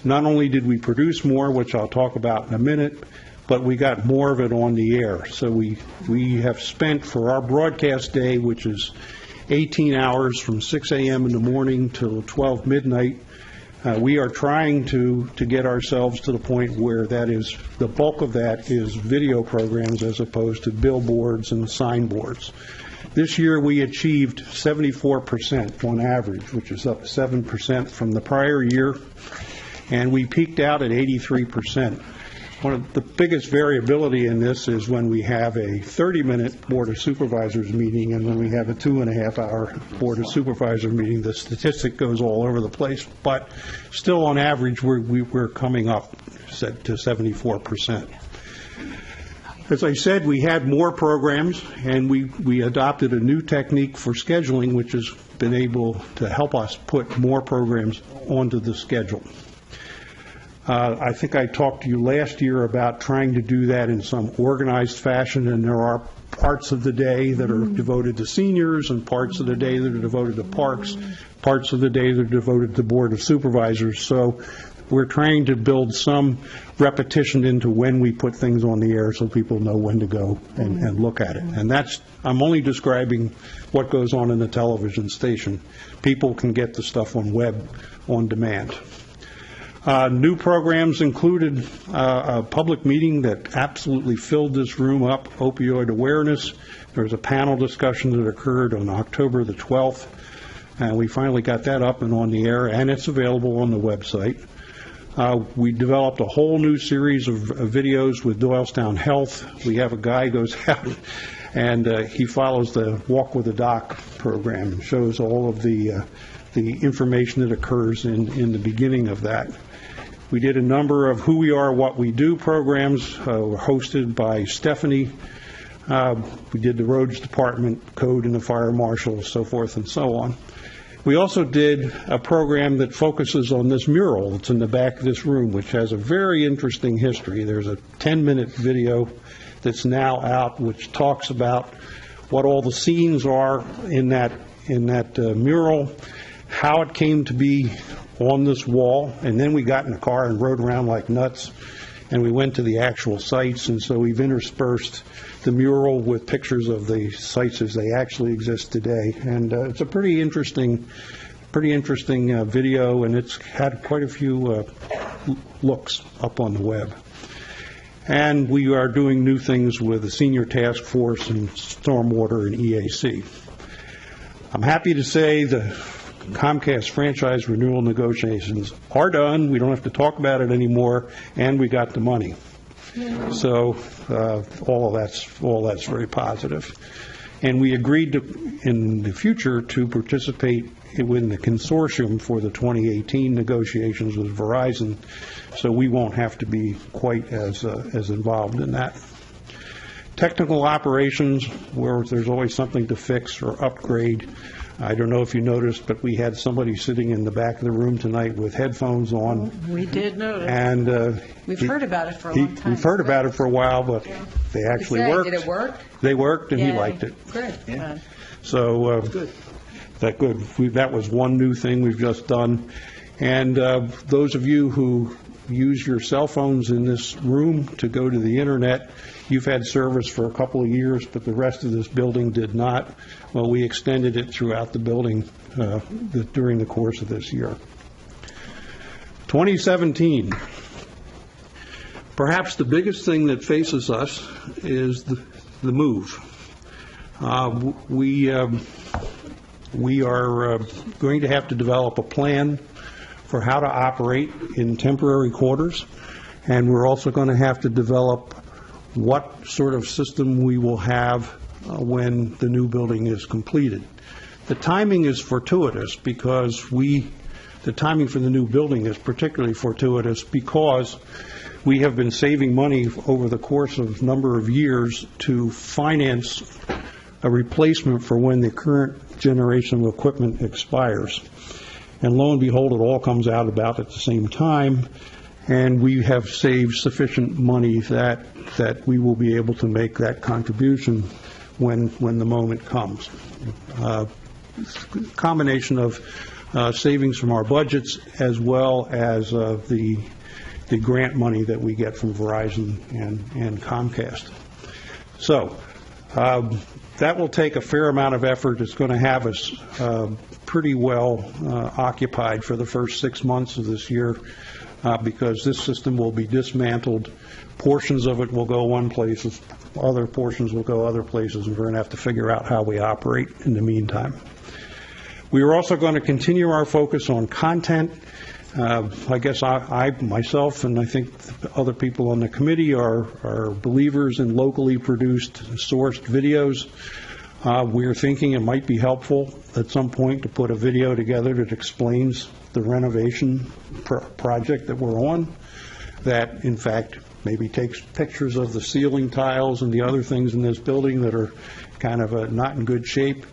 Not only did we produce more, which I'll talk about in a minute, but we got more of it on the air. So we have spent for our broadcast day, which is 18 hours from 6 a.m. in the morning till 12 midnight, we are trying to get ourselves to the point where that is, the bulk of that is video programs as opposed to billboards and signboards. This year we achieved 74% on average, which is up 7% from the prior year, and we peaked out at 83%. One of the biggest variability in this is when we have a 30-minute Board of Supervisors meeting and when we have a 2.5-hour Board of Supervisors meeting. The statistic goes all over the place, but still on average we're coming up to 74%. As I said, we had more programs, and we adopted a new technique for scheduling, which has been able to help us put more programs onto the schedule. I think I talked to you last year about trying to do that in some organized fashion, and there are parts of the day that are devoted to seniors and parts of the day that are devoted to parks, parts of the day that are devoted to Board of Supervisors. So we're trying to build some repetition into when we put things on the air so people know when to go and look at it. And that's, I'm only describing what goes on in the television station. People can get the stuff on web on demand. New programs included a public meeting that absolutely filled this room up, Opioid Awareness. There was a panel discussion that occurred on October the 12th, and we finally got that up and on the air, and it's available on the website. We developed a whole new series of videos with Doylestown Health. We have a guy goes out And he follows the Walk with the Doc program and shows all of the information that occurs in the beginning of that. We did a number of Who We Are, What We Do programs, were hosted by Stephanie. We did the Roads Department, Code and the Fire Marshal, so forth and so on. We also did a program that focuses on this mural that's in the back of this room, which has a very interesting history. There's a 10-minute video that's now out, which talks about what all the scenes are in that mural, how it came to be on this wall, and then we got in a car and rode around like nuts, and we went to the actual sites, and so we've interspersed the mural with pictures of the sites as they actually exist today. And it's a pretty interesting video, and it's had quite a few looks up on the web. And we are doing new things with the Senior Task Force and Stormwater and EAC. I'm happy to say the Comcast franchise renewal negotiations are done. We don't have to talk about it anymore, and we got the money. So all that's very positive. And we agreed to, in the future, to participate in the consortium for the 2018 negotiations with Verizon, so we won't have to be quite as involved in that. Technical operations, where there's always something to fix or upgrade. I don't know if you noticed, but we had somebody sitting in the back of the room tonight with headphones on. We did notice. And we've heard about it for a long time. We've heard about it for a while, but they actually worked. Did it work? They worked, and he liked it. Good. Yeah. So that was one new thing we've just done. And those of you who use your cell phones in this room to go to the internet, you've had service for a couple of years, but the rest of this building did not. Well, we extended it throughout the building during the course of this year. 2017. Perhaps the biggest thing that faces us is the move. We are going to have to develop a plan for how to operate in temporary quarters, and we're also going to have to develop what sort of system we will have when the new building is completed. The timing is fortuitous because the timing for the new building is particularly fortuitous because we have been saving money over the course of a number of years to finance a replacement for when the current generation of equipment expires. And lo and behold, it all comes out about at the same time, and we have saved sufficient money that we will be able to make that contribution when the moment comes. Combination of savings from our budgets as well as the grant money that we get from Verizon and Comcast. So that will take a fair amount of effort. It's going to have us pretty well occupied for the first 6 months of this year because this system will be dismantled. Portions of it will go one place, other portions will go other places, and we're going to have to figure out how we operate in the meantime. We are also going to continue our focus on content. I guess I myself, and I think other people on the committee are believers in locally produced, sourced videos. We're thinking it might be helpful at some point to put a video together that explains the renovation project that we're on, that in fact maybe takes pictures of the ceiling tiles and the other things in this building that are kind of not in good shape,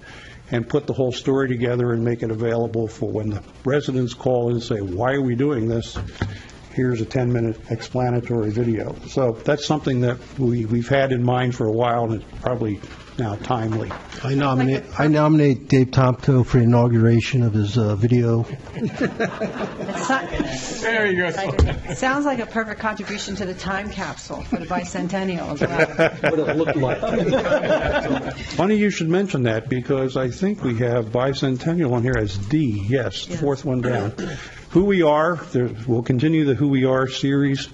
and put the whole story together and make it available for when the residents call and say, why are we doing this? Here's a 10-minute explanatory video. So that's something that we've had in mind for a while, and it's probably now timely. I nominate Dave Tomko for inauguration of his video. There you go. Sounds like a perfect contribution to the time capsule for the Bicentennial as well. What it looked like. Funny you should mention that, because I think we have Bicentennial on here as D. Yes, the fourth one down. Who We Are. We'll continue the Who We Are series.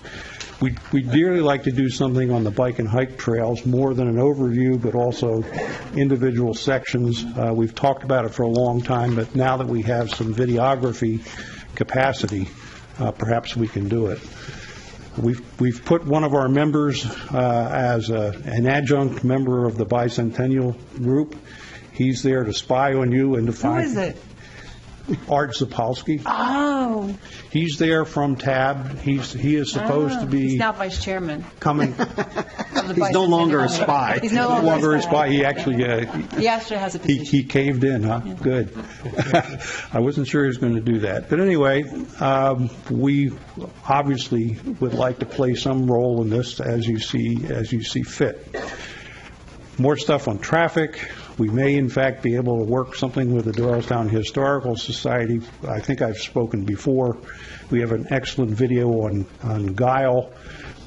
We'd dearly like to do something on the bike and hike trails, more than an overview, but also individual sections. We've talked about it for a long time, but now that we have some videography capacity, perhaps we can do it. We've put one of our members as an adjunct member of the Bicentennial group. He's there to spy on you and to find... Who is it? Art Zapolsky. Oh. He's there from TAB. He is supposed to be... He's now vice chairman. Coming... He's no longer a spy. He's no longer a spy. He actually... he actually has a position. He caved in, huh? Yeah. Good. I wasn't sure he was going to do that. But anyway, we obviously would like to play some role in this as you see fit. More stuff on traffic. We may, in fact, be able to work something with the Doylestown Historical Society. I think I've spoken before. We have an excellent video on Guile,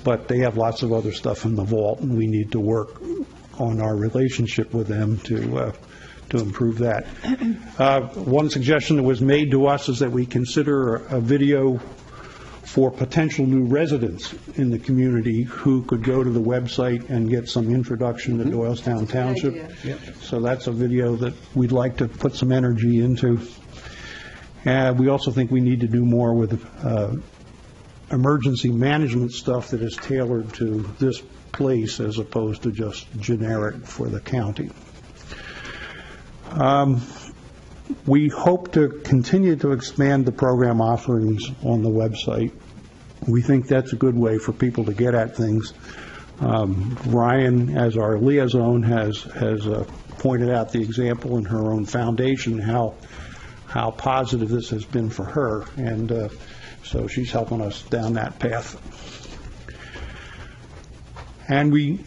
but they have lots of other stuff in the vault, and we need to work on our relationship with them to improve that. One suggestion that was made to us is that we consider a video for potential new residents in the community who could go to the website and get some introduction to Doylestown Township. Yep. So that's a video that we'd like to put some energy into. We also think we need to do more with emergency management stuff that is tailored to this place as opposed to just generic for the county. We hope to continue to expand the program offerings on the website. We think that's a good way for people to get at things. Ryan, as our liaison, has pointed out the example in her own foundation, how positive this has been for her, and so she's helping us down that path. And we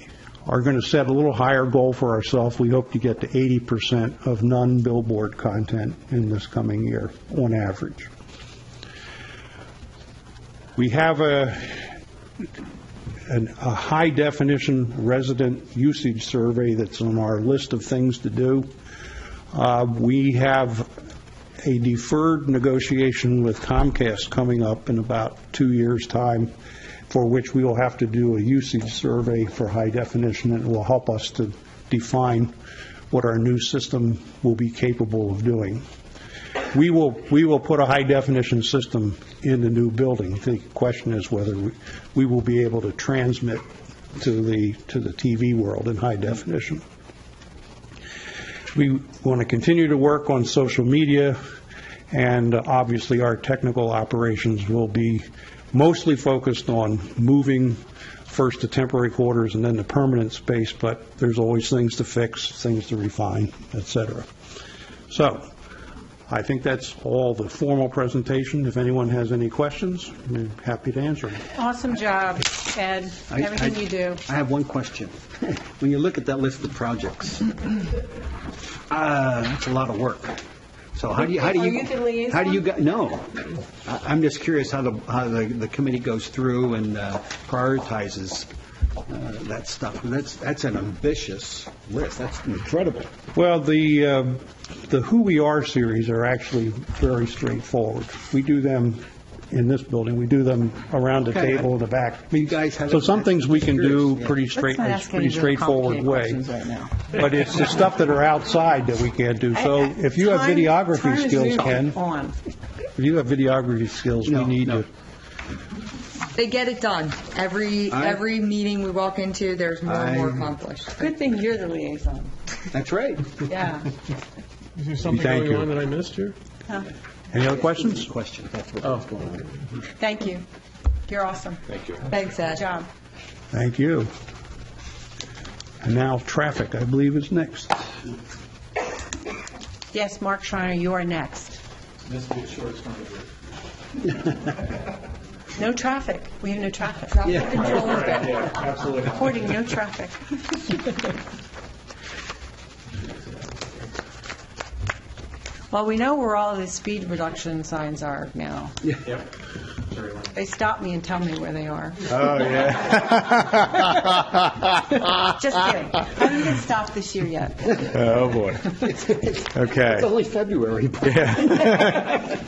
are going to set a little higher goal for ourselves. We hope to get to 80% of non-billboard content in this coming year, on average. We have a high-definition resident usage survey that's on our list of things to do. We have a deferred negotiation with Comcast coming up in about 2 years' time, for which we will have to do a usage survey for high definition, and it will help us to define what our new system will be capable of doing. We will put a high definition system in the new building. The question is whether we will be able to transmit to the TV world in high definition. We want to continue to work on social media, and obviously our technical operations will be mostly focused on moving first to temporary quarters and then to permanent space, but there's always things to fix, things to refine, etc. So I think that's all the formal presentation. If anyone has any questions, I'm happy to answer them. Awesome job, Ed. Everything you do. I have one question. When you look at that list of projects, that's a lot of work. So how do you no? I'm just curious how the committee goes through and prioritizes that stuff. That's an ambitious list. That's incredible. Well, the Who We Are series are actually very straightforward. We do them in this building. We do them around the table in the back. You guys have so some things we can do pretty straightforward way. Right, but it's the stuff that are outside that we can't do. So if you have videography skills, Ken, if you have videography skills, we need to. They get it done. Every meeting we walk into, there's more and more accomplished. Good thing you're the liaison. That's right. Yeah. Is there something going on that I missed here? Any other questions? Questions. That's what's going on. Thank you. You're awesome. Thank you. Thanks, Ed. Good job. Thank you. And now traffic, I believe, is next. Yes, Mark Schreiner, you are next. No traffic. We have no traffic. Traffic control is good. Yeah, absolutely. Reporting no traffic. Well, we know where all the speed reduction signs are now. Yep. They stop me and tell me where they are. Oh, yeah. Just kidding. I didn't get stopped this year yet. Oh, boy. Okay. It's only February. Yeah.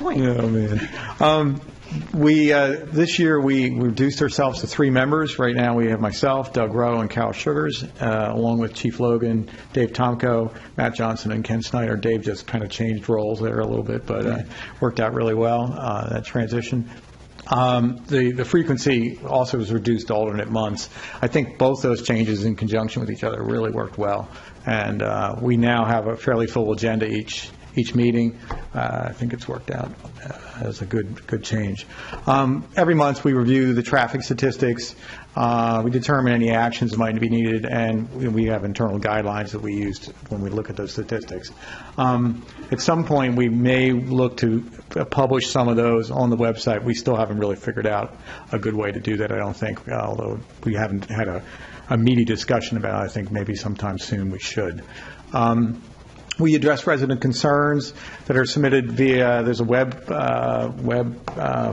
Oh, man. This year we reduced ourselves to 3 members. Right now we have myself, Doug Rowe, and Cal Sugars, along with Chief Logan, Dave Tomko, Matt Johnson, and Ken Snyder. Dave just kind of changed roles there a little bit, but worked out really well, that transition. The frequency also was reduced to alternate months. I think both those changes in conjunction with each other really worked well, and we now have a fairly full agenda each meeting. I think it's worked out as a good change. Every month we review the traffic statistics. We determine any actions that might be needed, and we have internal guidelines that we use when we look at those statistics. At some point, we may look to publish some of those on the website. We still haven't really figured out a good way to do that, I don't think, although we haven't had a meaty discussion about it. I think maybe sometime soon we should. We address resident concerns that are submitted via, there's a web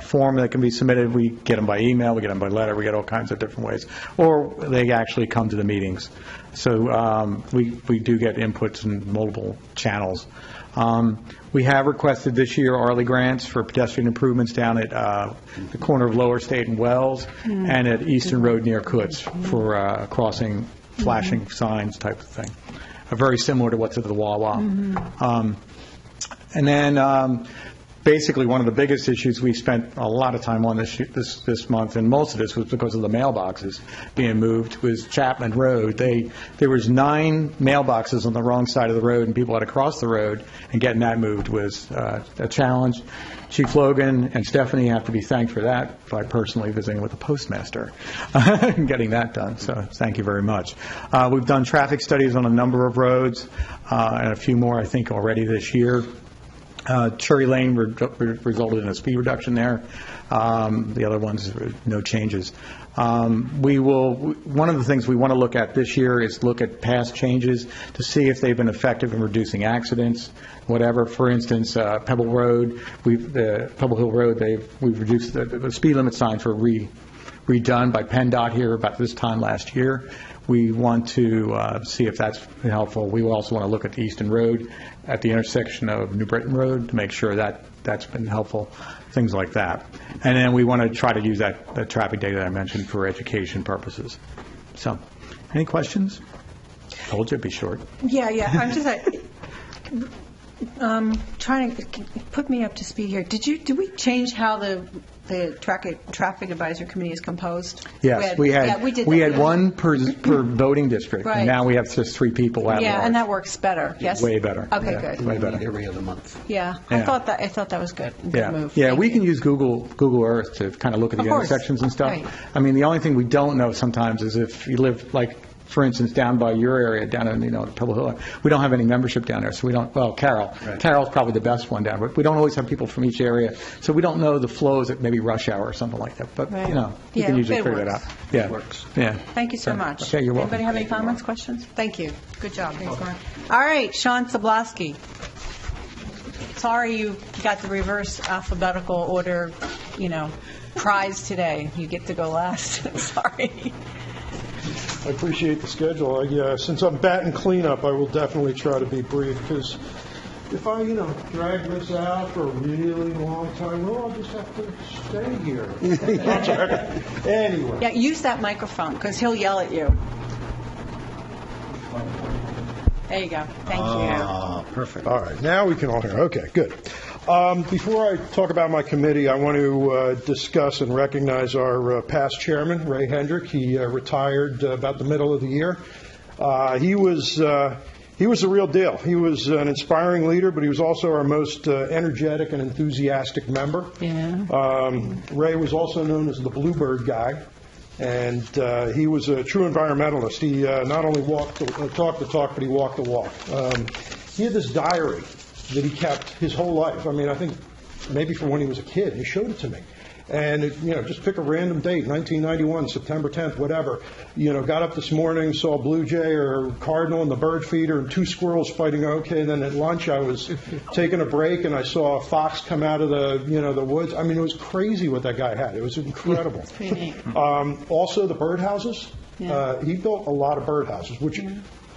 form that can be submitted. We get them by email, we get them by letter, we get all kinds of different ways. Or they actually come to the meetings. So we do get inputs in multiple channels. We have requested this year Arley grants for pedestrian improvements down at the corner of Lower State and Wells and at Eastern Road near Coots for crossing, flashing signs type of thing. Very similar to what's at the Wawa. And then basically one of the biggest issues we spent a lot of time on this month, and most of this was because of the mailboxes being moved, was Chapman Road. There was 9 mailboxes on the wrong side of the road, and people had to cross the road, and getting that moved was a challenge. Chief Logan and Stephanie have to be thanked for that by personally visiting with the postmaster and getting that done. So thank you very much. We've done traffic studies on a number of roads and a few more, I think, already this year. Cherry Lane resulted in a speed reduction there. The other ones, no changes. One of the things we want to look at this year is look at past changes to see if they've been effective in reducing accidents, whatever. For instance, Pebble Road, Pebble Hill Road, we've reduced the speed limit signs were redone by PennDOT here about this time last year. We want to see if that's helpful. We also want to look at the Easton Road at the intersection of New Britain Road to make sure that that's been helpful, things like that. And then we want to try to use that traffic data that I mentioned for education purposes. So, any questions? Told you it'd be short. Yeah. I'm just trying to put me up to speed here. Did we change how the traffic advisory committee is composed? Yes, we had one per voting district, right. And now we have just 3 people at large. And that works better. Yes, way better. Okay, yeah, good. Way better. Every other month. Yeah. I thought that was good. Good move. Yeah, Thank we you. can use Google Earth to kind of look at the intersections and stuff. Right. I mean, the only thing we don't know sometimes is if you live, like, for instance, down by your area, down in, Pebble Hill, we don't have any membership down there, so we don't, well, Carroll. Right. Carroll's probably the best one down, but we don't always have people from each area, so we don't know the flows at maybe rush hour or something like that, but, right. You can usually figure that out. Yeah. It works. Yeah. Thank you so much. Okay, you're welcome. Anybody have any comments, questions? Thank you. Good job. Thanks, Mark. All right, Sean Zablosky. Sorry you got the reverse alphabetical order, prize today. You get to go last. Sorry. I appreciate the schedule. Since I'm batting cleanup, I will definitely try to be brief, because if I, drag this out for a really long time, I'll just have to stay here. Anyway. Yeah, use that microphone, because he'll yell at you. There you go. Thank you. Perfect. All right, now we can all hear. Okay, good. Before I talk about my committee, I want to discuss and recognize our past chairman, Ray Hendrick. He retired about the middle of the year. He was the real deal. He was an inspiring leader, but he was also our most energetic and enthusiastic member. Yeah. Ray was also known as the Bluebird guy, and he was a true environmentalist. He not only talked the talk, but he walked the walk. He had this diary that he kept his whole life. I mean, I think maybe from when he was a kid. He showed it to me. And, just pick a random date, 1991, September 10th, whatever. Got up this morning, saw a blue jay or cardinal in the bird feeder and 2 squirrels fighting. Okay, then at lunch I was taking a break and I saw a fox come out of the woods. I mean, it was crazy what that guy had. It was incredible. That's pretty neat. Also, the birdhouses. Yeah. He built a lot of birdhouses, which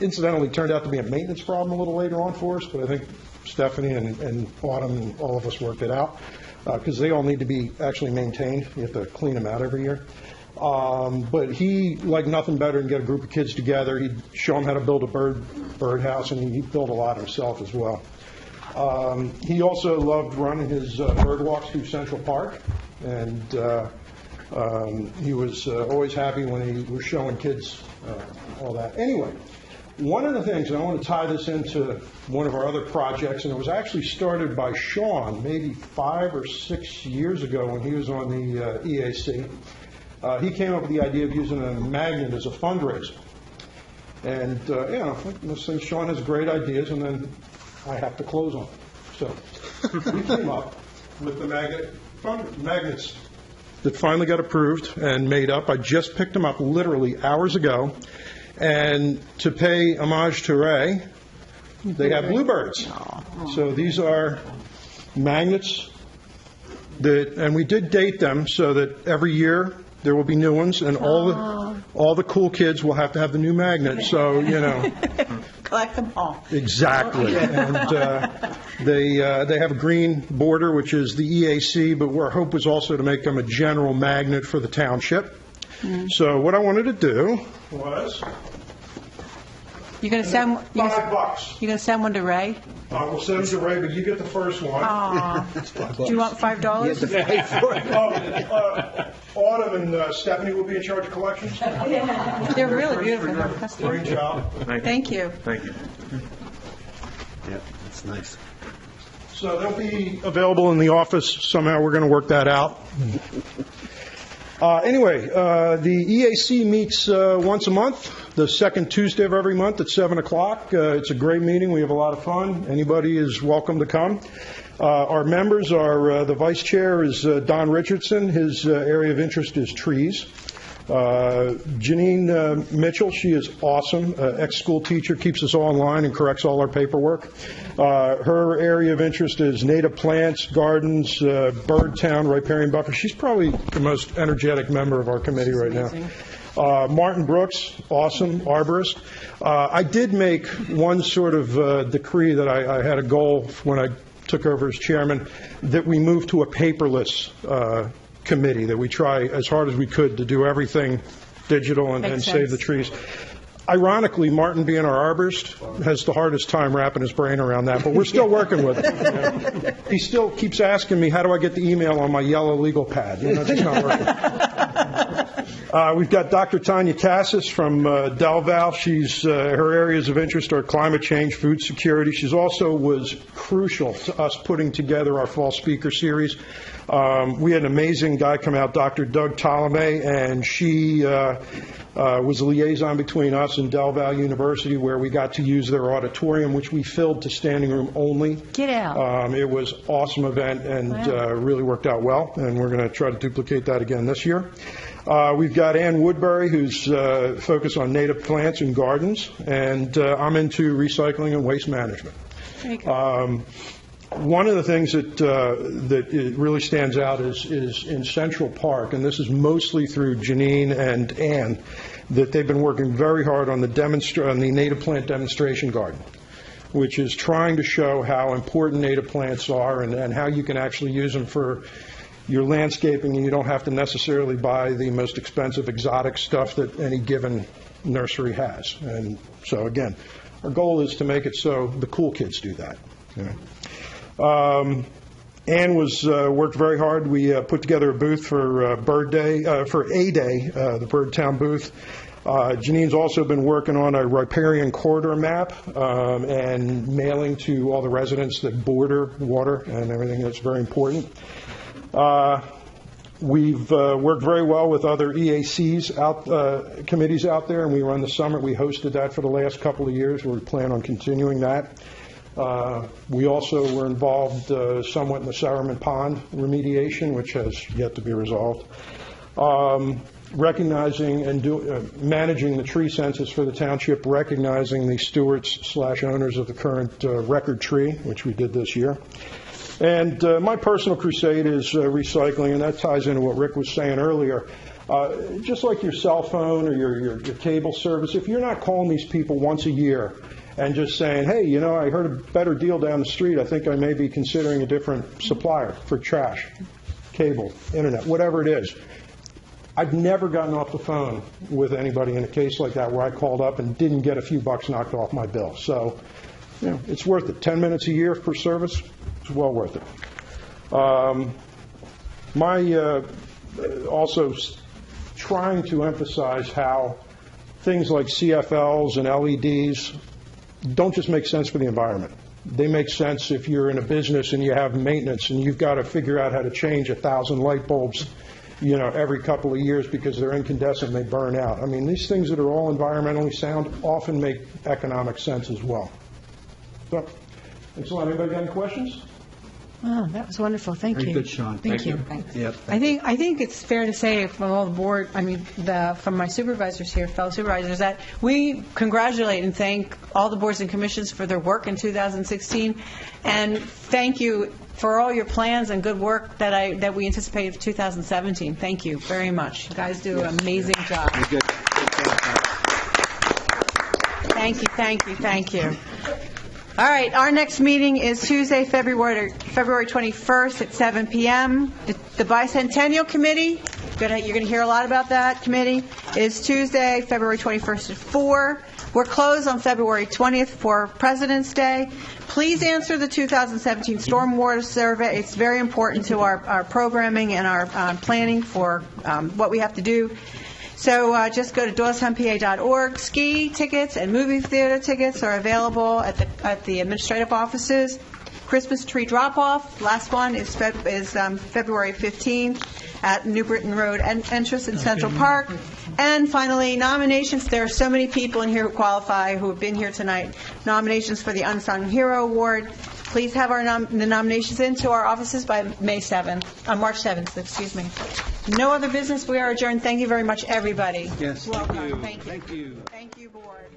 incidentally turned out to be a maintenance problem a little later on for us, but I think Stephanie and Autumn and all of us worked it out, because they all need to be actually maintained. You have to clean them out every year. But he liked nothing better than get a group of kids together. He'd show them how to build a birdhouse, and he built a lot himself as well. He also loved running his bird walks through Central Park. And he was always happy when he was showing kids all that. Anyway, one of the things, and I want to tie this into one of our other projects, and it was actually started by Sean maybe 5 or 6 years ago when he was on the EAC. He came up with the idea of using a magnet as a fundraiser. And, let's say Sean has great ideas, and then I have to close on it. So we came up with the magnets that finally got approved and made up. I just picked them up literally hours ago. And to pay homage to Ray, they have bluebirds. So these are magnets and we did date them so that every year there will be new ones, and all the cool kids will have to have the new magnet. So, collect them all. Exactly. And they have a green border, which is the EAC, but our hope was also to make them a general magnet for the township. So what I wanted to do was... You're going to send $5. You're going to send one to Ray? I will send it to Ray, but you get the first one. Do you want $5? You have to pay for it. Autumn and Stephanie will be in charge of collections. They're really beautiful. Great job. Thank you. Thank you. Yeah, that's nice. So they'll be available in the office. Somehow we're going to work that out. Anyway, the EAC meets once a month, the second Tuesday of every month at 7 o'clock. It's a great meeting. We have a lot of fun. Anybody is welcome to come. Our members are, the vice chair is Don Richardson. His area of interest is trees. Janine Mitchell, she is awesome, ex-school teacher, keeps us all in line and corrects all our paperwork. Her area of interest is native plants, gardens, Birdtown, riparian buffer. She's probably the most energetic member of our committee right now. Martin Brooks, awesome, arborist. I did make one sort of decree that I had a goal when I took over as chairman, that we move to a paperless committee, that we try as hard as we could to do everything digital and save the trees. Ironically, Martin, being our arborist, has the hardest time wrapping his brain around that, but we're still working with it. He still keeps asking me, how do I get the email on my yellow legal pad? It's just not working. We've got Dr. Tanya Cassis from Del Val. She's her areas of interest are climate change, food security. She's also was crucial to us putting together our fall speaker series. We had an amazing guy come out, Dr. Doug Ptolemy, and she was a liaison between us and Del Val University, where we got to use their auditorium, which we filled to standing room only. Get out. It was an awesome event and really worked out well, and we're going to try to duplicate that again this year. We've got Ann Woodbury, who's focused on native plants and gardens, and I'm into recycling and waste management. One of the things that it really stands out is in Central Park, and this is mostly through Janine and Ann, that they've been working very hard on the native plant demonstration garden, which is trying to show how important native plants are and how you can actually use them for your landscaping, and you don't have to necessarily buy the most expensive exotic stuff that any given nursery has. And so, again, our goal is to make it so the cool kids do that. Ann worked very hard. We put together a booth for Bird Day, for A-Day, the Birdtown booth. Janine's also been working on a riparian corridor map and mailing to all the residents that border water and everything. That's very important. We've worked very well with other EACs committees out there, and we run the summit. We hosted that for the last couple of years. We plan on continuing that. We also were involved somewhat in the Sowerman Pond remediation, which has yet to be resolved. Recognizing and managing the tree census for the township, recognizing the stewards/owners of the current record tree, which we did this year. And my personal crusade is recycling, and that ties into what Rick was saying earlier. Just like your cell phone or your cable service, if you're not calling these people once a year and just saying, hey, I heard a better deal down the street, I think I may be considering a different supplier for trash, cable, internet, whatever it is. I've never gotten off the phone with anybody in a case like that where I called up and didn't get a few bucks knocked off my bill. So, it's worth it. 10 minutes a year per service, it's well worth it. Also trying to emphasize how things like CFLs and LEDs don't just make sense for the environment. They make sense if you're in a business and you have maintenance and you've got to figure out how to change 1,000 light bulbs, every couple of years because they're incandescent and they burn out. I mean, these things that are all environmentally sound often make economic sense as well. So, thanks a lot. Anybody got any questions? Oh, that was wonderful. Thank you. Very good, Sean. Thank you. Yep. I think it's fair to say from all the board, from my supervisors here, fellow supervisors, that we congratulate and thank all the boards and commissions for their work in 2016, and thank you for all your plans and good work that we anticipate for 2017. Thank you very much. You guys do an amazing job. Thank you. All right, our next meeting is Tuesday, February 21st at 7 p.m. The Bicentennial Committee, you're going to hear a lot about that committee, is Tuesday, February 21st at 4. We're closed on February 20th for President's Day. Please answer the 2017 Stormwater Survey. It's very important to our programming and our planning for what we have to do. So just go to doylestownpa.org. Ski tickets and movie theater tickets are available at the administrative offices. Christmas tree drop-off, last one is February 15th at New Britain Road entrance in Central Park. And finally, nominations. There are so many people in here who qualify, who have been here tonight. Nominations for the Unsung Hero Award. Please have the nominations into our offices by March 7th, excuse me. No other business. We are adjourned. Thank you very much, everybody. Yes. Welcome. Thank you. Thank you, board.